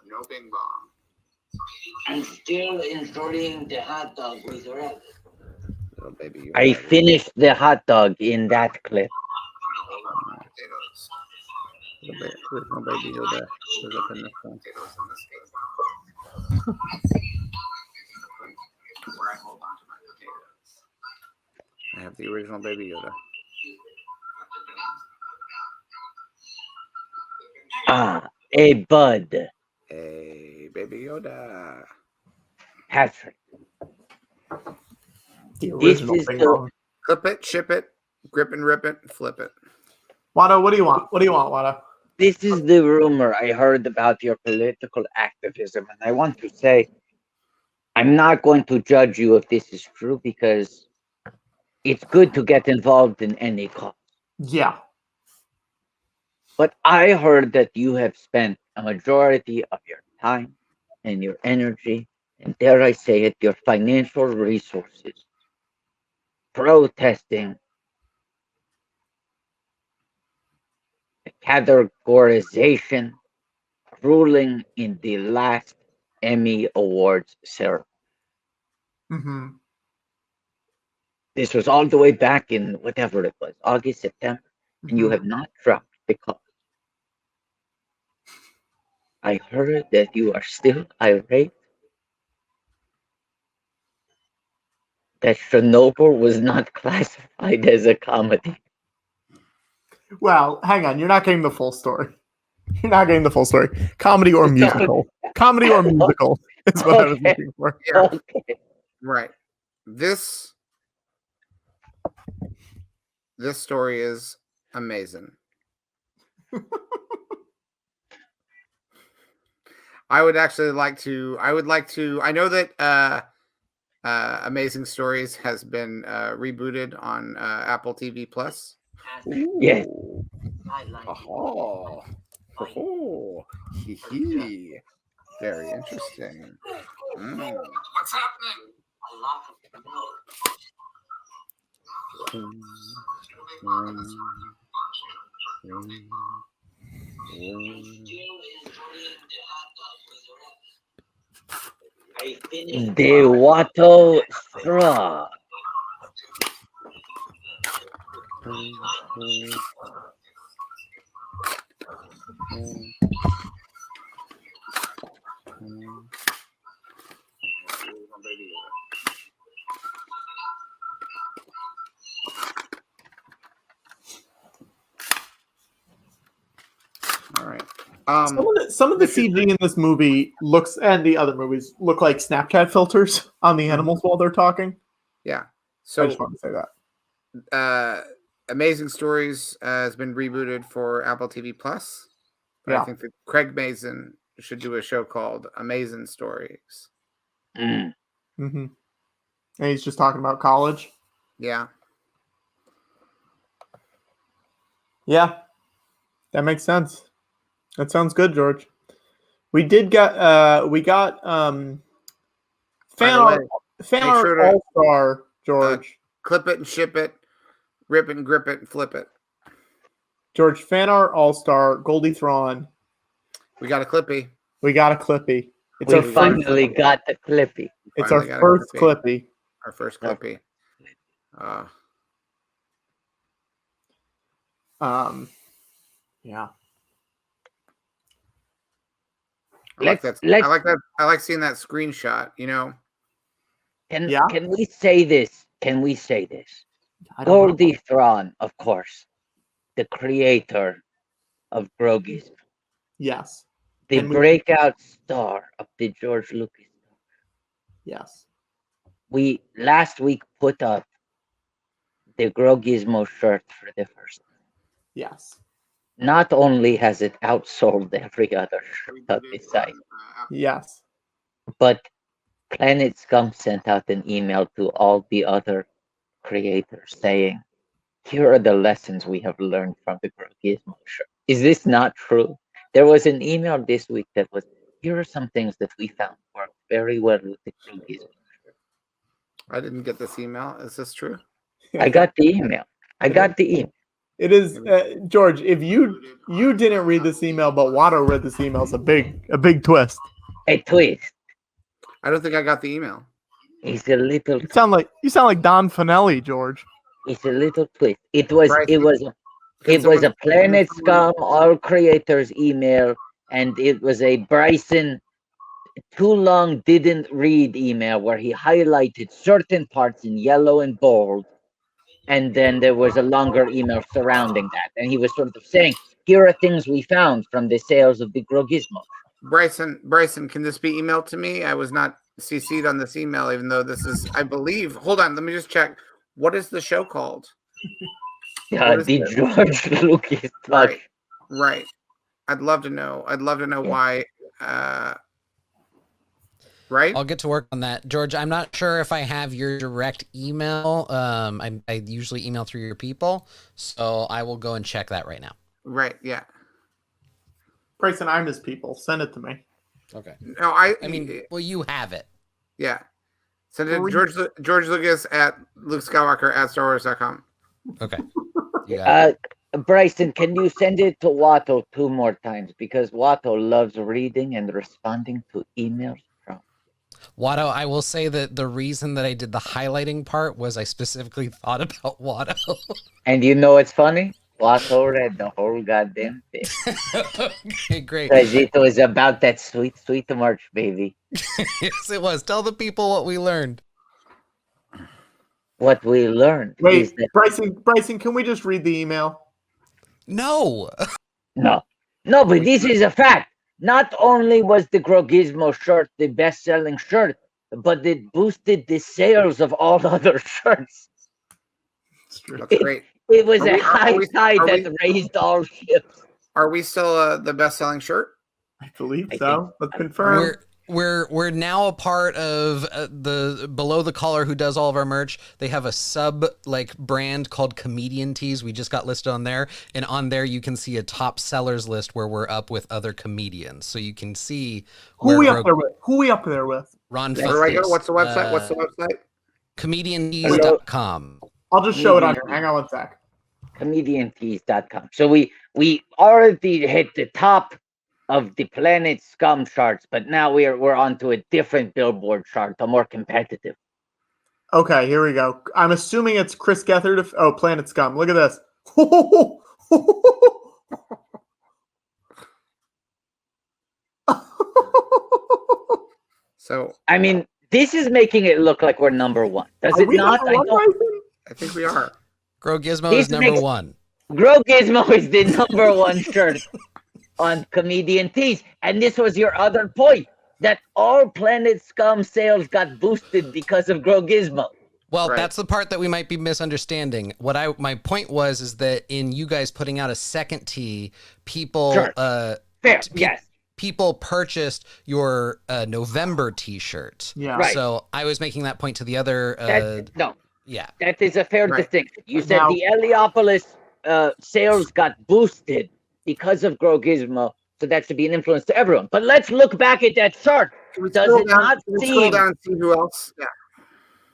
No bing bong. I'm still enjoying the hot dog with relish. Little baby. I finished the hot dog in that clip. Little baby Yoda shows up in this one. Where I hold on to my potatoes. I have the original baby Yoda. Ah, a bud. Hey, baby Yoda. Patrick. The This original is Bing the Bong. Clip it, ship it, grip and rip it, flip it. Watto, what do you want? What do you want, Watto? this is the rumor I heard about your political activism, and I want to say I'm not going to judge you if this is true because it's good to get involved in any cause. Yeah. But I heard that you have spent a majority of your time and your energy, and dare I say it, your financial resources protesting the categorization ruling in the last Emmy Awards ceremony. Mm-hmm. This was all the way back in whatever it was, August, September, and you have not dropped the call. I heard that you are still irate that Chernobyl was not classified as a comedy. Well, hang on. You're not getting the full story. You're not getting the full story. Comedy or musical. Comedy or musical is what I was looking for. Yeah. Okay. Right. This story is amazing. I would like to, I know that Amazing Stories has been rebooted on Apple TV Plus. Yes. Oh, oh, hee hee. Very interesting. What's happening? The Watto straw. Some of the CG in this movie looks, and the other movies look like Snapchat filters on the animals while they're talking. Yeah. I So just want to say that. Amazing Stories has been rebooted for Apple TV Plus. Yeah. I think that Craig Mazin should do a show called Amazing Stories. Mm. Mm-hmm. And he's just talking about college. Yeah. Yeah, that makes sense. That sounds good, George. We got fan art all-star, George. Clip it and ship it, rip it and grip it and flip it. George, fan art all-star, Goldie Thrawn. We got a Clippy. We got a Clippy. We finally got the Clippy. It's our first Clippy. Our first Clippy. Yeah. I like that. I like seeing that screenshot, you know. Can we say this? Can we say this? Goldie Thrawn, of course, the creator of Groguism. Yes. The breakout star of the George Lucas. Yes. We last week put up the Groguismo shirt for the first time. Yes. Not only has it outsold every other shirt on this site. Yes. But Planet Scum sent out an email to all the other creators saying, here are the lessons we have learned from the Groguismo shirt. Is this not true? There was an email this week that was, here are some things that we found worked very well with the Groguismo shirt. I didn't get this email. Is this true? I got the email. It is, George. If you didn't read this email, but Watto read this email, it's a big twist. A twist. I don't think I got the email. It's a little. You sound like Don Finelli, George. It's a little twist. It was a Planet Scum all creators email, and it was a Bryson too long didn't read email where he highlighted certain parts in yellow and bold. And then there was a longer email surrounding that. And he was sort of saying, here are things we found from the sales of the Groguismo. Bryson, can this be emailed to me? I was not CC'd on this email, even though this is, I believe, hold on, let me just check. What is the show called? The George Lucas. Right. I'd love to know. Why. Right? I'll get to work on that. George, I'm not sure if I have your direct email. I usually email through your people, so I will go and check that right now. Right, yeah. Grayson, I'm his people. Send it to me. Okay. No, I mean, well, you have it. Yeah. Send it to George Lucas at Luke Skywalker at StarWars.com. Okay. Bryson, can you send it to Watto 2 more times? Because Watto loves reading and responding to emails. Watto, I will say that the reason that I did the highlighting part was I specifically thought about Watto. And you know what's funny? Watto read the whole goddamn thing. Okay, great. Because it was about that sweet, sweet March, baby. Yes, it was. Tell the people what we learned. What we learned. Wait, is that Bryson, can we just read the email? No. No, but this is a fact. Not only was the Groguismo shirt the best-selling shirt, but it boosted the sales of all other shirts. It's true. That's great. It was a high tide that raised all ships. Are we still the best-selling shirt? I believe so. Let's confirm. We're now a part of the Below the Collar, who does all of our merch. They have a sub brand called Comedian Tees. We just got listed on there, and on there you can see a top sellers list where we're up with other comedians. So you can see who we up there with. Ron. Where do I go? What's the website? What's the website? Comediantees.com. I'll just show it on here. Hang on one sec. Comediantees.com. So we already hit the top of the Planet Scum charts, but now we're onto a different Billboard chart, a more competitive. Okay, here we go. I'm assuming it's Chris Gethard. Planet Scum. Look at this. So I mean, this is making it look like we're number one. Does it not? I think we are. Groguismo is number one. Groguismo is the number one shirt. on comedian tees. And this was your other point, that all Planet Scum sales got boosted because of Grow Gizmo. Well, Right. that's the part that we might be misunderstanding. My point was is that in you guys putting out a second tee, people Sure. Fair, yes. people purchased your November T-shirt. Yeah. Right. So I was making that point to the other. No, Yeah. that is a fair Right. distinction. You said Now- the Heliopolis sales got boosted because of Grow Gizmo, so that should be an influence to everyone. But let's look back at that chart. Can we Does scroll it down- not can we seem- scroll down and see who else? Yeah.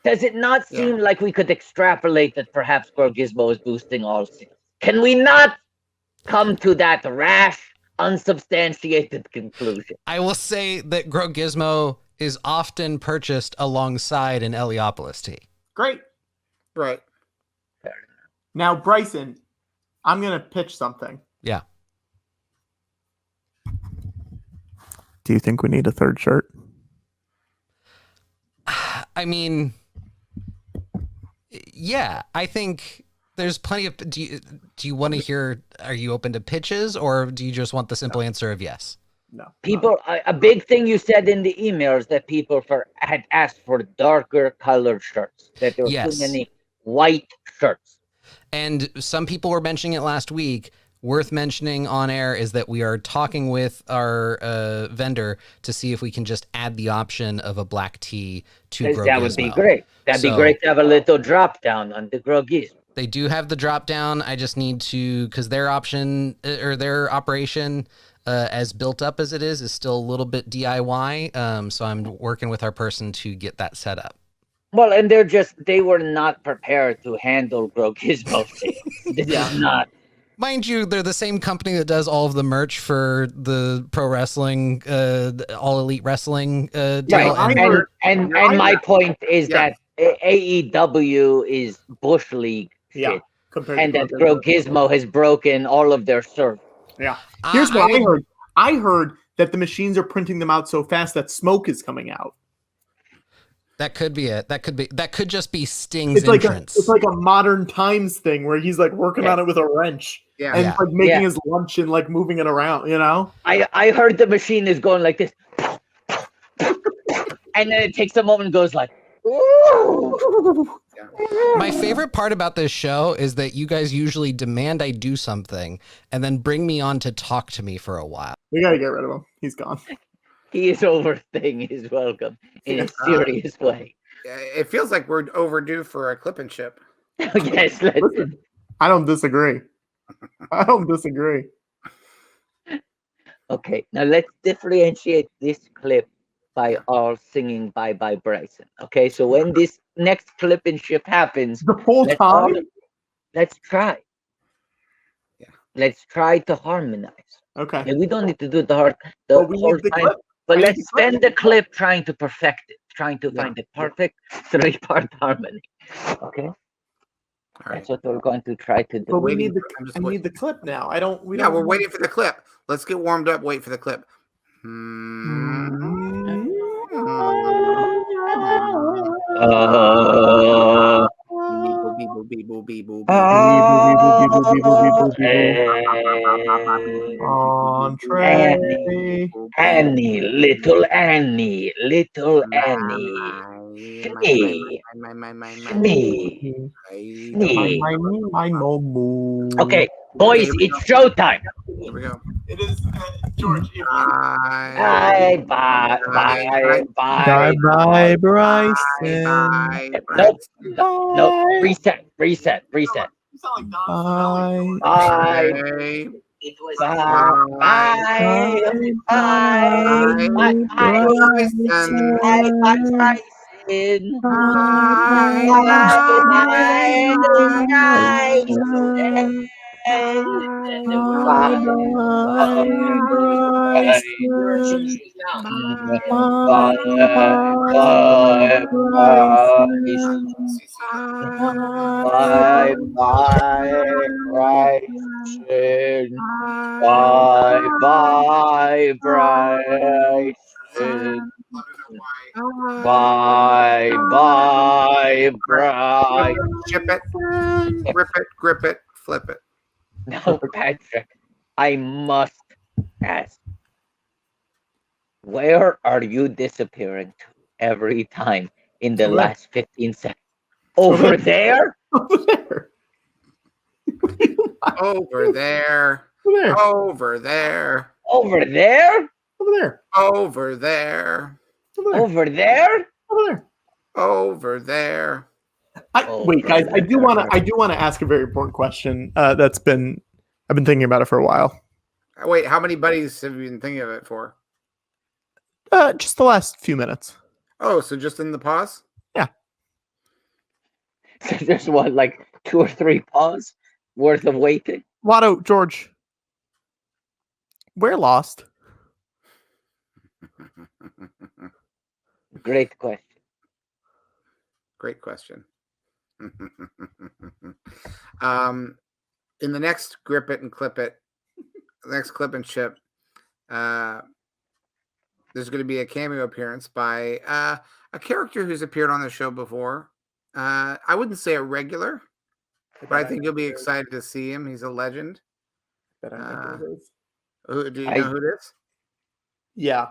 Does it not Yeah. seem like we could extrapolate that perhaps Grow Gizmo is boosting all sales? Can we not come to that rash, unsubstantiated conclusion? I will say that Grow Gizmo is often purchased alongside an Heliopolis tee. Great. Right. Now, Bryson, I'm going to pitch something. Yeah. Do you think we need a third shirt? I mean, yeah, I think there's plenty of. Do you want to hear? Are you open to pitches, or do you just want the simple answer of yes? No. People, a big thing you said in the emails that people had asked for darker colored shirts, that there were Yes. too many white shirts. And some people were mentioning it last week. Worth mentioning on air is that we are talking with our vendor to see if we can just add the option of a black tee to Grow That would be Gizmo. great. That'd be So- great to have a little drop down on the Grow Gizmo. They do have the drop down. I just need to, because their option or their operation, as built up as it is still a little bit DIY. So I'm working with our person to get that set up. Well, and they were not prepared to handle Grow Gizmo sales. This is not. Mind you, they're the same company that does all of the merch for the pro wrestling, all elite wrestling deal. Right. And And my point is Yeah. that AEW is Bush League Yeah. shit, Compared and to that Grow Gizmo has broken all of their servers. Yeah. Here's what I would- heard. I heard that the machines are printing them out so fast that smoke is coming out. That could be it. That could just be Sting's It's like entrance. it's like a modern times thing where he's like working Yeah. on it with a wrench Yeah. and Yeah. like making Yeah. his lunch and like moving it around, you know? I heard the machine is going like this, and then it takes a moment and goes like, ooh. My favorite part about this show is that you guys usually demand I do something and then bring me on to talk to me for a while. We gotta get rid of him. He's gone. He is overstaying his welcome in a serious way. It feels like we're overdue for a clip and ship. Yes, let's. Listen, I don't disagree. I don't disagree. Okay, now let's differentiate this clip by all singing Bye Bye Bryson. Okay, so when this next clip and ship happens, The whole let's, all- time? let's try. Yeah. Let's try to harmonize. Okay. And we don't need to do the But we whole need the time, clip. but I need let's the clip. spend the clip trying to perfect it, trying to Yeah. find the perfect three-part harmony. Okay, All right. that's what we're going to try to do. But we waiting need the for- I'm just I waiting. need the clip now. I don't we Yeah, don't we're waiting for the clip. Let's get warmed up. Wait for the clip. Entree. Annie, little Annie, little Annie. Shmee, shmee, shmee. My moo. Okay, boys, it's showtime. Here we go. It is, George. If you, Bye, bye, bye, bye. Bye, Bryson. Nope, no, reset. you sound like Don Finelli. Bye. Bye. It was Bye. bye, bye, bye, bye, bye, Bryson. Bye, bye, Bryson. Bye, bye, Bryson. Bye, bye, Bryson. Ship it, rip it, grip it, flip it. No, Patrick, I must Yes. Where are you disappearing to every time in the Over there. last 15 seconds? Over there? Over there. Over there. Over there. Over there. Over there? Over there. Over there. Over there. Over there? Over there. Over there. Wait, guys, I do want to ask a very important question. I've been thinking about it for a while. Wait, how many buddies have you been thinking of it for? Just the last few minutes. Oh, so just in the pause? Yeah. So there's what, like 2 or 3 pause worth of waiting? Watto, George, we're lost. Great question. Great question. In the next Grip It and Clip It, the next Clip and Chip, there's going to be a cameo appearance by a character who's appeared on the show before. I wouldn't say a regular, but I think you'll be excited to see him. He's a legend. That I know who it is. Do you know who it is? Yeah.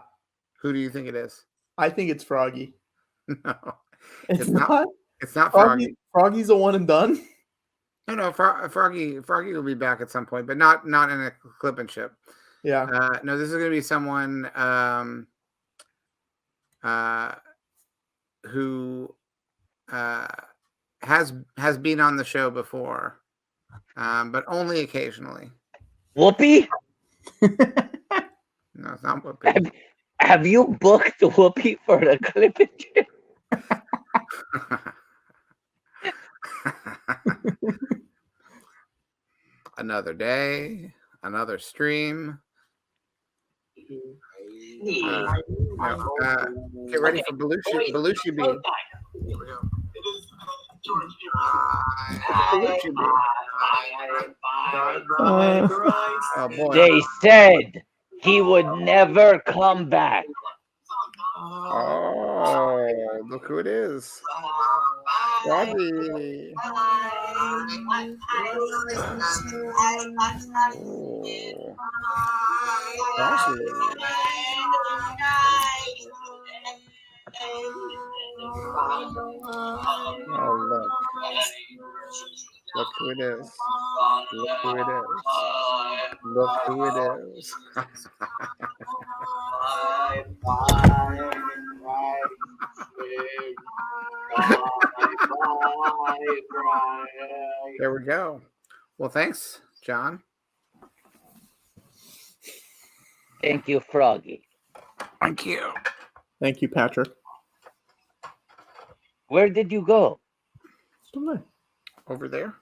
Who do you think it is? I think it's Froggy. No, It's not. It's not Froggy. Froggy's a one and done. No, Froggy will be back at some point, but not in a Clip and Chip. Yeah. No, this is going to be someone who has been on the show before, but only occasionally. Whoopi? No, it's not Whoopi. Have you booked Whoopi for the Clip and Chip? Another day, another stream. Get ready for Belushi B. Oh boy. They said he would never come back. Oh, look who it is. Froggy. Oh, look. Look who it is. Look who it is. Look who it is. There we go. Well, thanks, John. Thank you, Froggy. Thank you. Thank you, Patrick. Where did you go? Still there. Over there?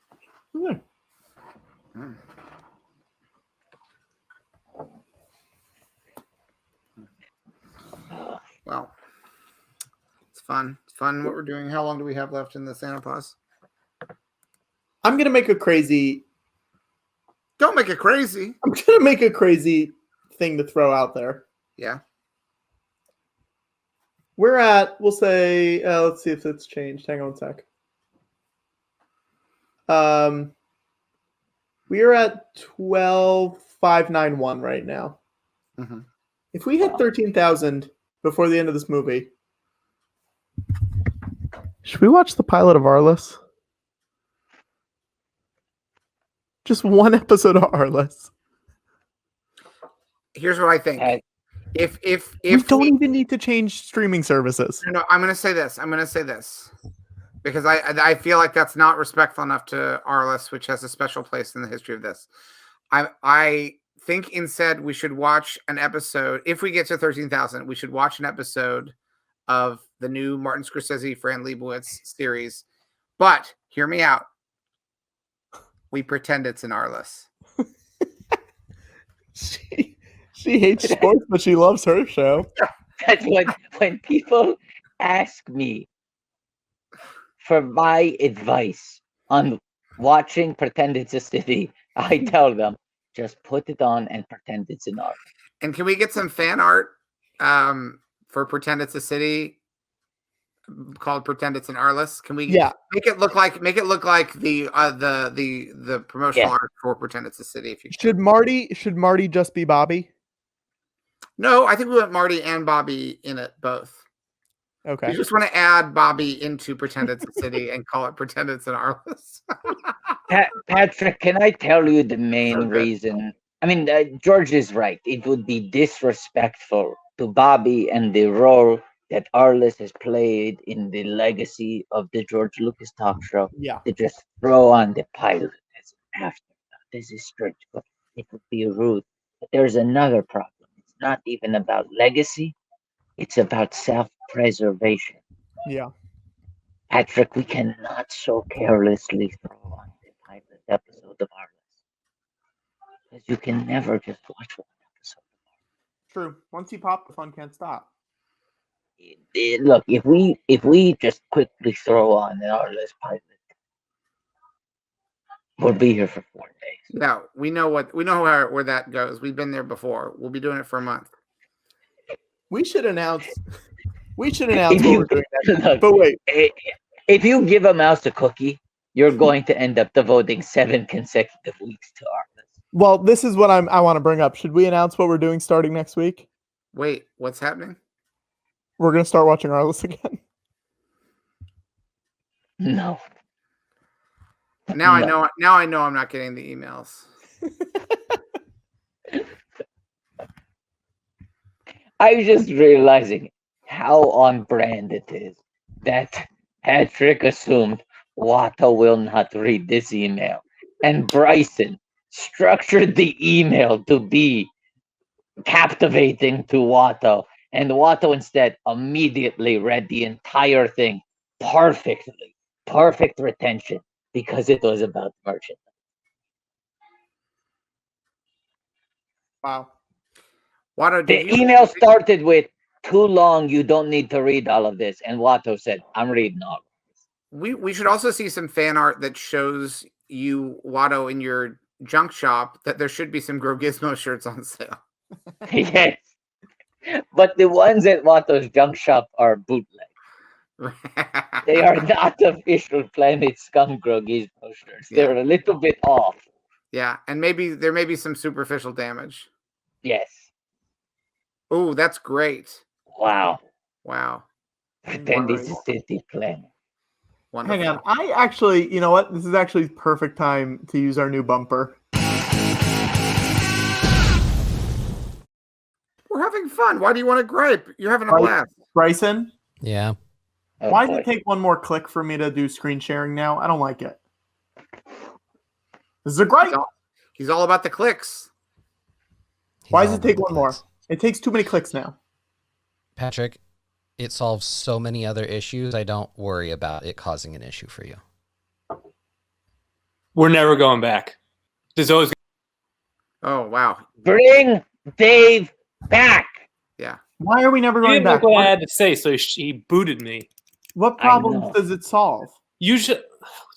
Still there. Hmm. Well, it's fun. It's fun what we're doing. How long do we have left in the Santa pause? I'm gonna make a crazy. Don't make it crazy. I'm gonna make a crazy thing to throw out there. Yeah. We're at, we'll say, let's see if it's changed. Hang on a sec. We are at 12,591 right now. Mm-hmm. If we hit 13,000 before the end of this movie, should we watch the pilot of Arliss? Just one episode of Arliss. Here's what I think. If we don't even need to change streaming services. No, I'm going to say this. Because I feel like that's not respectful enough to Arliss, which has a special place in the history of this. I think instead we should watch an episode. If we get to 13,000, we should watch an episode of the new Martin Scorsese, Fran Lebowitz series. But hear me out. We pretend it's an Arliss. She hates sports, but she loves her show. That's when people ask me for my advice on watching Pretend It's a City, I tell them, just put it on and pretend it's an art. And can we get some fan art for Pretend It's a City called Pretend It's an Arliss? Can we make it look like the promotional art for Pretend It's a City? If you should Marty just be Bobby? No, I think we want Marty and Bobby in it both. Okay. You just want to add Bobby into Pretend It's a City and call it Pretend It's an Arliss. Patrick, can I tell you the main reason? I mean, George is right. It would be disrespectful to Bobby and the role that Arliss has played in the legacy of the George Lucas talk show Yeah. to just throw on the pilot as an afterthought. This is strict, but it would be rude. But there's another problem. It's not even about legacy. It's about self-preservation. Yeah. Patrick, we cannot so carelessly throw on the pilot episode of Arliss. Because you can never just watch one episode. True. Once you pop, the fun can't stop. Look, if we just quickly throw on an Arliss pilot, we'll be here for 4 days. No, we know where that goes. We've been there before. We'll be doing it for a month. We should announce what we're doing next. Look, but wait, if you give a mouse a cookie, you're going to end up devoting 7 consecutive weeks to Arliss. Well, this is what I want to bring up. Should we announce what we're doing starting next week? Wait, what's happening? We're gonna start watching Arliss again. No. Now I know. Now I know I'm not getting the emails. I was just realizing how on brand it is that Patrick assumed Watto will not read this email, and Bryson structured the email to be captivating to Watto, and Watto instead immediately read the entire thing perfectly, perfect retention, because it was about merchandise. Wow. Watto, The email started with, "Too long, you don't need to read all of this," and Watto said, "I'm reading all of this." We should also see some fan art that shows you, Watto, in your junk shop, that there should be some Grow Gizmo shirts on sale. Yes. But the ones at Watto's junk shop are bootleg. They are not official Planet Scum Grow Gizmo shirts. Yeah. They're a little bit off. Yeah, and there may be some superficial damage. Yes. Oh, that's great. Wow. Wow. Pretend it's a city planet. Wonderful. Hang on. I actually, you know what? This is actually perfect time to use our new bumper. We're having fun. Why do you want to gripe? You're having a blast. Bryson, Yeah. Oh, why boy. does it take one more click for me to do screen sharing now? I don't like it. This is a gripe. He's all about the clicks. Why does it take one more? It takes too many clicks now. Patrick, it solves so many other issues. I don't worry about it causing an issue for you. We're never going back. There's always. Oh, wow. Bring Dave back. Yeah. Why are we never He going didn't back? like what I had to say, so he booted me. What I problems know. does it solve? You should.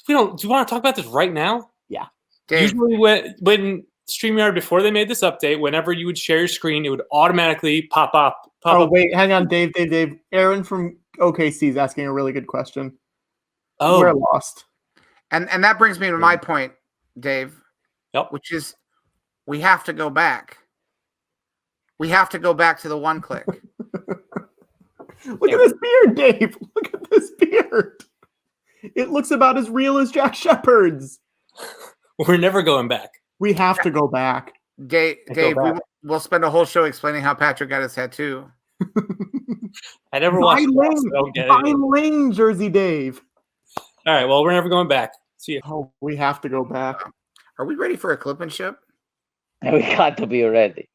We don't. Do you want to talk about this right now? Yeah. Dave, Usually, when StreamYard, before they made this update, whenever you would share your screen, it would automatically pop up. Oh, wait, hang on, Dave. Aaron from OKC is asking a really good question. Oh, We're lost. and that brings me to my point, Dave. Yep. Which is, we have to go back. We have to go back to the one click. Look at this beard, Dave. Look at this beard. It looks about as real as Jack Shepard's. we're never going back. We have to go back. Dave, go back. we'll spend a whole show explaining how Patrick got his tattoo. I never watched. So I don't get it. Fine Ling jersey, Dave. All right. Well, we're never going back. See you. Oh, we have to go back. Are we ready for a clip and ship? We got to be ready.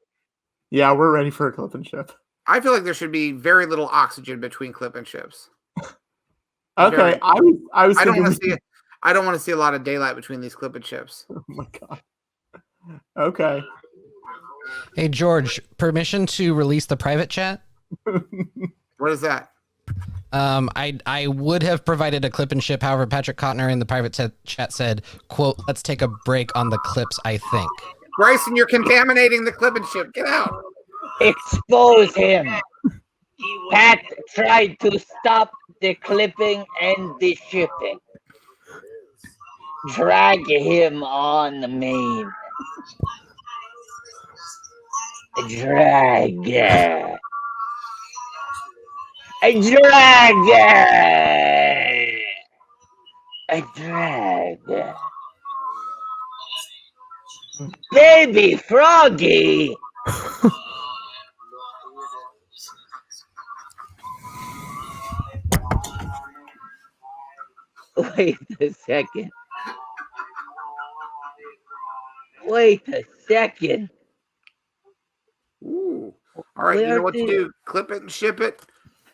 Yeah, we're ready for a clip and ship. I feel like there should be very little oxygen between clip and ships. Okay, Very- I was I don't thinking. want to see. I don't want to see a lot of daylight between these clip and ships. Oh my god. Okay. Hey, George, permission to release the private chat? What is that? I would have provided a clip and ship. However, Patrick Cotner in the private chat said, quote, "Let's take a break on the clips, I think." Bryson, you're contaminating the clip and ship. Get out. Expose him. Pat tried to stop the clipping and the shipping. Drag him on the main. Drag. A drag. A drag. Baby Froggy. Wait a second. Wait a second. Ooh. All right, you know what to do. Clip it and ship it.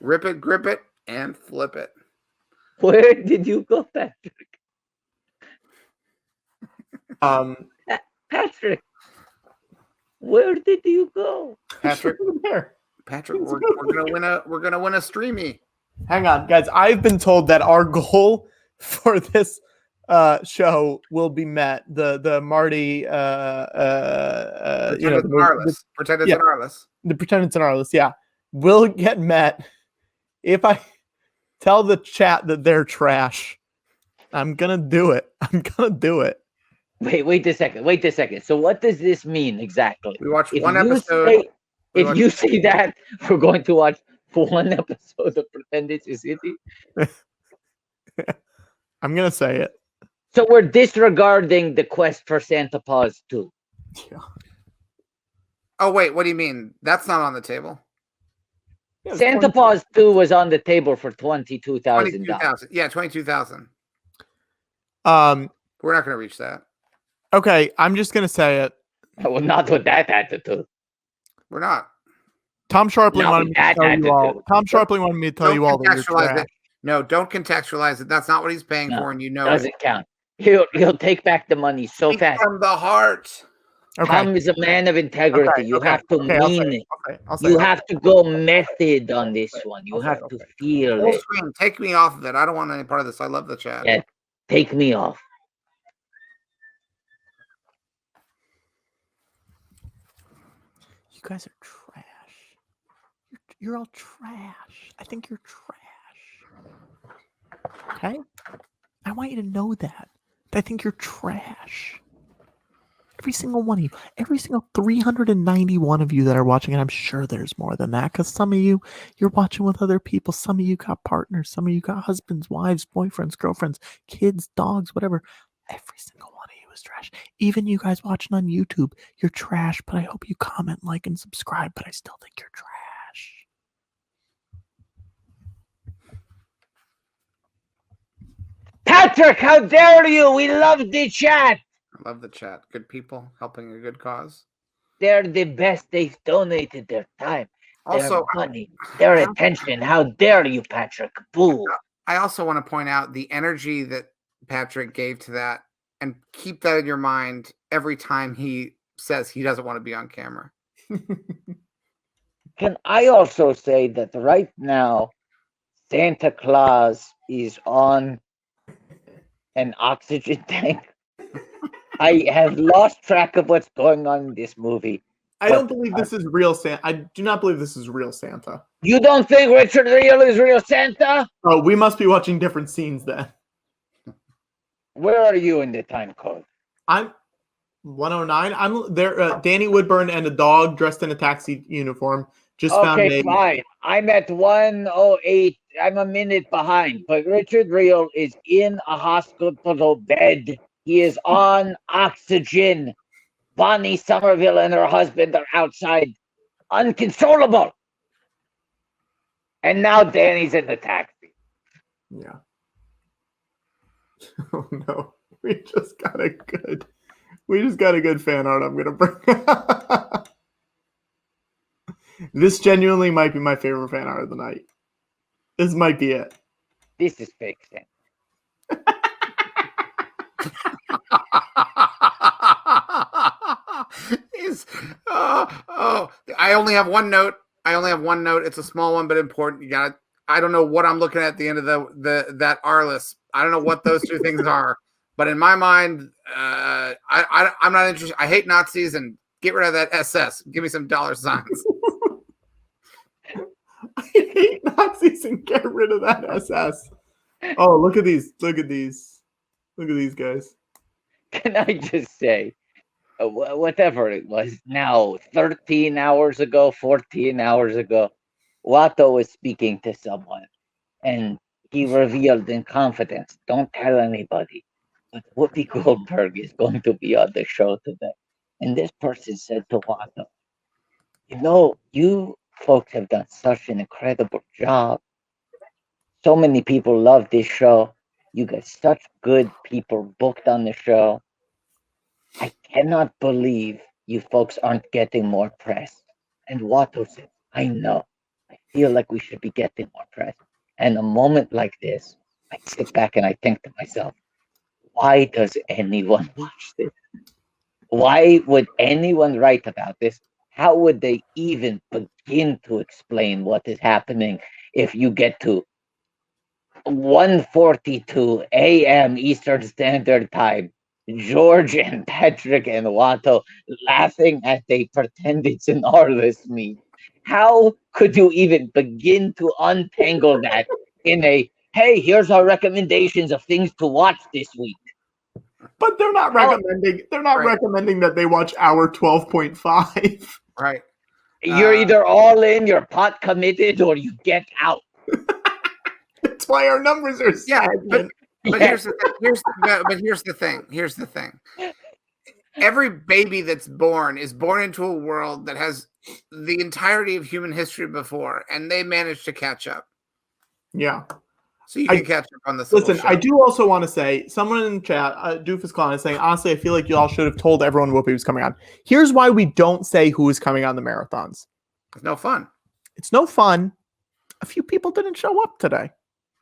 Rip it, grip it, and flip it. Where did you go, Patrick? Patrick, where did you go? Patrick, There. Patrick, we're gonna win a streamy. Hang on, guys. I've been told that our goal for this show will be met. The Marty Pretend it's an Arliss. Pretend it's an Arliss. The pretend it's an Arliss, yeah, will get met if I tell the chat that they're trash. I'm gonna do it. Wait a second. So what does this mean exactly? We watched one episode. If you say that, we're going to watch one episode of Pretend It's a City. I'm gonna say it. So we're disregarding the quest for Santa Paws 2. Yeah. Oh wait, what do you mean? That's not on the table. Yeah, Santa Paws 2 was on the table for $22,000. 22,000. Yeah, 22,000. We're not going to reach that. Okay, I'm just gonna say it. Well, not with that attitude. We're not. Tom Sharpling wanted me to tell you all. Tom Sharpling wanted me to tell you all that you're trash. No, don't contextualize it. That's not what he's paying for, and you know doesn't count. He'll take back the money so fast. From the heart. Okay. Tom is a man of integrity. You have to mean it. You have to go method on this one. You have to feel it. Screen, take me off of it. I don't want any part of this. I love the chat. Yeah, take me off. You guys are trash. You're all trash. I think you're trash. Okay? I want you to know that. I think you're trash. Every single one of you. Every single 391 of you that are watching, and I'm sure there's more than that, because some of you, you're watching with other people. Some of you got partners. Some of you got husbands, wives, boyfriends, girlfriends, kids, dogs, whatever. Every single one of you is trash. Even you guys watching on YouTube, you're trash, but I hope you comment, like, and subscribe, but I still think you're trash. Patrick, how dare you? We love the chat. I love the chat. Good people helping a good cause. They're the best. They've donated their time, Also, their money, their attention. How dare you, Patrick? Boo. I also want to point out the energy that Patrick gave to that, and keep that in your mind every time he says he doesn't want to be on camera. Can I also say that right now, Santa Claus is on an oxygen tank? I have lost track of what's going on in this movie. I don't believe this is real Santa. I do not believe this is real Santa. You don't think Richard Reel is real Santa? Oh, we must be watching different scenes then. Where are you in the time code? I'm 109. I'm there. Danny Woodburn and a dog dressed in a taxi uniform just found Okay, fine. I'm at 108. I'm a minute behind. But Richard Reel is in a hospital bed. He is on oxygen. Bonnie Somerville and her husband are outside, uncontrollable. And now Danny's in the taxi. Yeah. Oh no. We just got a good fan art I'm gonna bring. This genuinely might be my favorite fan art of the night. This might be it. This is fake Santa. I only have one note. It's a small one but important. You got it. I don't know what I'm looking at the end of that Arliss. I don't know what those two things are. But in my mind, I'm not interested. I hate Nazis, and get rid of that SS. Give me some dollar signs. I hate Nazis and get rid of that SS. Oh, look at these. Look at these. Look at these guys. Can I just say, whatever it was now, 13 hours ago, 14 hours ago, Watto was speaking to someone, and he revealed in confidence, don't tell anybody, but Whoopi Goldberg is going to be on the show today. And this person said to Watto, you folks have done such an incredible job. So many people love this show. You got such good people booked on the show. I cannot believe you folks aren't getting more press. And Watto said, I know. I feel like we should be getting more press. And a moment like this, I sit back and I think to myself, why does anyone watch this? Why would anyone write about this? How would they even begin to explain what is happening if you get to 1:42 a.m. Eastern Standard Time, George and Patrick and Watto laughing as they pretend it's an Arliss meet? How could you even begin to untangle that in a, hey, here's our recommendations of things to watch this week? But they're not recommending. They're not Right. recommending that they watch hour 12.5. Right. You're either all in, you're pot committed, or you get out. That's why our numbers are Yeah, stagnant. but here's the thing. Here's the thing. Every baby that's born is born into a world that has the entirety of human history before, and they manage to catch up. Yeah. So you can catch up on this. Listen, I do also want to say, someone in the chat, Doofus Clown, is saying, honestly, I feel like you all should have told everyone Whoopi was coming on. Here's why we don't say who is coming on the marathons. It's no fun. It's no fun. A few people didn't show up today.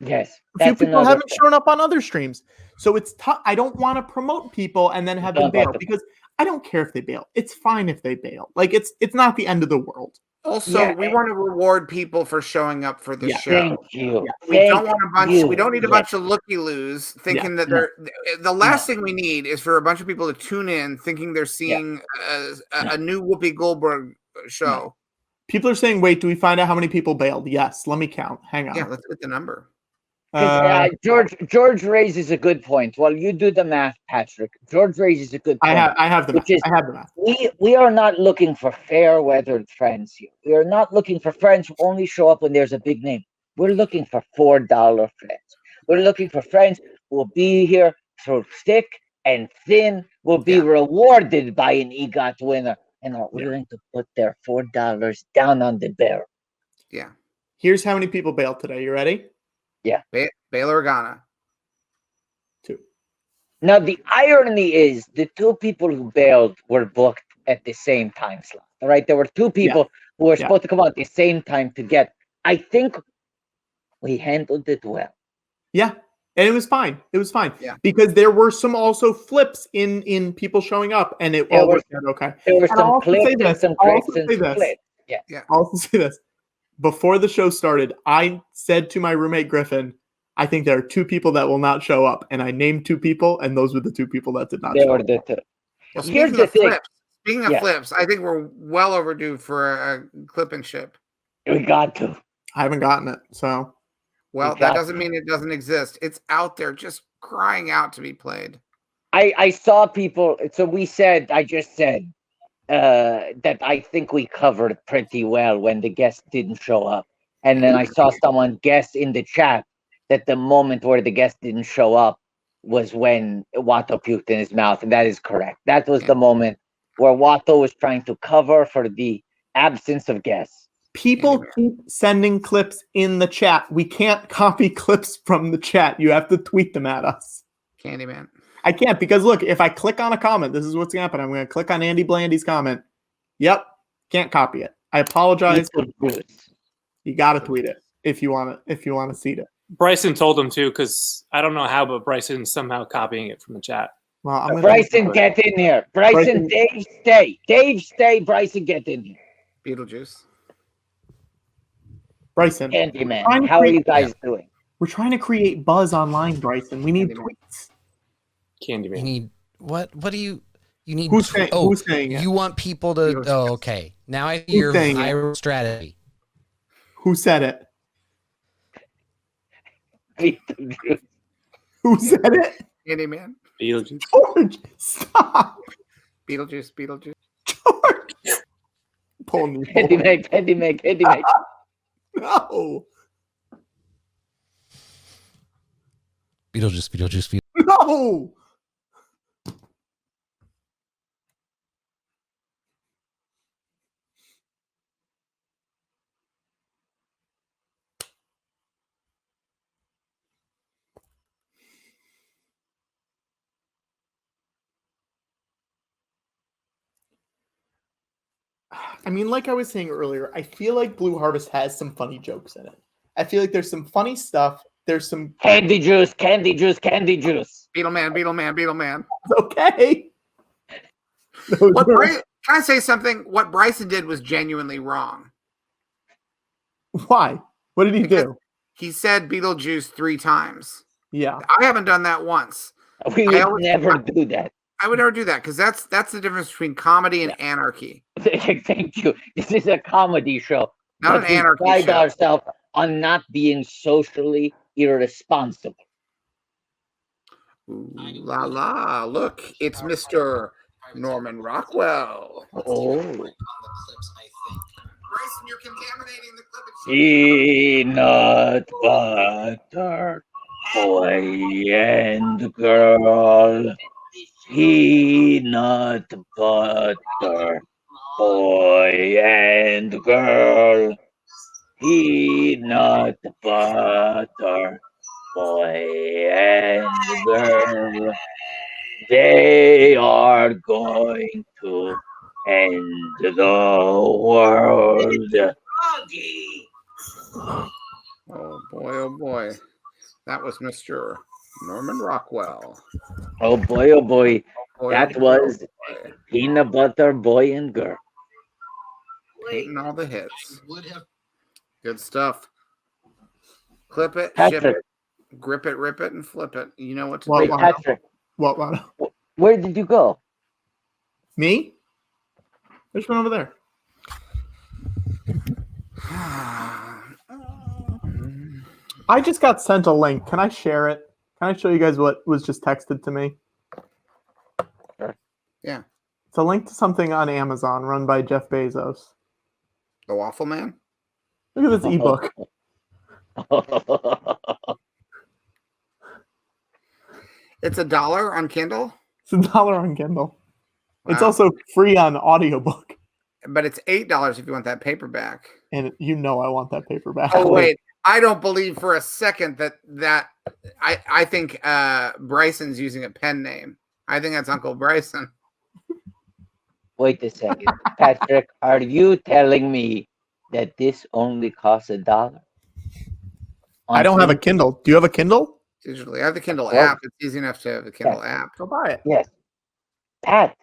Yes. A few people haven't shown up on other streams. So it's tough. I don't want to promote people and then have them bail, because I don't care if they bail. It's fine if they bail. Like, it's not the end of the world. Also, we want to reward people for showing up for the show. Thank you. We don't want a bunch. We don't need a bunch of looky-loos thinking that they're. The last thing we need is for a bunch of people to tune in thinking they're seeing a new Whoopi Goldberg show. People are saying, wait, do we find out how many people bailed? Yes. Let me count. Hang on. Yeah, let's get the number. George raises a good point. While you do the math, Patrick, George raises a good point. I have the math. I have the math. We are not looking for fair-weathered friends here. We are not looking for friends who only show up when there's a big name. We're looking for $4 friends. We're looking for friends who will be here through thick and thin, will be rewarded by an EGOT winner, and are willing to put their $4 down on the barrel. Yeah. Here's how many people bailed today. You ready? Yeah. Baylor Organa. 2. Now, the irony is the two people who bailed were booked at the same time slot. All right. There were two people who were supposed to come out at the same time to get. I think we handled it well. Yeah. And it was fine. It was fine. Yeah. Because there were some also flips in people showing up, and it all worked out okay. There were And I'll some also clips say and this. some I'll clicks also and say some this. clips. Yeah. I'll also say this. Before the show started, I said to my roommate Griffin, I think there are 2 people that will not show up. And I named 2 people, and those were the 2 people that did not show up. The two. Well, Here's the thing. Speaking of flips, I think we're well overdue for a clip and ship. We got to. I haven't gotten it, so. Well, that doesn't mean it doesn't exist. It's out there just crying out to be played. I saw people. So I just said that I think we covered pretty well when the guest didn't show up. And then I saw someone guess in the chat that the moment where the guest didn't show up was when Watto puked in his mouth. And that is correct. That was the moment where Watto was trying to cover for the absence of guests. People keep sending clips in the chat. We can't copy clips from the chat. You have to tweet them at us. Candyman. I can't, because look, if I click on a comment, this is what's going to happen. I'm going to click on Andy Blandy's comment. Yep. Can't copy it. I apologize. You got to tweet it if you want to see it. Bryson told him to, because I don't know how, but Bryson's somehow copying it from the chat. Well, Bryson, get in here. Bryson, Dave, stay. Dave, stay. Bryson, get in here. Beetlejuice. Bryson. Candyman. How are you guys doing? We're trying to create buzz online, Bryson. We need tweets. Candyman. You need what? What do you need? Who's saying it? You want people to? Oh, okay. Now I see your viral strategy. Who said it? Who said it? Candyman. Beetlejuice. George, stop. Beetlejuice, Beetlejuice. Pulling me Handy forward. make, handy make, handy make. No. Beetlejuice, Beetlejuice, No. I mean, like I was saying earlier, I feel like Blue Harvest has some funny jokes in it. I feel like there's some funny stuff. There's some Candy juice, candy juice, candy juice. Beetleman, Beetleman, Beetleman. okay. Those What were- Can I say something? What Bryson did was genuinely wrong. Why? What did he do? He said Beetlejuice 3 times. Yeah. I haven't done that once. We I would always- never do that. I would never do that because that's the difference between comedy and anarchy. Thank you. This is a comedy show. Not but an we anarchy pride show. ourselves on not being socially irresponsible. Ooh, la la! Look, it's Mr. Norman Rockwell. Oh. Bryson, you're contaminating the clip. Peanut butter, boy and girl. Peanut butter, boy and girl. Peanut butter, boy and girl. They are going to end the world. Oh boy. That was Mr. Norman Rockwell. Oh boy, Boy, that oh was boy. Peanut Butter Boy and Girl. Hitting all the hits. Good stuff. Clip it, ship Patrick, it, grip it, rip it, and flip it. You know what to Well, do. wow. Patrick, What? What? where did you go? Me? There's one over there. I just got sent a link. Can I share it? Can I show you guys what was just texted to me? Yeah. It's a link to something on Amazon run by Jeff Bezos. The Waffle Man? Look at this ebook. It's $1 on Kindle, It's $1 on Kindle. It's Wow. also free on audiobook. but it's $8 if you want that paperback. And you know I want that paperback. Oh wait, I don't believe for a second that I think Bryson's using a pen name. I think that's Uncle Bryson. Wait a second. Patrick, are you telling me that this only costs $1? I don't have a Kindle. Do you have a Kindle? Digitally, I have the Kindle Well, app. It's easy enough to have the Kindle app. Go buy it. Yes. Pat,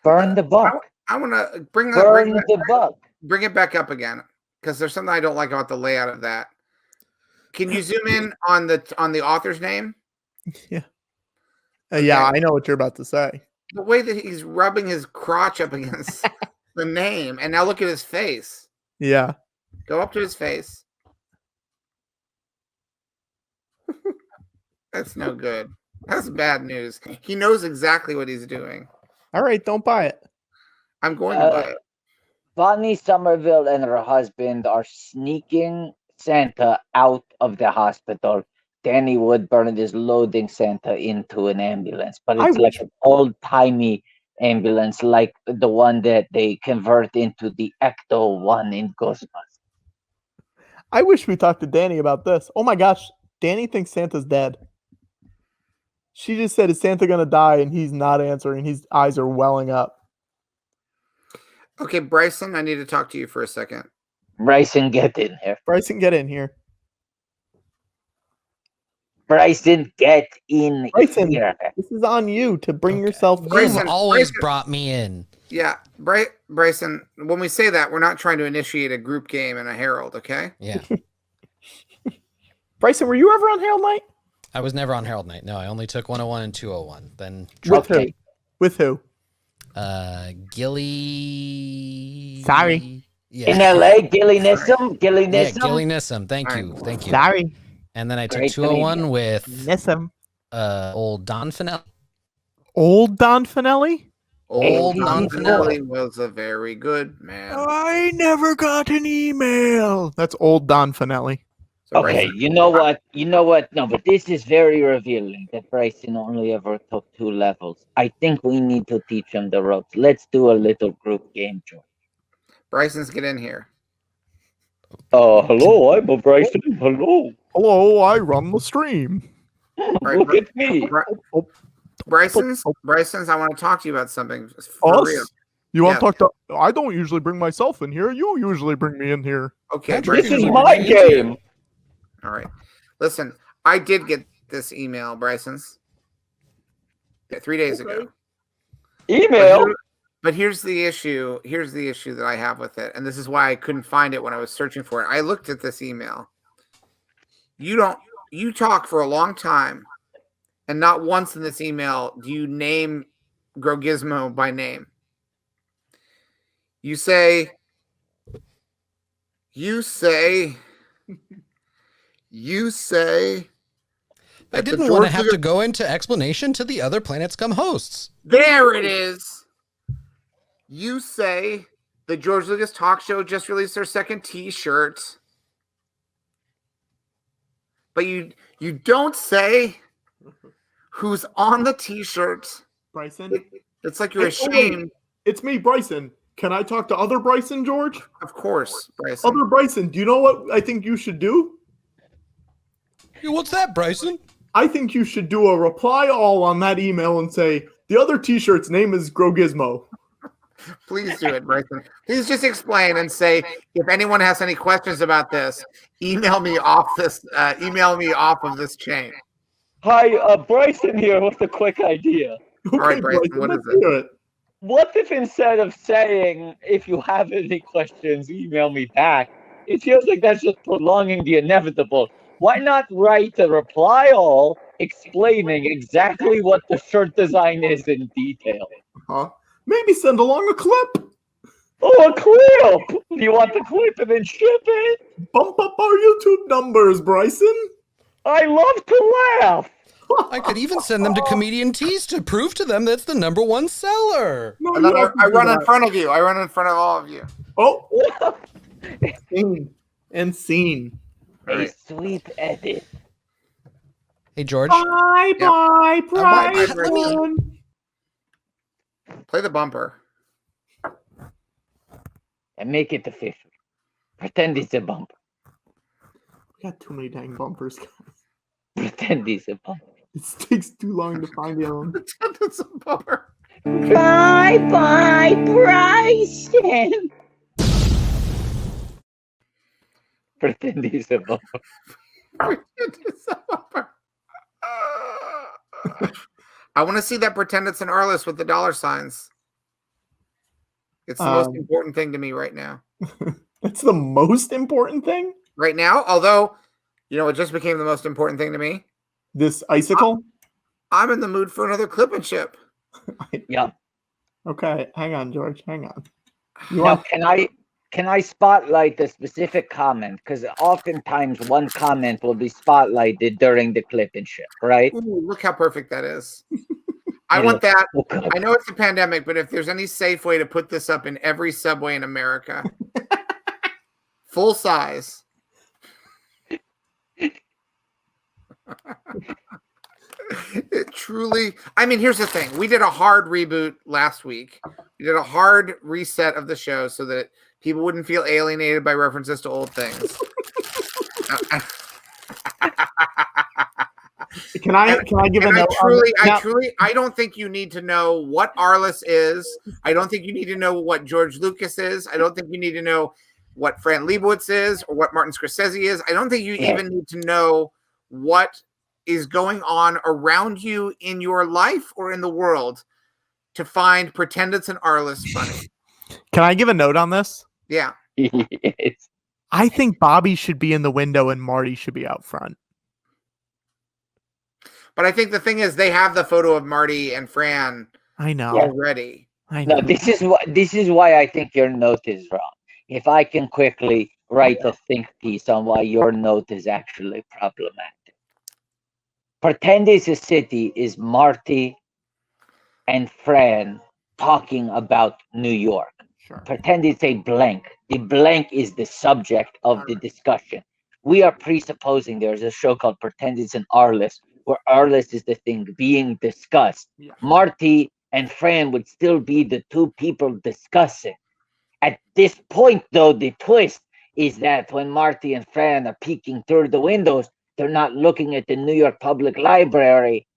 burn the buck. I want to bring Burn the buck. bring it back up again because there's something I don't like about the layout of that. Can you zoom in on the author's name? Yeah, Okay. I know what you're about to say. The way that he's rubbing his crotch up against the name, and now look at his face. Yeah. Go up to his face. That's no good. That's bad news. He knows exactly what he's doing. All right, don't buy it. I'm going to buy it. Bonnie Somerville and her husband are sneaking Santa out of the hospital. Danny Woodburn is loading Santa into an ambulance, but I it's like wish- an old-timey ambulance, like the one that they convert into the Ecto one in Ghostbusters. I wish we talked to Danny about this. Oh my gosh, Danny thinks Santa's dead. She just said, "Is Santa gonna die?" And he's not answering. His eyes are welling up. Okay, Bryson, I need to talk to you for a second. Bryson, get in here. Bryson, get in here. Bryson, get in Bryson, here. this is on you to bring yourself in. Bryson, You've always Bryson. brought me in. Yeah, Bryson, when we say that, we're not trying to initiate a group game and a herald, okay? Yeah. Bryson, were you ever on Harold Night? I was never on Herald Night. No, I only took 101 and 201. Then With who? Okay. With who? Gilly. Sorry. Yeah. In LA, Gilly Nissum? Gilly Yeah, Nissum? Gilly Nissum. Thank you. Thank you. Sorry, And then I took Great 201 Canadian. with Nissum. old Don Fennell. Old Don Finelli? Old Hey, Don he's Finelli was a very good man. I never got an email. That's old Don Finelli. So Okay, Bryson, you know what? You know what? No, but this is very revealing that Bryson only ever took 2 levels. I think we need to teach him the ropes. Let's do a little group game, George. Bryson's get in here. Hello, I'm a Bryson. Hello. Hello, I run the stream. right, Look at me. Bryson's, I want to talk to you about something for real. You want Yeah. to talk to? I don't usually bring myself in here. You usually bring me in here. Okay, Patrick, This is Bryson. my game. All right. Listen, I did get this email, Bryson's. 3 days ago. Email. But here's the issue. Here's the issue that I have with it, and this is why I couldn't find it when I was searching for it. I looked at this email. You talk for a long time, and not once in this email do you name Grogizmo by name. You say I that the didn't want to George have Lucas- to go into explanation to the other Planets Come hosts. There it is. You say the George Lucas Talk Show just released their second T-shirt, but you don't say who's on the T-shirt. Bryson, It's like you're Hey, oh, wait. ashamed. it's me, Bryson. Can I talk to other Bryson, George? Of course, Bryson. Other Bryson, do you know what I think you should do? Hey, what's that, Bryson? I think you should do a reply all on that email and say the other T-shirt's name is Grogizmo. Please do it, Bryson. Please just explain and say if anyone has any questions about this, email me off of this chain. Hi, Bryson here with a quick idea. Okay, right, Bryson, what is let's hear it? What if instead of saying, if you have any questions, email me back, it feels like that's just prolonging the inevitable. Why not write a reply all explaining exactly what the shirt design is in detail? Huh? Maybe send along a clip. Oh, a clip! Do you want the clip and then ship it? Bump up our YouTube numbers, Bryson. I love to laugh! I could even send them to Comedian Tees to prove to them that's the #1 seller. No, And then you don't I do run that. in front of you. I run in front of all of you. Oh, scene and scene. A sweet edit. Hey, George. Bye, Yeah. bye, bye, Bryson. Play the bumper. And make it official. Pretend it's a bumper. We got too many dang bumpers, guys. Pretend it's a bumper. It takes too long to find the other one. It's a bumper. Bye bye, Bryson. Pretend he's a bumper. It's a bumper. I want to see that pretend it's an Arliss with the dollar signs. It's the most important thing to me right now. That's the most important thing? Right now, although, you know, it just became the most important thing to me. This icicle? I'm in the mood for another clip and chip. Yeah. Okay, hang on, George. Hang on. You Now, want can I spotlight a specific comment? Because oftentimes one comment will be spotlighted during the clip and ship, right? Ooh, look how perfect that is. I want that. Okay. I know it's a pandemic, but if there's any safe way to put this up in every subway in America, full size. It truly, I mean, here's the thing. We did a hard reboot last week. We did a hard reset of the show so that people wouldn't feel alienated by references to old things. Can I give a And note? I don't think you need to know what Arliss is. I don't think you need to know what George Lucas is. I don't think you need to know what Fran Lebowitz is or what Martin Scorsese is. I don't think you even need to know what is going on around you in your life or in the world to find Pretend It's an Arliss funny. Can I give a note on this? Yeah. Yes. I think Bobby should be in the window and Marty should be out front. But I think the thing is they have the photo of Marty and Fran I know. already. I know. No, this is why I think your note is wrong. If I can quickly write a think piece on why your note is actually problematic. Pretend It's a City is Marty, and Fran talking about New York. Sure. Pretend it's a blank. The blank is the subject of the discussion. We are presupposing there's a show called Pretend It's an R list, where R list is the thing being discussed. Yeah. Marty and Fran would still be the two people discussing. At this point, though, the twist is that when Marty and Fran are peeking through the windows, they're not looking at the New York Public Library,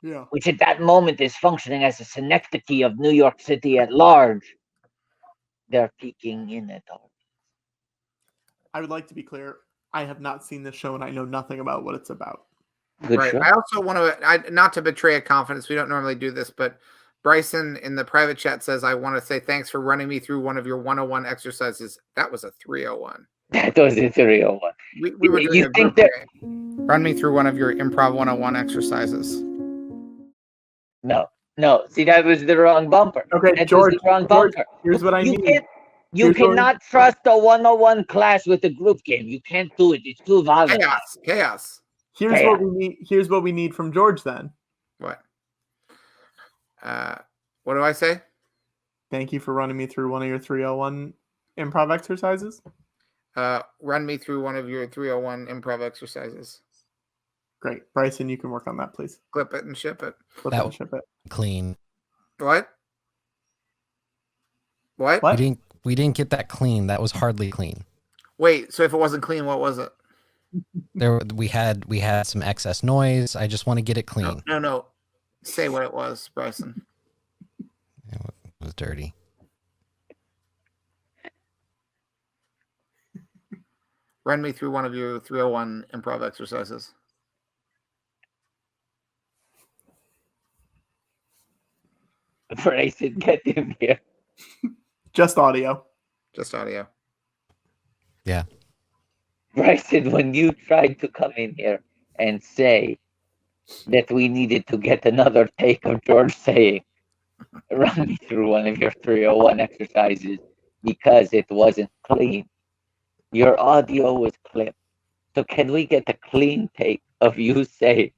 Yeah. which at that moment is functioning as a synecdoche of New York City at large. They're peeking in at all. I would like to be clear. I have not seen this show and I know nothing about what it's about. Good Right. show. I also want to, not to betray a confidence, we don't normally do this, but Bryson in the private chat says, I want to say thanks for running me through one of your 101 exercises. That was a 301. That was a 301. We were doing You a think group that- day. Run me through one of your improv 101 exercises. No. See, that was the wrong bumper. Okay, That George, was the wrong George, bumper. here's what I You need. can't- You Here's what- cannot trust a 101 class with a group game. You can't do it. It's too volatile. Chaos. Here's what we need. Here's what we need from George then. What? What do I say? Thank you for running me through one of your 301 improv exercises. Run me through one of your 301 improv exercises. Great. Bryson, you can work on that, please. Clip it and ship it. Flip That and ship it. Clean. What? What? What? We didn't get that clean. That was hardly clean. Wait, so if it wasn't clean, what was it? We had some excess noise. I just want to get it clean. No. Say what it was, Bryson. It was dirty. Run me through one of your 301 improv exercises. Bryson, get in here. Just audio. Just audio. Yeah. Bryson, when you tried to come in here and say that we needed to get another take of George saying, run me through one of your 301 exercises because it wasn't clean. Your audio was clipped. So can we get a clean take of you saying,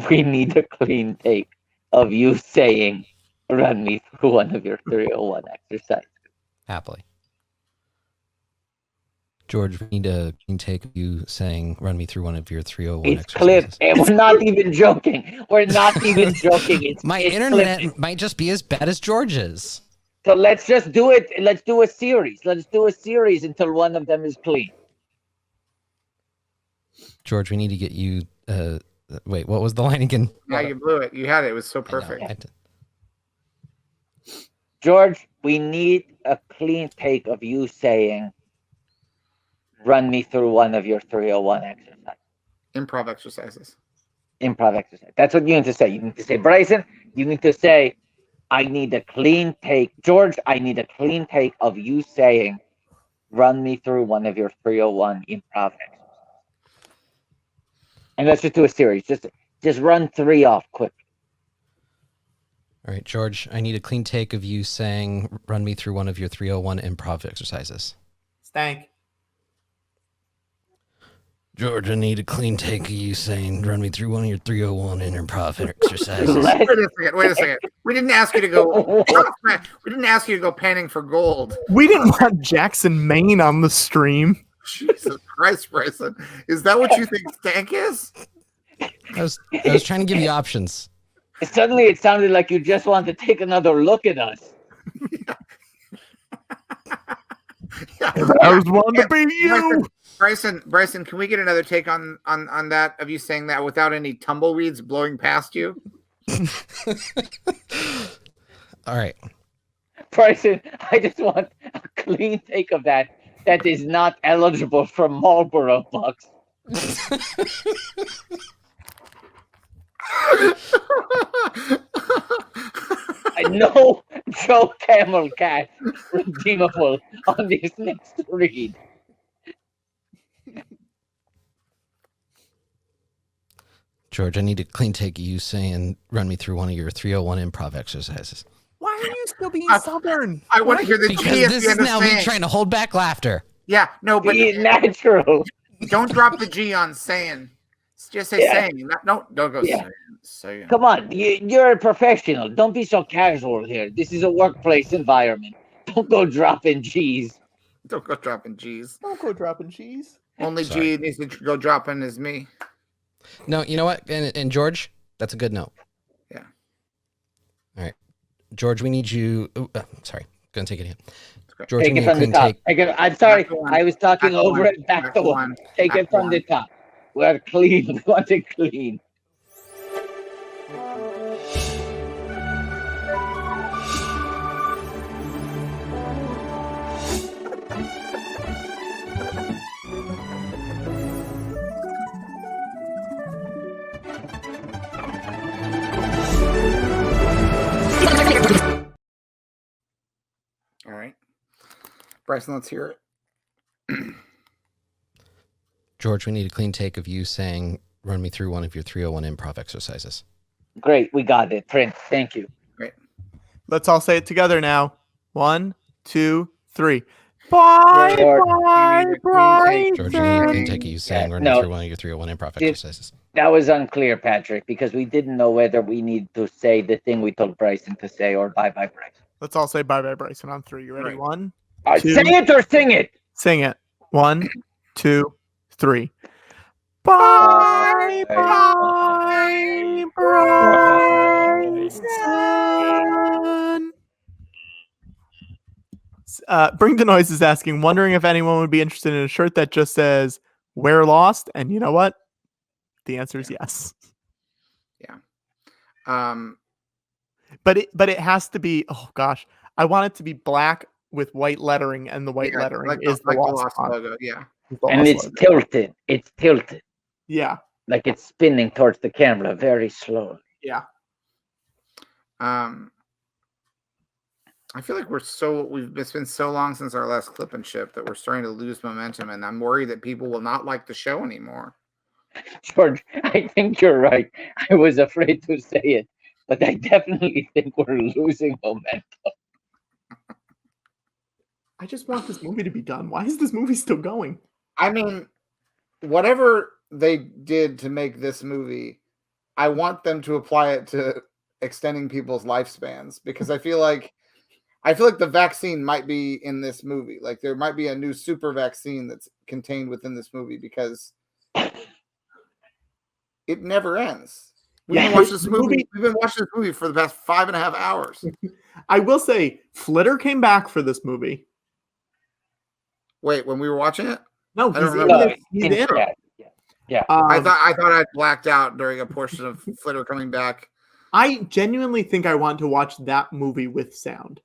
we need a clean take of you saying, run me through one of your 301 exercises? Happily. George, we need a clean take of you saying, run me through one of your 301 It's exercises. clipped, and we're not even joking. We're not even joking. My it's internet clipped. might just be as bad as George's. So let's just do it. Let's do a series. Let's do a series until one of them is clean. George, we need to get you. Wait, what was the line again? Yeah, you blew it. You had it. It was so I know, perfect. I did. George, we need a clean take of you saying, run me through one of your 301 exercises. Improv exercises. Improv exercise. That's what you need to say. You need to say, Bryson, you need to say, I need a clean take. George, I need a clean take of you saying, run me through one of your 301 improv exercises. And let's just do a series. Just run 3 off quick. All right, George, I need a clean take of you saying, run me through one of your 301 improv exercises. Stank. George, I need a clean take of you saying, run me through one of your 301 improv exercises. Wait a second. We didn't ask you to go. We didn't ask you to go panning for gold. We didn't want Jackson, Maine on the stream. Jesus Christ, Bryson. Is that what you think stank is? I was trying to give you options. Suddenly it sounded like you just want to take another look at us. I was wanting to be you. Bryson, can we get another take on that of you saying that without any tumbleweeds blowing past you? All right. Bryson, I just want a clean take of that is not eligible for Marlboro bucks. I know Joe Camel Cat redeemable on this next read. George, I need a clean take of you saying, run me through one of your 301 improv exercises. Why are you still being southern? I want to hear the Because G at this the is end of now me saying. trying to hold back laughter. Yeah, no, but Be natural. don't drop the G on saying. Just say saying. Don't go saying. Come on, you're a professional. Don't be so casual here. This is a workplace environment. Don't go dropping G's. Don't go dropping G's. Don't go dropping cheese. Only Sorry. G needs to go dropping is me. No, you know what? And George, that's a good note. Yeah. All right, George, we need you. Sorry, gonna take it here. George, Take we it need a from the clean top. take. Take it, I'm sorry, Back one. I was talking Back over one. it. Back Back to one. one. Take Back it from one. the top. We're clean. We want it clean. All right. Bryson, let's hear it. George, we need a clean take of you saying, "Run me through one of your 301 improv exercises." Great, we got it. Prince, thank you. Great. Let's all say it together now. 1, 2, 3. Bye, George, bye, Bryson. George, we need a clean take of you saying, "Run me no. through one of your 301 improv exercises." That was unclear, Patrick, because we didn't know whether we need to say the thing we told Bryson to say or bye bye Bryson. Let's all say bye, bye, Bryson on 3. You ready? Right. 1, Say it or sing it. Sing it. 1, 2, 3. Bye, bye, Bryson. Bring the Noise is asking, wondering if anyone would be interested in a shirt that just says "We're lost," and you know what? The answer is yes. Yeah. But it has to be. Oh gosh, I want it to be black with white lettering, and the white lettering like is the the Lost lost font. logo. Yeah. And it's tilted. It's tilted. Yeah. Like it's spinning towards the camera very slowly. Yeah. I feel like it's been so long since our last clip and ship that we're starting to lose momentum, and I'm worried that people will not like the show anymore. George, I think you're right. I was afraid to say it, but I definitely think we're losing momentum. I just want this movie to be done. Why is this movie still going? I mean, whatever they did to make this movie, I want them to apply it to extending people's lifespans, because I feel like the vaccine might be in this movie. Like there might be a new super vaccine that's contained within this movie, because it never ends. We've been watching this movie for the past 5.5 hours. I will say, Flitter came back for this movie. Wait, when we were watching it? No, I don't remember. he's in it. Yeah. I thought I blacked out during a portion of Flitter coming back. I genuinely think I want to watch that movie with sound.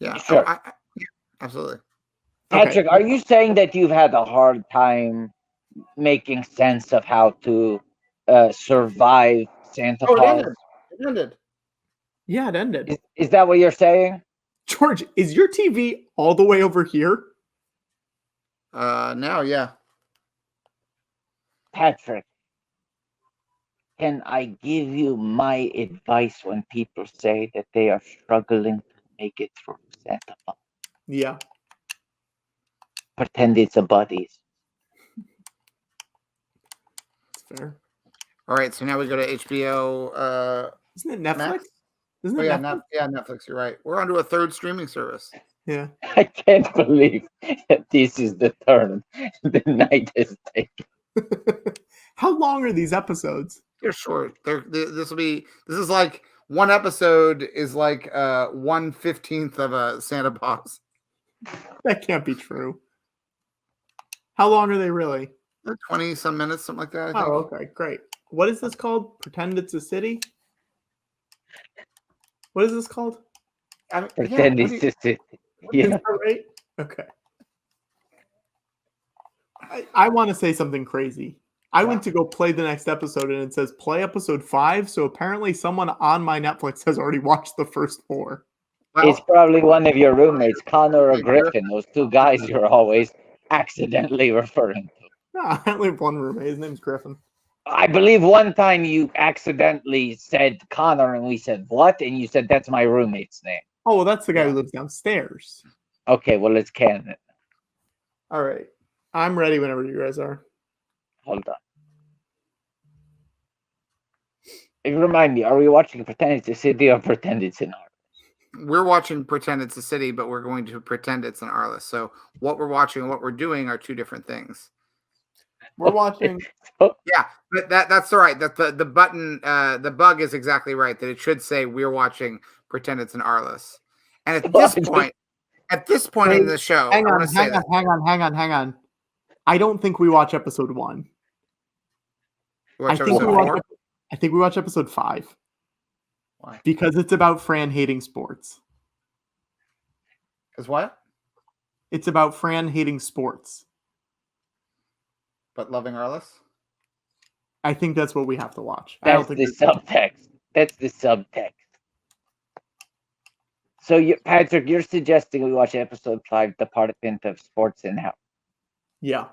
Yeah, Sure. Yeah, absolutely. Patrick, are you saying that you've had a hard time making sense of how to survive Santa Claus? It ended. Yeah, it ended. Is that what you're saying? George, is your TV all the way over here? Now, yeah. Patrick, can I give you my advice when people say that they are struggling to make it through Santa Claus? Yeah. Pretend it's a buddies. That's fair. All right, so now we go to HBO. Isn't it Netflix? Max? Isn't Oh, it yeah, Netflix? Netflix. You're right. We're onto a third streaming service. Yeah. I can't believe that this is the turn the night has taken. How long are these episodes? They're short. This is like one episode is like 1/15 of a Santa Claus. That can't be true. How long are they really? 20 some minutes, something like that. I think. Oh, okay, great. What is this called? Pretend it's a city? What is this called? Pretend it's just it. Is Yeah. that right? Okay. I want to say something crazy. I went to go play the next episode and it says play episode 5. So apparently someone on my Netflix has already watched the first 4. It's probably one of your roommates, Connor or Griffin, those two guys you're always accidentally referring to. No, I only have one roommate. His name's Griffin. I believe one time you accidentally said Connor and we said, what? And you said, that's my roommate's name. Oh, well, that's the guy who lives downstairs. Okay, well, let's can it. All right. I'm ready whenever you guys are. Hold on. Remind me, are we watching Pretend It's a City or Pretend It's an Art? We're watching Pretend It's a City, but we're going to pretend it's an Arliss. So what we're watching and what we're doing are two different things. We're watching. Yeah, but that's all right. That the button, the bug is exactly right. That it should say we're watching Pretend It's an Arliss. And at this point in the show, Hang I on, want to say that. hang on. I don't think we watch episode 1. Watch I think episode 4? we watch episode 5. Why? Because it's about Fran hating sports. Because what? It's about Fran hating sports. But loving Arliss? I think that's what we have to watch. I don't That's think the subtext. That's the subtext. So, Patrick, you're suggesting we watch episode 5, Department of Sports and Health. Yeah.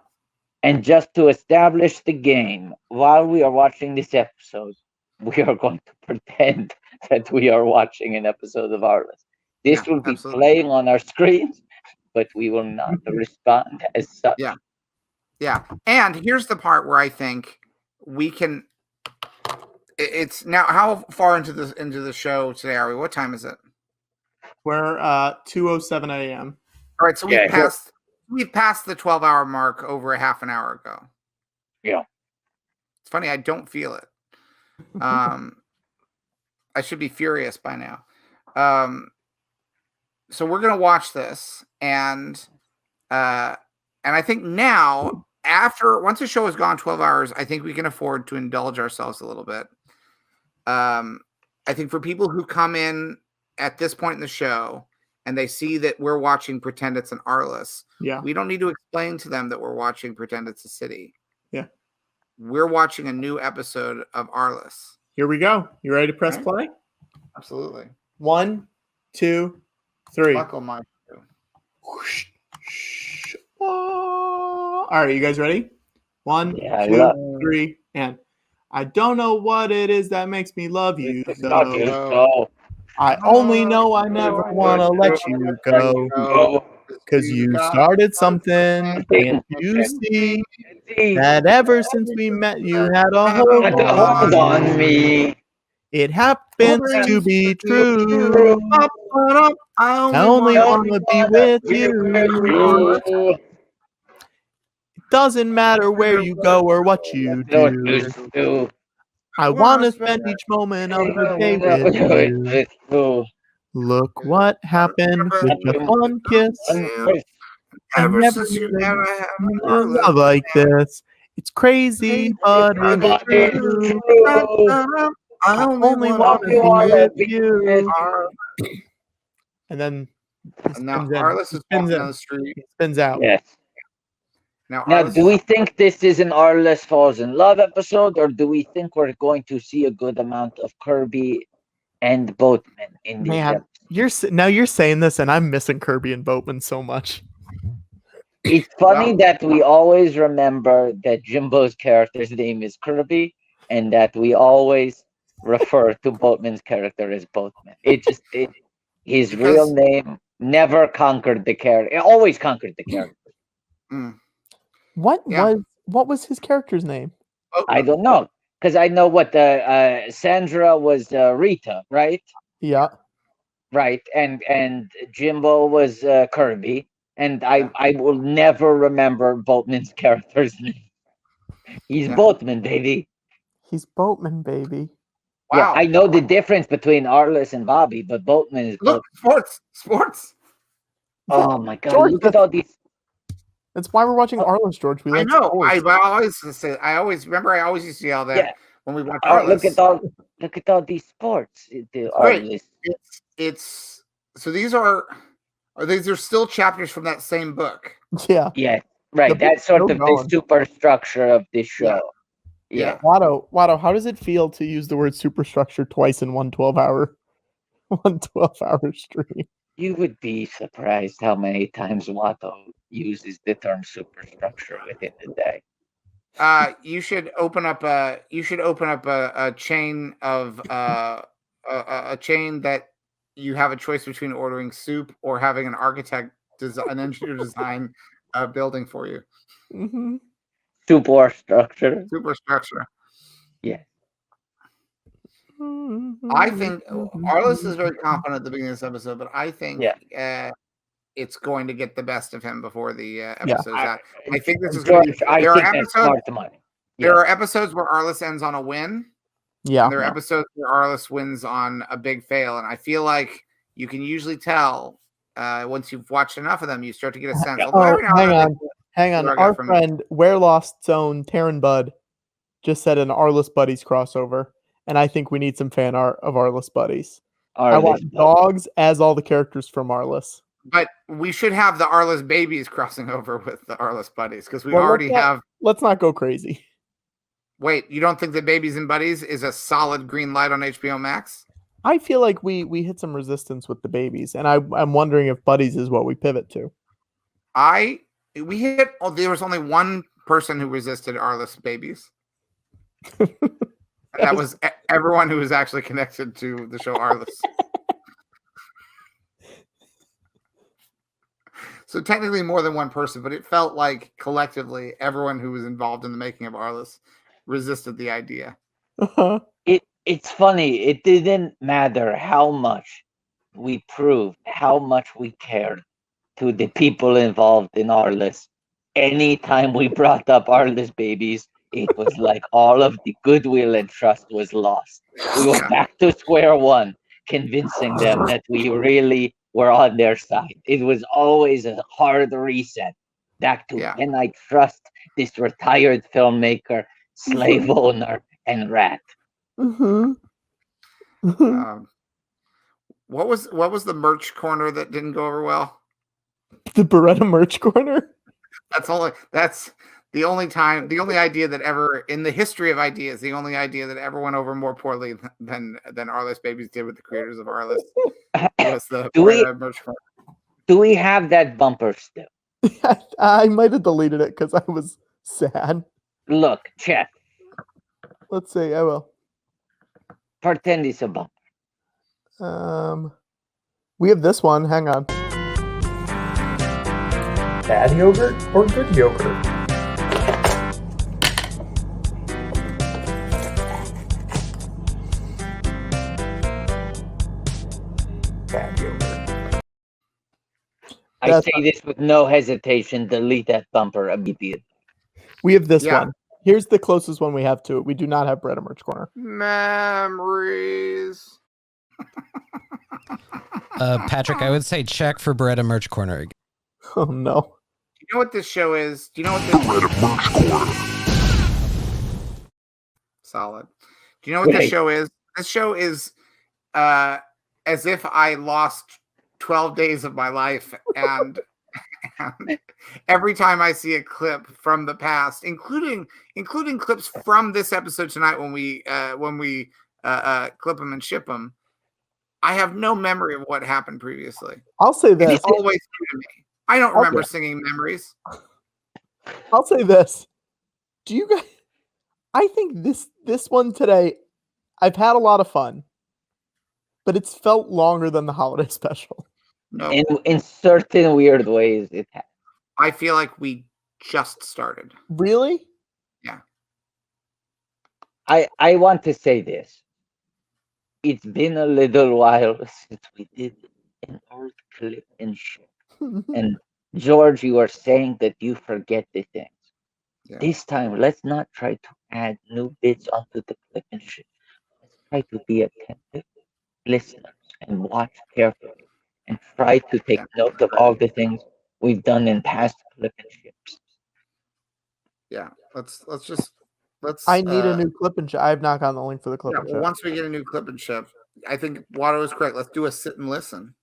And just to establish the game, while we are watching this episode, we are going to pretend that we are watching an episode of Arliss. This will be absolutely. playing on our screens, but we will not respond as such. Yeah. Yeah. And here's the part where I think we can. It's now. How far into the show today are we? What time is it? We're 2:07 a.m. All right. So we've passed the 12-hour mark over a half an hour ago. Yeah. It's funny. I don't feel it. I should be furious by now. So we're gonna watch this, and I think now, once the show has gone 12 hours, I think we can afford to indulge ourselves a little bit. I think for people who come in at this point in the show and they see that we're watching Pretend It's an Arliss, we don't need to explain to them that we're watching Pretend It's a City. Yeah. We're watching a new episode of Arliss. Here we go. You ready to press play? Absolutely. 1, 2, 3. Buckle my shoe. All right, you guys ready? 1, Yeah, 2, 3, and I don't know what it is that makes me love you. So, I only know I never want to let you go. Because you started something, can't you see that ever since we met you had a hold on me. It happens to be true. I only want to be with you. It doesn't matter where you go or what you do. I want to spend each moment of the day with you. Look what happened with just one kiss. Ever never since you been never have in love like this. It's crazy, but it's true. I only want to be with you. And then now Arliss is walking down the street. He spins out. Yes. Now, do we think this is an Arliss Falls in Love episode, or do we think we're going to see a good amount of Kirby and Boatman in these episodes? You're saying this, and I'm missing Kirby and Boatman so much. It's funny that we always remember that Jimbo's character's name is Kirby, and that we always refer to Boatman's character as Boatman. His real name never conquered the character. It always conquered the character. What was his character's name? I don't know, because I know what Sandra was Rita, right? Yeah. Right, and Jimbo was Kirby, and I will never remember Boatman's character's name. He's Boatman, baby. He's Boatman, baby. Wow. Yeah, I know the difference between Arliss and Bobby, but Boatman is sports. Oh my God! George, look at all these. That's why we're watching Arliss, George. We I like know. sports. I always used to yell that when we watch Arliss. Look at all these sports. Right. It's so these are still chapters from that same book. Yeah. Yeah. Right. That's sort of the superstructure of this show. Yeah. Watto, how does it feel to use the word superstructure twice in one 12-hour stream? You would be surprised how many times Watto uses the term superstructure within the day. You should open up a chain of a chain that you have a choice between ordering soup or having an architect an engineer design a building for you. Mm-hmm. Superstructure. Superstructure. Yeah. I think Arliss is very confident at the beginning of this episode, but I think it's going to get the best of him before the episode's out. I think this is going to be. There are episodes where Arliss ends on a win. Yeah. And there are episodes where Arliss wins on a big fail, and I feel like you can usually tell once you've watched enough of them, you start to get a sense. Hang on. Our friend Where Lost's own Taryn Budd just said an Arliss Buddies crossover, and I think we need some fan art of Arliss Buddies. I want dogs as all the characters from Arliss. But we should have the Arliss babies crossing over with the Arliss Buddies because we already have. Let's not go crazy. Wait, you don't think that Babies and Buddies is a solid green light on HBO Max? I feel like we hit some resistance with the babies, and I'm wondering if Buddies is what we pivot to. There was only one person who resisted Arliss Babies. That was everyone who was actually connected to the show Arliss. So technically more than one person, but it felt like collectively everyone who was involved in the making of Arliss resisted the idea. It's funny. It didn't matter how much we proved how much we cared to the people involved in Arliss. Anytime we brought up Arliss Babies, it was like all of the goodwill and trust was lost. We were back to square one, convincing them that we really were on their side. It was always a hard reset. Back to, can I trust this retired filmmaker, slave owner, and rat? Mm-hmm. What was the merch corner that didn't go over well? The Beretta merch corner? That's the only idea that ever in the history of ideas, the only idea that ever went over more poorly than Arliss Babies did with the creators of Arliss was the merch corner. Do we have that bumper still? I might have deleted it because I was sad. Look, check. Let's see. I will. Pretend it's a bumper. We have this one. Hang on. Bad yogurt or good yogurt? Bad yogurt. I say this with no hesitation. Delete that bumper immediately. We have this one. Here's the closest one we have to it. We do not have Beretta merch corner. Memories. Patrick, I would say check for Beretta merch corner again. Oh no. Do you know what this show is? Do you know what this Beretta merch corner? Solid. Do you know what this show is? This show is as if I lost 12 days of my life and every time I see a clip from the past, including clips from this episode tonight when we clip them and ship them, I have no memory of what happened previously. I'll say this. It's always new to me. I don't remember singing Memories. I'll say this. Do you guys? I think this one today, I've had a lot of fun, but it's felt longer than the holiday special. No. In certain weird ways, it has. I feel like we just started. Really? Yeah. I want to say this. It's been a little while since we did an old clip and ship. And George, you are saying that you forget the things. Yeah. This time, let's not try to add new bits onto the clip and ship. Let's try to be attentive listeners and watch carefully. And try to take note of all the things we've done in past clip and ships. Yeah, let's. I need a new clip and ship. I have not gotten the link for the clip and ship. Once we get a new clip and ship, I think Watto is correct. Let's do a sit and listen.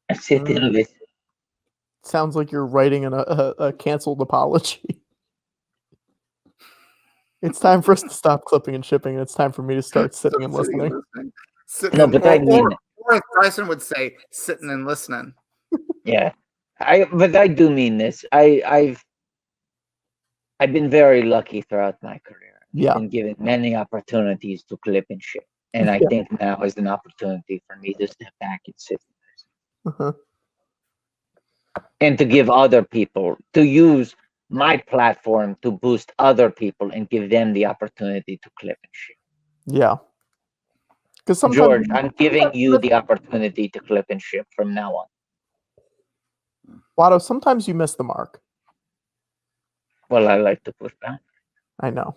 A sit and listen. Sounds like you're writing a canceled apology. It's time for us to stop clipping and shipping, and it's time for me to start sitting and listening. I mean. Or as Bryson would say, sitting and listening. Yeah, but I do mean this. I've been very lucky throughout my career. Yeah, I've been given many opportunities to clip and ship, and I think now is an opportunity for me to step back and sit and listen, and to give other people to use my platform to boost other people and give them the opportunity to clip and ship. Yeah. Because sometimes, George, I'm giving you the opportunity to clip and ship from now on. Watto, sometimes you miss the mark. Well, I like to push back. I know.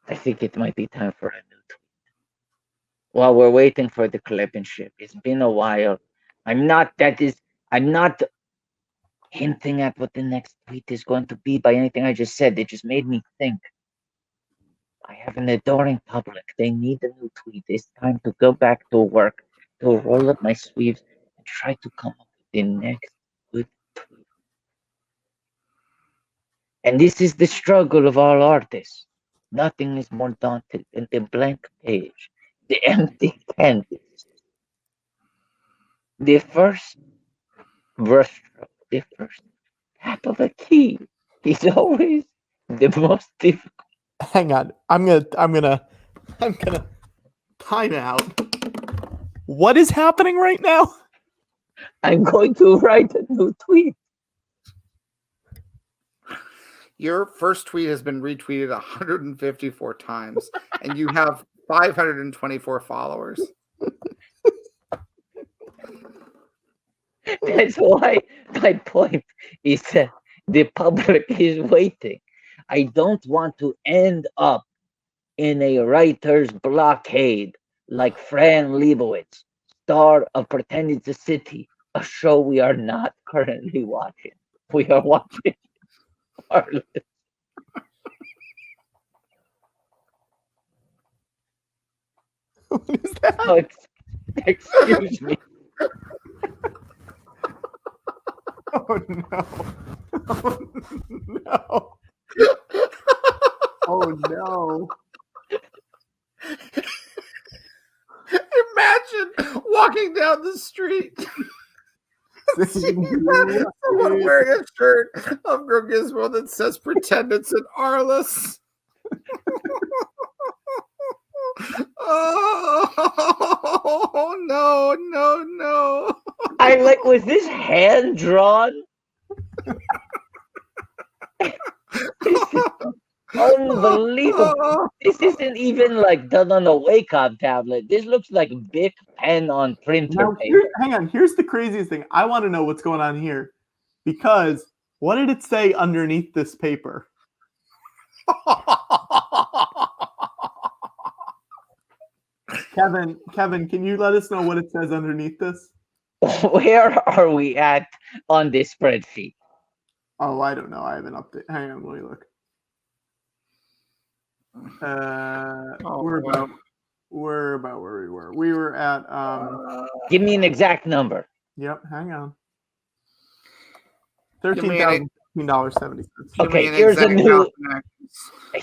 I think it might be time for a new tweet. While we're waiting for the clip and ship, it's been a while. I'm not hinting at what the next tweet is going to be by anything I just said. It just made me think. I have an adoring public. They need a new tweet. It's time to go back to work, to roll up my sleeves and try to come up with the next good tweet. And this is the struggle of all artists. Nothing is more daunting than the blank page, the empty canvas. The first brushstroke, the first tap of a key is always the most difficult. Hang on. I'm gonna time out. What is happening right now? I'm going to write a new tweet. Your first tweet has been retweeted 154 times, and you have 524 followers. That's why my point is that the public is waiting. I don't want to end up in a writer's blockade like Fran Lebowitz, star of Pretend It's a City, a show we are not currently watching. We are watching Harlem. What is that? Oh, excuse me. Oh no. Oh no. Oh no. Imagine walking down the street. Someone wearing a shirt of Gizmo that says "Pretend It's an Arliss." Oh no, no, no! I like. Was this hand drawn? Unbelievable. This isn't even like done on a Wacom tablet. This looks like Bic pen on printer Now, paper. hang on. Here's the craziest thing. I want to know what's going on here. Because what did it say underneath this paper? Kevin, can you let us know what it says underneath this? Where are we at on this spreadsheet? Oh, I don't know. I haven't updated. Hang on, let me look. We're about where we were. We were at Give me an exact number. Yep, hang on. $13,015.70. Okay,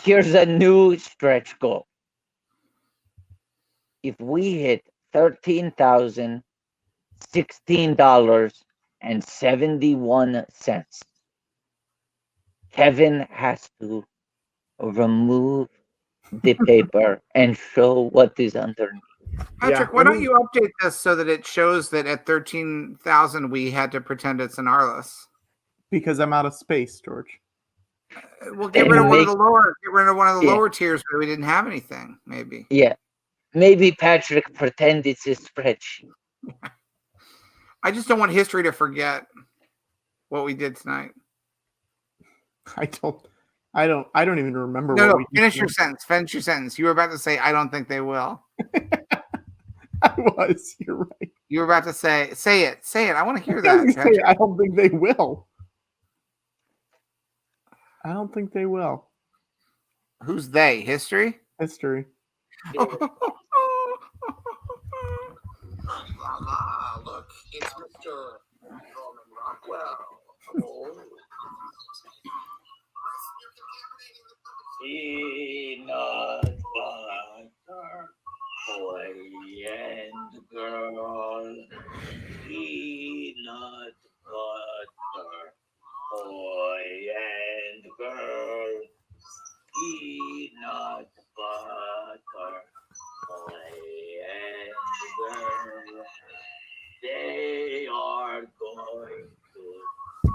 here's a new stretch goal. If we hit $13,016.71, Kevin has to remove the paper and show what is underneath. Patrick, why don't you update this so that it shows that at 13,000 we had to pretend it's an Arliss? Because I'm out of space, George. We'll get rid of one of the lower tiers where we didn't have anything, maybe. Yeah. Maybe Patrick pretend it's a spreadsheet. I just don't want history to forget what we did tonight. I don't even remember. No, finish your sentence. Finish your sentence. You were about to say, I don't think they will. I was. You're right. You were about to say it. Say it. I want to hear that. I don't think they will. I don't think they will. Who's they? History? History. Look, it's Mr. Norman Rockwell. Peanut butter, boy and girl. Peanut butter, boy and girl. Peanut butter, boy and girl. They are going to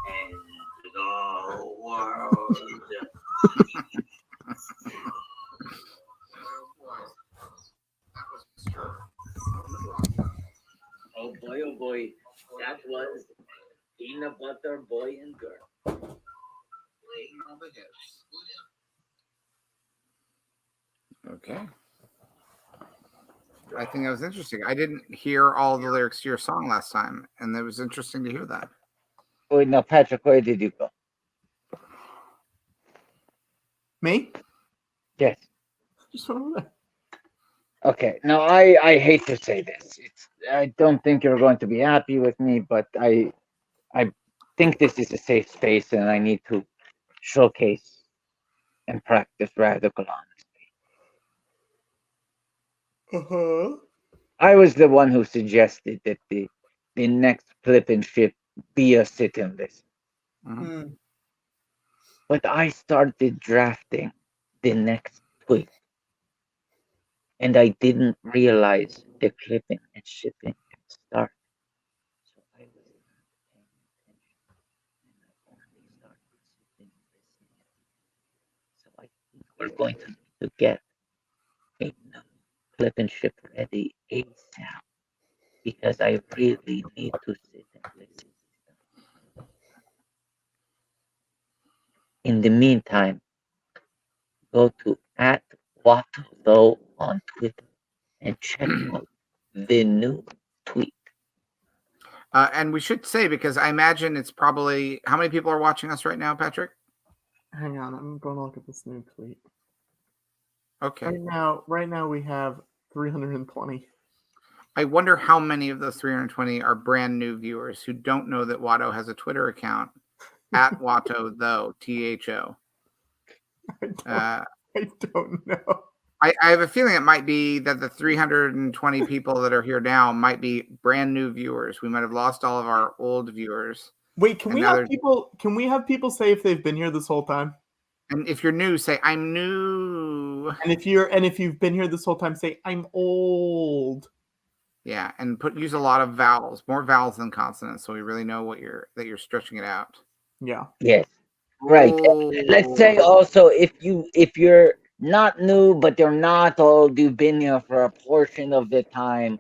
end the world. peanut butter boy and girl. Okay. I think that was interesting. I didn't hear all the lyrics to your song last time, and it was interesting to hear that. Wait, no, Patrick, where did you go? Me? Yes. Just over there. Okay. Now, I hate to say this. I don't think you're going to be happy with me, but I think this is a safe space, and I need to showcase and practice radical honesty. Uh-huh. I was the one who suggested that the next flip and ship be a sit-in list. Mm. But I started drafting the next tweet, and I didn't realize the clipping and shipping would start. So I was not paying attention, and I only started sitting and listening. So I think we're going to need to get a new flip and ship ready ASAP, because I really need to sit and listen. In the meantime, go to @WatoThough on Twitter and check out the new tweet. And we should say, because I imagine it's probably, how many people are watching us right now, Patrick? Hang on, I'm going to look at this new tweet. Okay. Right now we have 320. I wonder how many of those 320 are brand new viewers who don't know that Watto has a Twitter account @Watto though, THO. I don't know. I have a feeling it might be that the 320 people that are here now might be brand new viewers. We might have lost all of our old viewers. Wait, can we have people say if they've been here this whole time? And if you're new, say I'm new. And if you've been here this whole time, say I'm old. Yeah, and use a lot of vowels, more vowels than consonants, so we really know that you're stretching it out. Yeah. Yes. Right. Let's say also if you're not new but you're not old, you've been here for a portion of the time.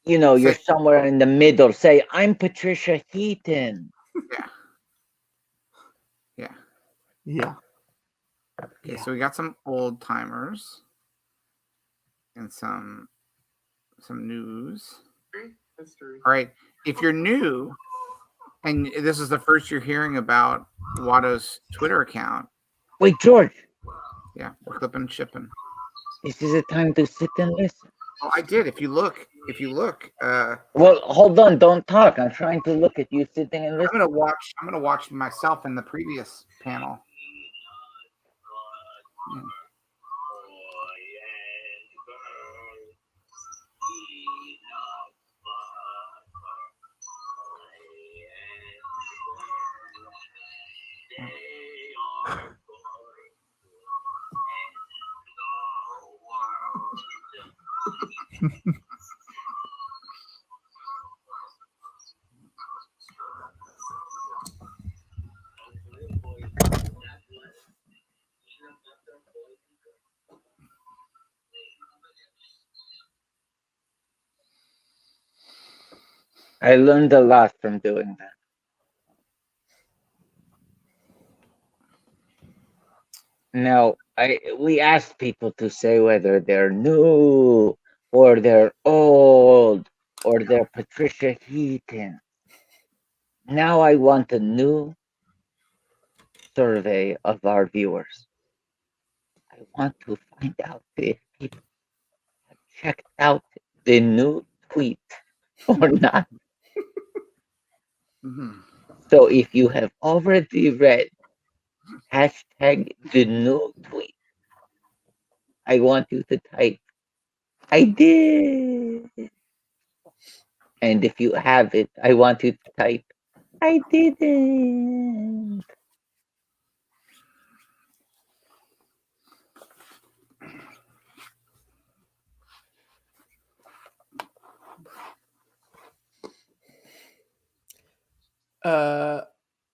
You're somewhere in the middle. Say I'm Patricia Heaton. Yeah. Okay, so we got some old timers and some news. History. All right. If you're new and this is the first you're hearing about Watto's Twitter account. Wait, George. Yeah, we're clipping and shipping. This is a time to sit and listen. Oh, I did. If you look. Well, hold on. Don't talk. I'm trying to look at you sitting and listening. I'm gonna watch myself in the previous panel. Yeah. I learned a lot from doing that. Now, we asked people to say whether they're new or they're old or they're Patricia Heaton. Now I want a new survey of our viewers. I want to find out if people have checked out the new tweet or not. So if you have already read hashtag the new tweet, I want you to type I did. And if you have it, I want you to type I didn't.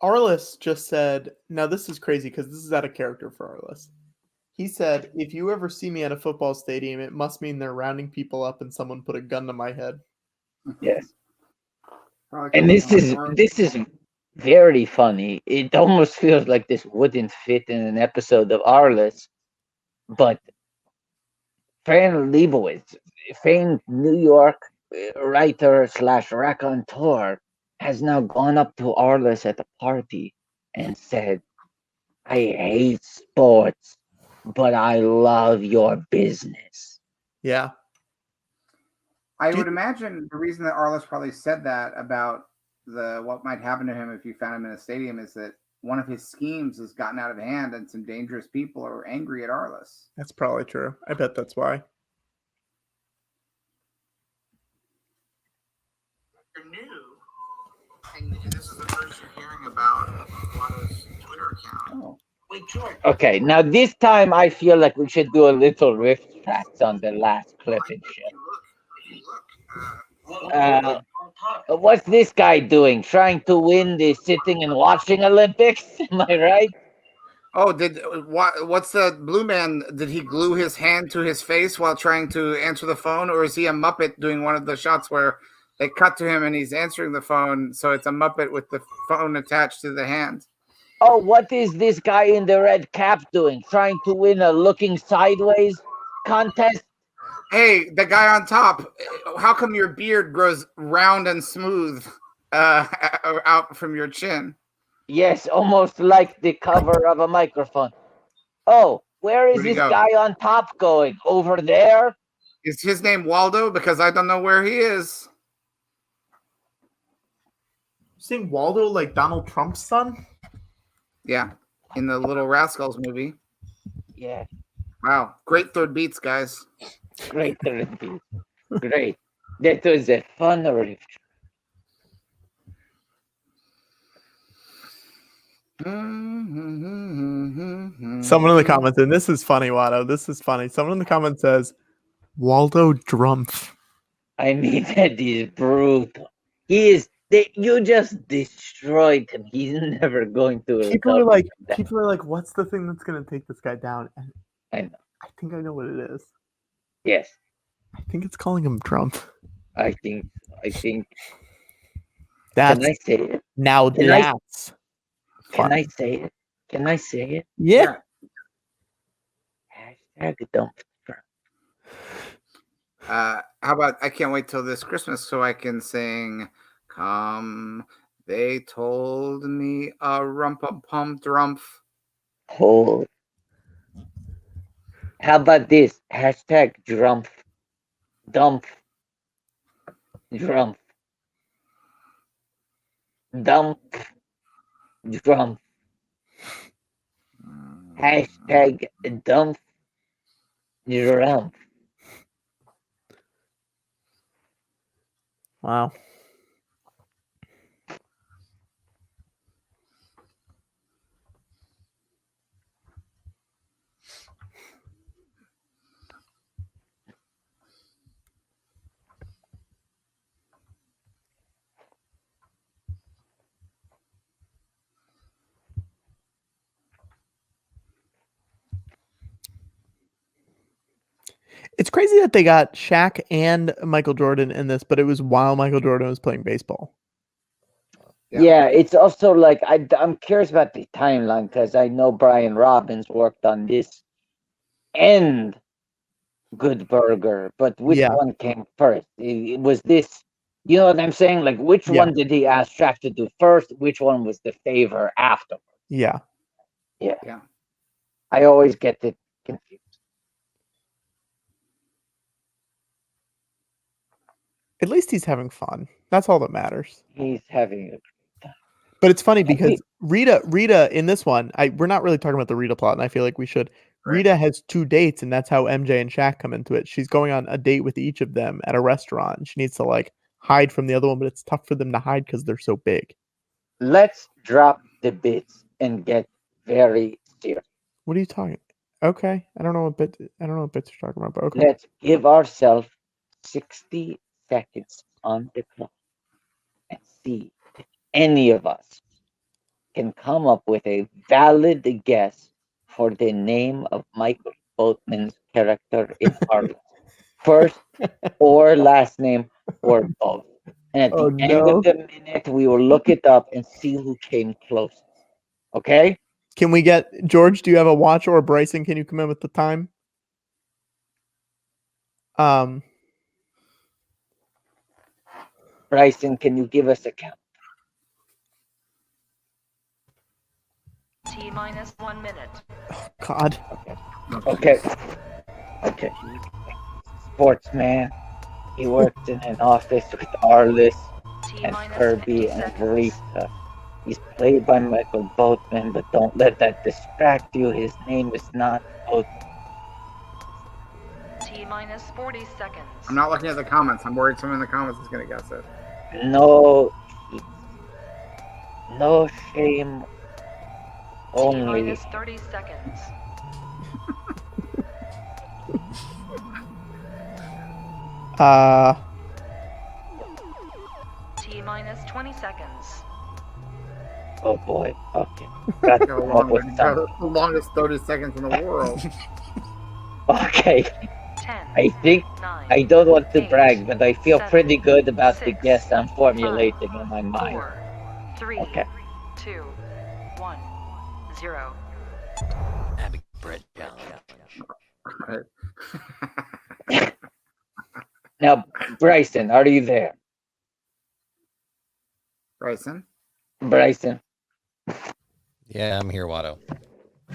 Arliss just said, now this is crazy because this is out of character for Arliss. He said, if you ever see me at a football stadium, it must mean they're rounding people up and someone put a gun to my head. Yes. And this is very funny. It almost feels like this wouldn't fit in an episode of Arliss, but Fran Lebowitz, famed New York writer / raconteur, has now gone up to Arliss at a party and said, "I hate sports, but I love your business." Yeah. I would imagine the reason that Arliss probably said that about what might happen to him if you found him in a stadium is that one of his schemes has gotten out of hand and some dangerous people are angry at Arliss. That's probably true. I bet that's why. You're new, and this is the first you're hearing about Watto's Twitter account. Oh. Wait, George. Okay, now this time I feel like we should do a little riff tracks on the last clip and shit. What's this guy doing? Trying to win the sitting and watching Olympics? Am I right? Oh, what's the blue man? Did he glue his hand to his face while trying to answer the phone, or is he a Muppet doing one of the shots where they cut to him and he's answering the phone, so it's a Muppet with the phone attached to the hand? Oh, what is this guy in the red cap doing? Trying to win a looking sideways contest? Hey, the guy on top, how come your beard grows round and smooth out from your chin? Yes, almost like the cover of a microphone. Oh, where is this guy on top going? Over there? Is his name Waldo? Because I don't know where he is. Seeing Waldo like Donald Trump's son? Yeah, in the Little Rascals movie. Yeah. Wow, great third beats, guys. Great third beats. Great. That was a fun riff. Someone in the comments, and this is funny, Watto. This is funny. Someone in the comments says, Waldo Drumpf. I mean, that is brutal. He is. You just destroyed him. He's never going to. People are like, what's the thing that's going to take this guy down? And I know. I think I know what it is. Yes. I think it's calling him Trump. I think. That's. Can I say it? Now that's. Can I say it? Can I say it? Yeah. Hashtag dump. How about I can't wait till this Christmas so I can sing "Come." They told me a rumpa-pump-drumpf. Hold. How about this? Hashtag drumpf. Dump. Drumpf. Dump. Drumpf. Hashtag dump. Drumpf. Wow. It's crazy that they got Shaq and Michael Jordan in this, but it was while Michael Jordan was playing baseball. Yeah, it's also like I'm curious about the timeline because I know Brian Robbins worked on this and Good Burger, but which one came first? It was this, you know what I'm saying? Like, which one did he ask Shaq to do first? Which one was the favor afterwards? Yeah. Yeah. I always get it confused. At least he's having fun. That's all that matters. He's having a. But it's funny because Rita in this one, we're not really talking about the Rita plot, and I feel like we should. Right. Rita has 2 dates, and that's how MJ and Shaq come into it. She's going on a date with each of them at a restaurant. She needs to like hide from the other one, but it's tough for them to hide because they're so big. Let's drop the bits and get very serious. What are you talking? Okay, I don't know what bits you're talking about, but okay. Let's give ourselves 60 seconds on the clock and see if any of us can come up with a valid guess for the name of Michael Boatman's character in Arliss. First or last name or both. And at Oh, the end no. of the minute, we will look it up and see who came closest. Okay? Can we get George? Do you have a watch, or Bryson? Can you come in with the time? Bryson, can you give us a count? T-minus 1 minute. God. Okay. Sportsman. He works in an office with Arliss and Kirby and Rita. He's played by Michael Boatman, but don't let that distract you. His name is not Boatman. T-minus 40 seconds. I'm not looking at the comments. I'm worried someone in the comments is going to guess it. No shame. Only. T-minus 30 seconds. T-minus 20 seconds. Oh boy. Okay. Got to come up with something. The longest 30 seconds in the world. Okay. 10, I think 9, I don't want to 8, brag, but I feel 7, pretty good about the 6, guess I'm formulating in my mind. 4, 3, Okay. 2, 1, 0. Abby bread challenge. Now, Bryson, are you there? Bryson? Bryson, Yeah, I'm here, Watto.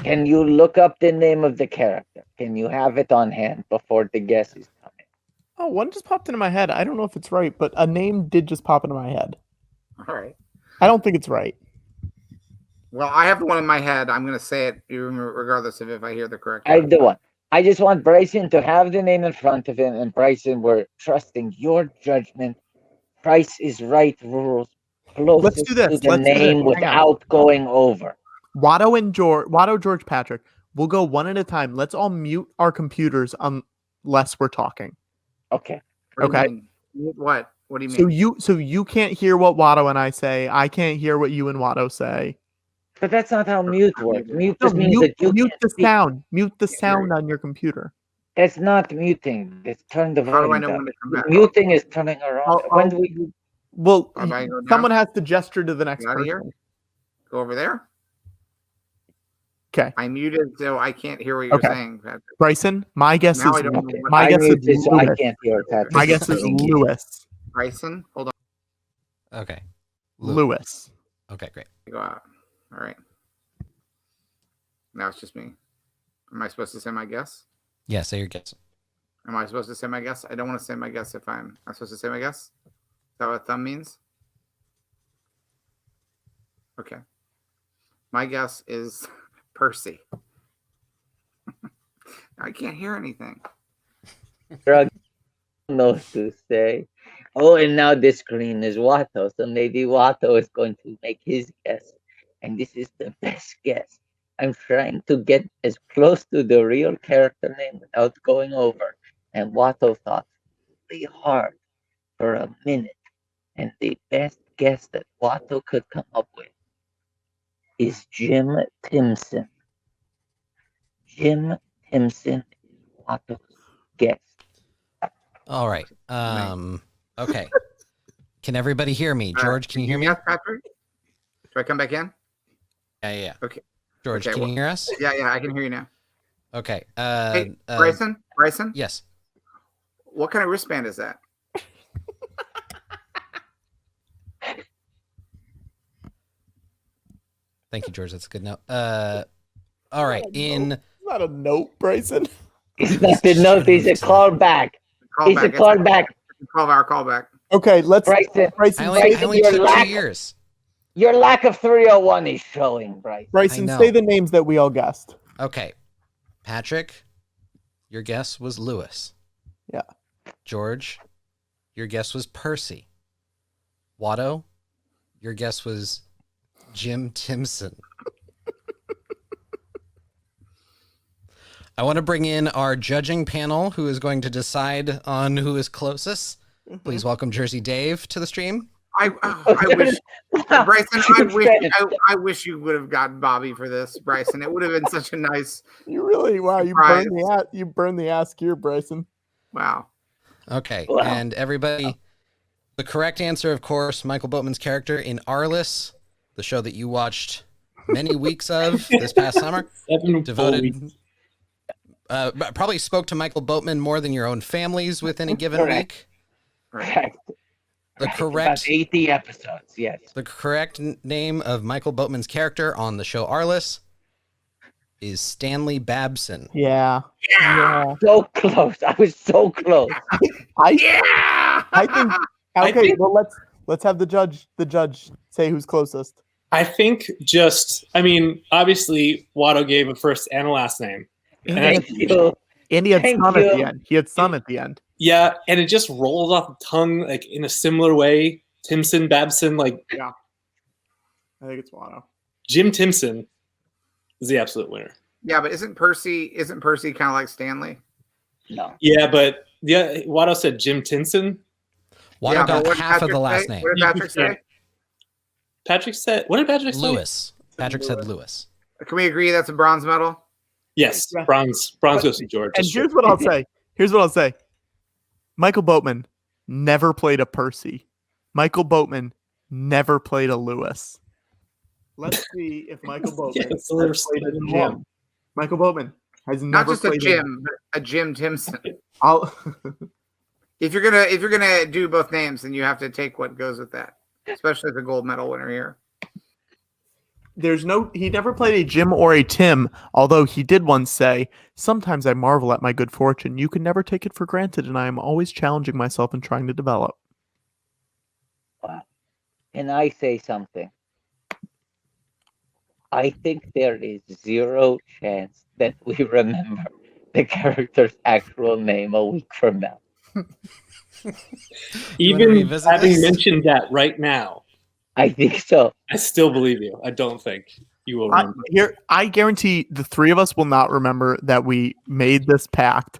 can you look up the name of the character? Can you have it on hand before the guess is coming? Oh, one just popped into my head. I don't know if it's right, but a name did just pop into my head. All right. I don't think it's right. Well, I have the one in my head. I'm going to say it regardless of if I hear the correct I have the one. I just want Bryson to have the name in front of him, and Bryson, we're trusting your judgment. Price is right rules. Closest do this. to the Let's do this. name Hang on. without going over. Watto, George, Patrick. We'll go one at a time. Let's all mute our computers unless we're talking. Okay. What do you Okay. mean? What? What do you mean? So you can't hear what Watto and I say. I can't hear what you and Watto say. But that's not how mute works. Mute No, just means that you mute can't the speak. sound. Mute the sound on your computer. That's not muting. It's turn the How do I volume know down. when to come back? Muting is turning around. When do we? Well, Am I going someone down? has to gesture to the next Get out of here? person. Go over there. Okay. I muted, so I can't hear what you're Okay. saying, Patrick. Bryson, my guess Now is I don't know what my I guess is muted, so I Lewis. can't hear Patrick. My guess is Thank you. Lewis. Bryson, hold on. Okay. Lewis. Okay, great. Go out. All right. Now it's just me. Am I supposed to say my guess? Yeah, say your guess. Am I supposed to say my guess? I don't want to say my guess if I'm supposed to say my guess. Is that what thumb means? Okay. My guess is Percy. I can't hear anything. Drug knows to say. Oh, and now this screen is Watto, so maybe Watto is going to make his guess, and this is the best guess. I'm trying to get as close to the real character name without going over, and Watto thought really hard for a minute, and the best guess that Watto could come up with is Jim Timson. Jim Timson is Watto's guess. All right. Okay. Can everybody hear me? George, can you hear me? Yes, Patrick? Do I come back in? Yeah. Okay. George, Okay, can you hear us? Yeah, I can hear you now. Okay. Hey, Bryson? Yes. What kind of wristband is that? Thank you, George. That's a good note. All right. It's not a note, Bryson. It's not the note, it's a callback. It's a callback. 12-hour callback. Okay, let's. Bryson, I only took 2 years. Your lack of 301 is showing, Bryson. Bryson, I know. say the names that we all guessed. Okay. Patrick, your guess was Lewis. Yeah. George, your guess was Percy. Watto, your guess was Jim Timson. I want to bring in our judging panel who is going to decide on who is closest. Please welcome Jersey Dave to the stream. I wish, Bryson, I wish you would have gotten Bobby for this, Bryson. It would have been such a nice. You really, wow, you burned the ass here, Bryson. Wow. Okay. Wow. And everybody, The correct answer, of course, Michael Boatman's character in Arliss, the show that you watched many weeks of this past summer. 7 Devoted. weeks. Probably spoke to Michael Boatman more than your own families within a given Correct. week. Correct. The About correct 80 episodes, yes. the correct name of Michael Boatman's character on the show Arliss is Stanley Babson. Yeah. So close. I was so close. I think I think- well let's have the judge say who's closest. I think obviously Watto gave a first and a last name. Thank you. And he had Thank son at you. the end. He had son at the end. Yeah, and it just rolls off the tongue like in a similar way. Timson, Babson, like I think it's Watto. Jim Timson is the absolute winner. Yeah, but isn't Percy kind of like Stanley? No. Yeah, but Watto said Jim Tinson. Watto Yeah, but got what did half of Patrick the last say? name. What did Patrick say? Patrick said, what did Patrick say? Lewis. Patrick said Lewis. Can we agree that's a bronze medal? Yes, bronze goes to George. And That's here's true. what I'll say. Michael Boatman never played a Percy. Michael Boatman never played a Lewis. Let's see if Michael Boatman Yeah, so has played a Jim. Michael Boatman has Not never just a played Jim, but a Jim Timson. I'll If you're gonna do both names, then you have to take what goes with that, especially as a gold medal winner here. he never played a Jim or a Tim, although he did once say, "Sometimes I marvel at my good fortune. You can never take it for granted, and I am always challenging myself and trying to develop." Wow. Can I say something? I think there is zero chance that we remember the character's actual name a week from now. You wanna Even revisit having this? mentioned that right now, I think so. I still believe you. I don't think you will remember. I guarantee the three of us will not remember that we made this pact.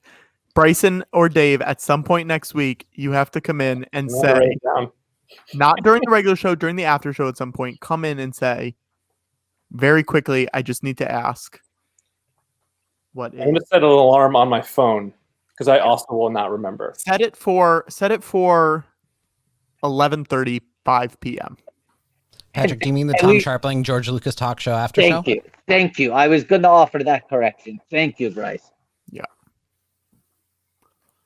Bryson or Dave, at some point next week, you have to come in and I'm gonna write say, it down. not during the regular show, during the after show at some point, come in and say, very quickly, I just need to ask, what I'm going is? to set an alarm on my phone because I also will not remember. Set it for 11:35 p.m. Patrick, do you mean the And Tom we- Sharpling, George Lucas talk show after show? Thank you. I was going to offer that correction. Thank you, Bryce. Yeah.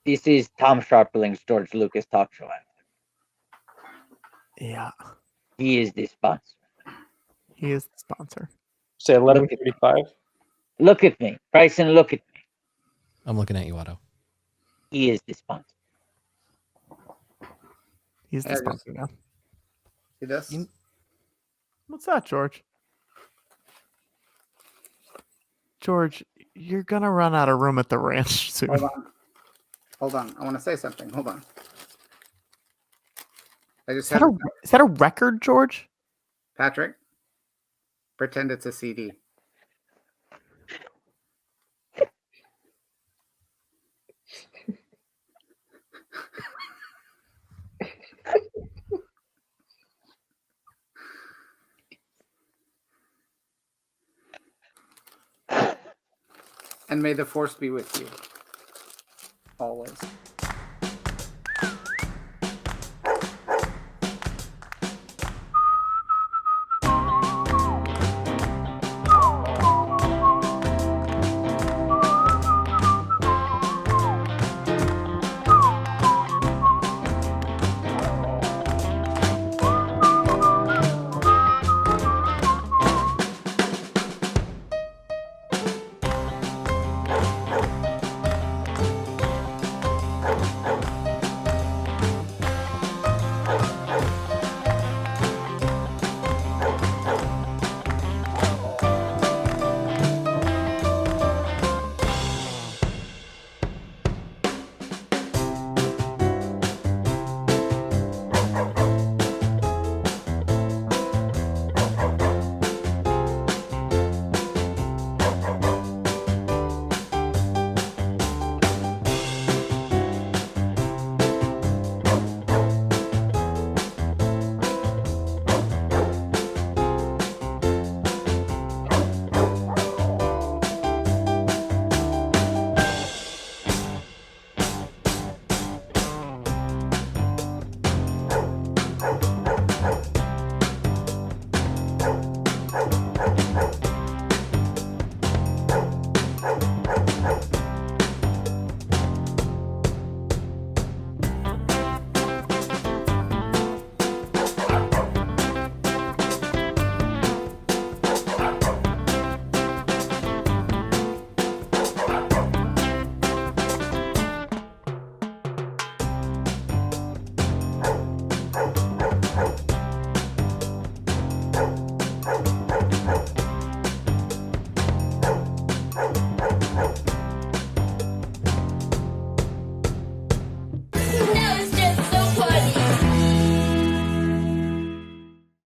This is Tom Sharpling's George Lucas talk show. Yeah, He is the sponsor. he is the sponsor. Say 11:35. Look at me. Bryson, look at me. I'm looking at you, Otto. He is the sponsor. He's the Yeah, sponsor now. See this? What's that, George? George, you're gonna run out of room at the ranch soon. Hold on. I want to say something. Hold on. I just Is had that a record, George? Patrick. Pretend it's a CD. And may the force be with you always.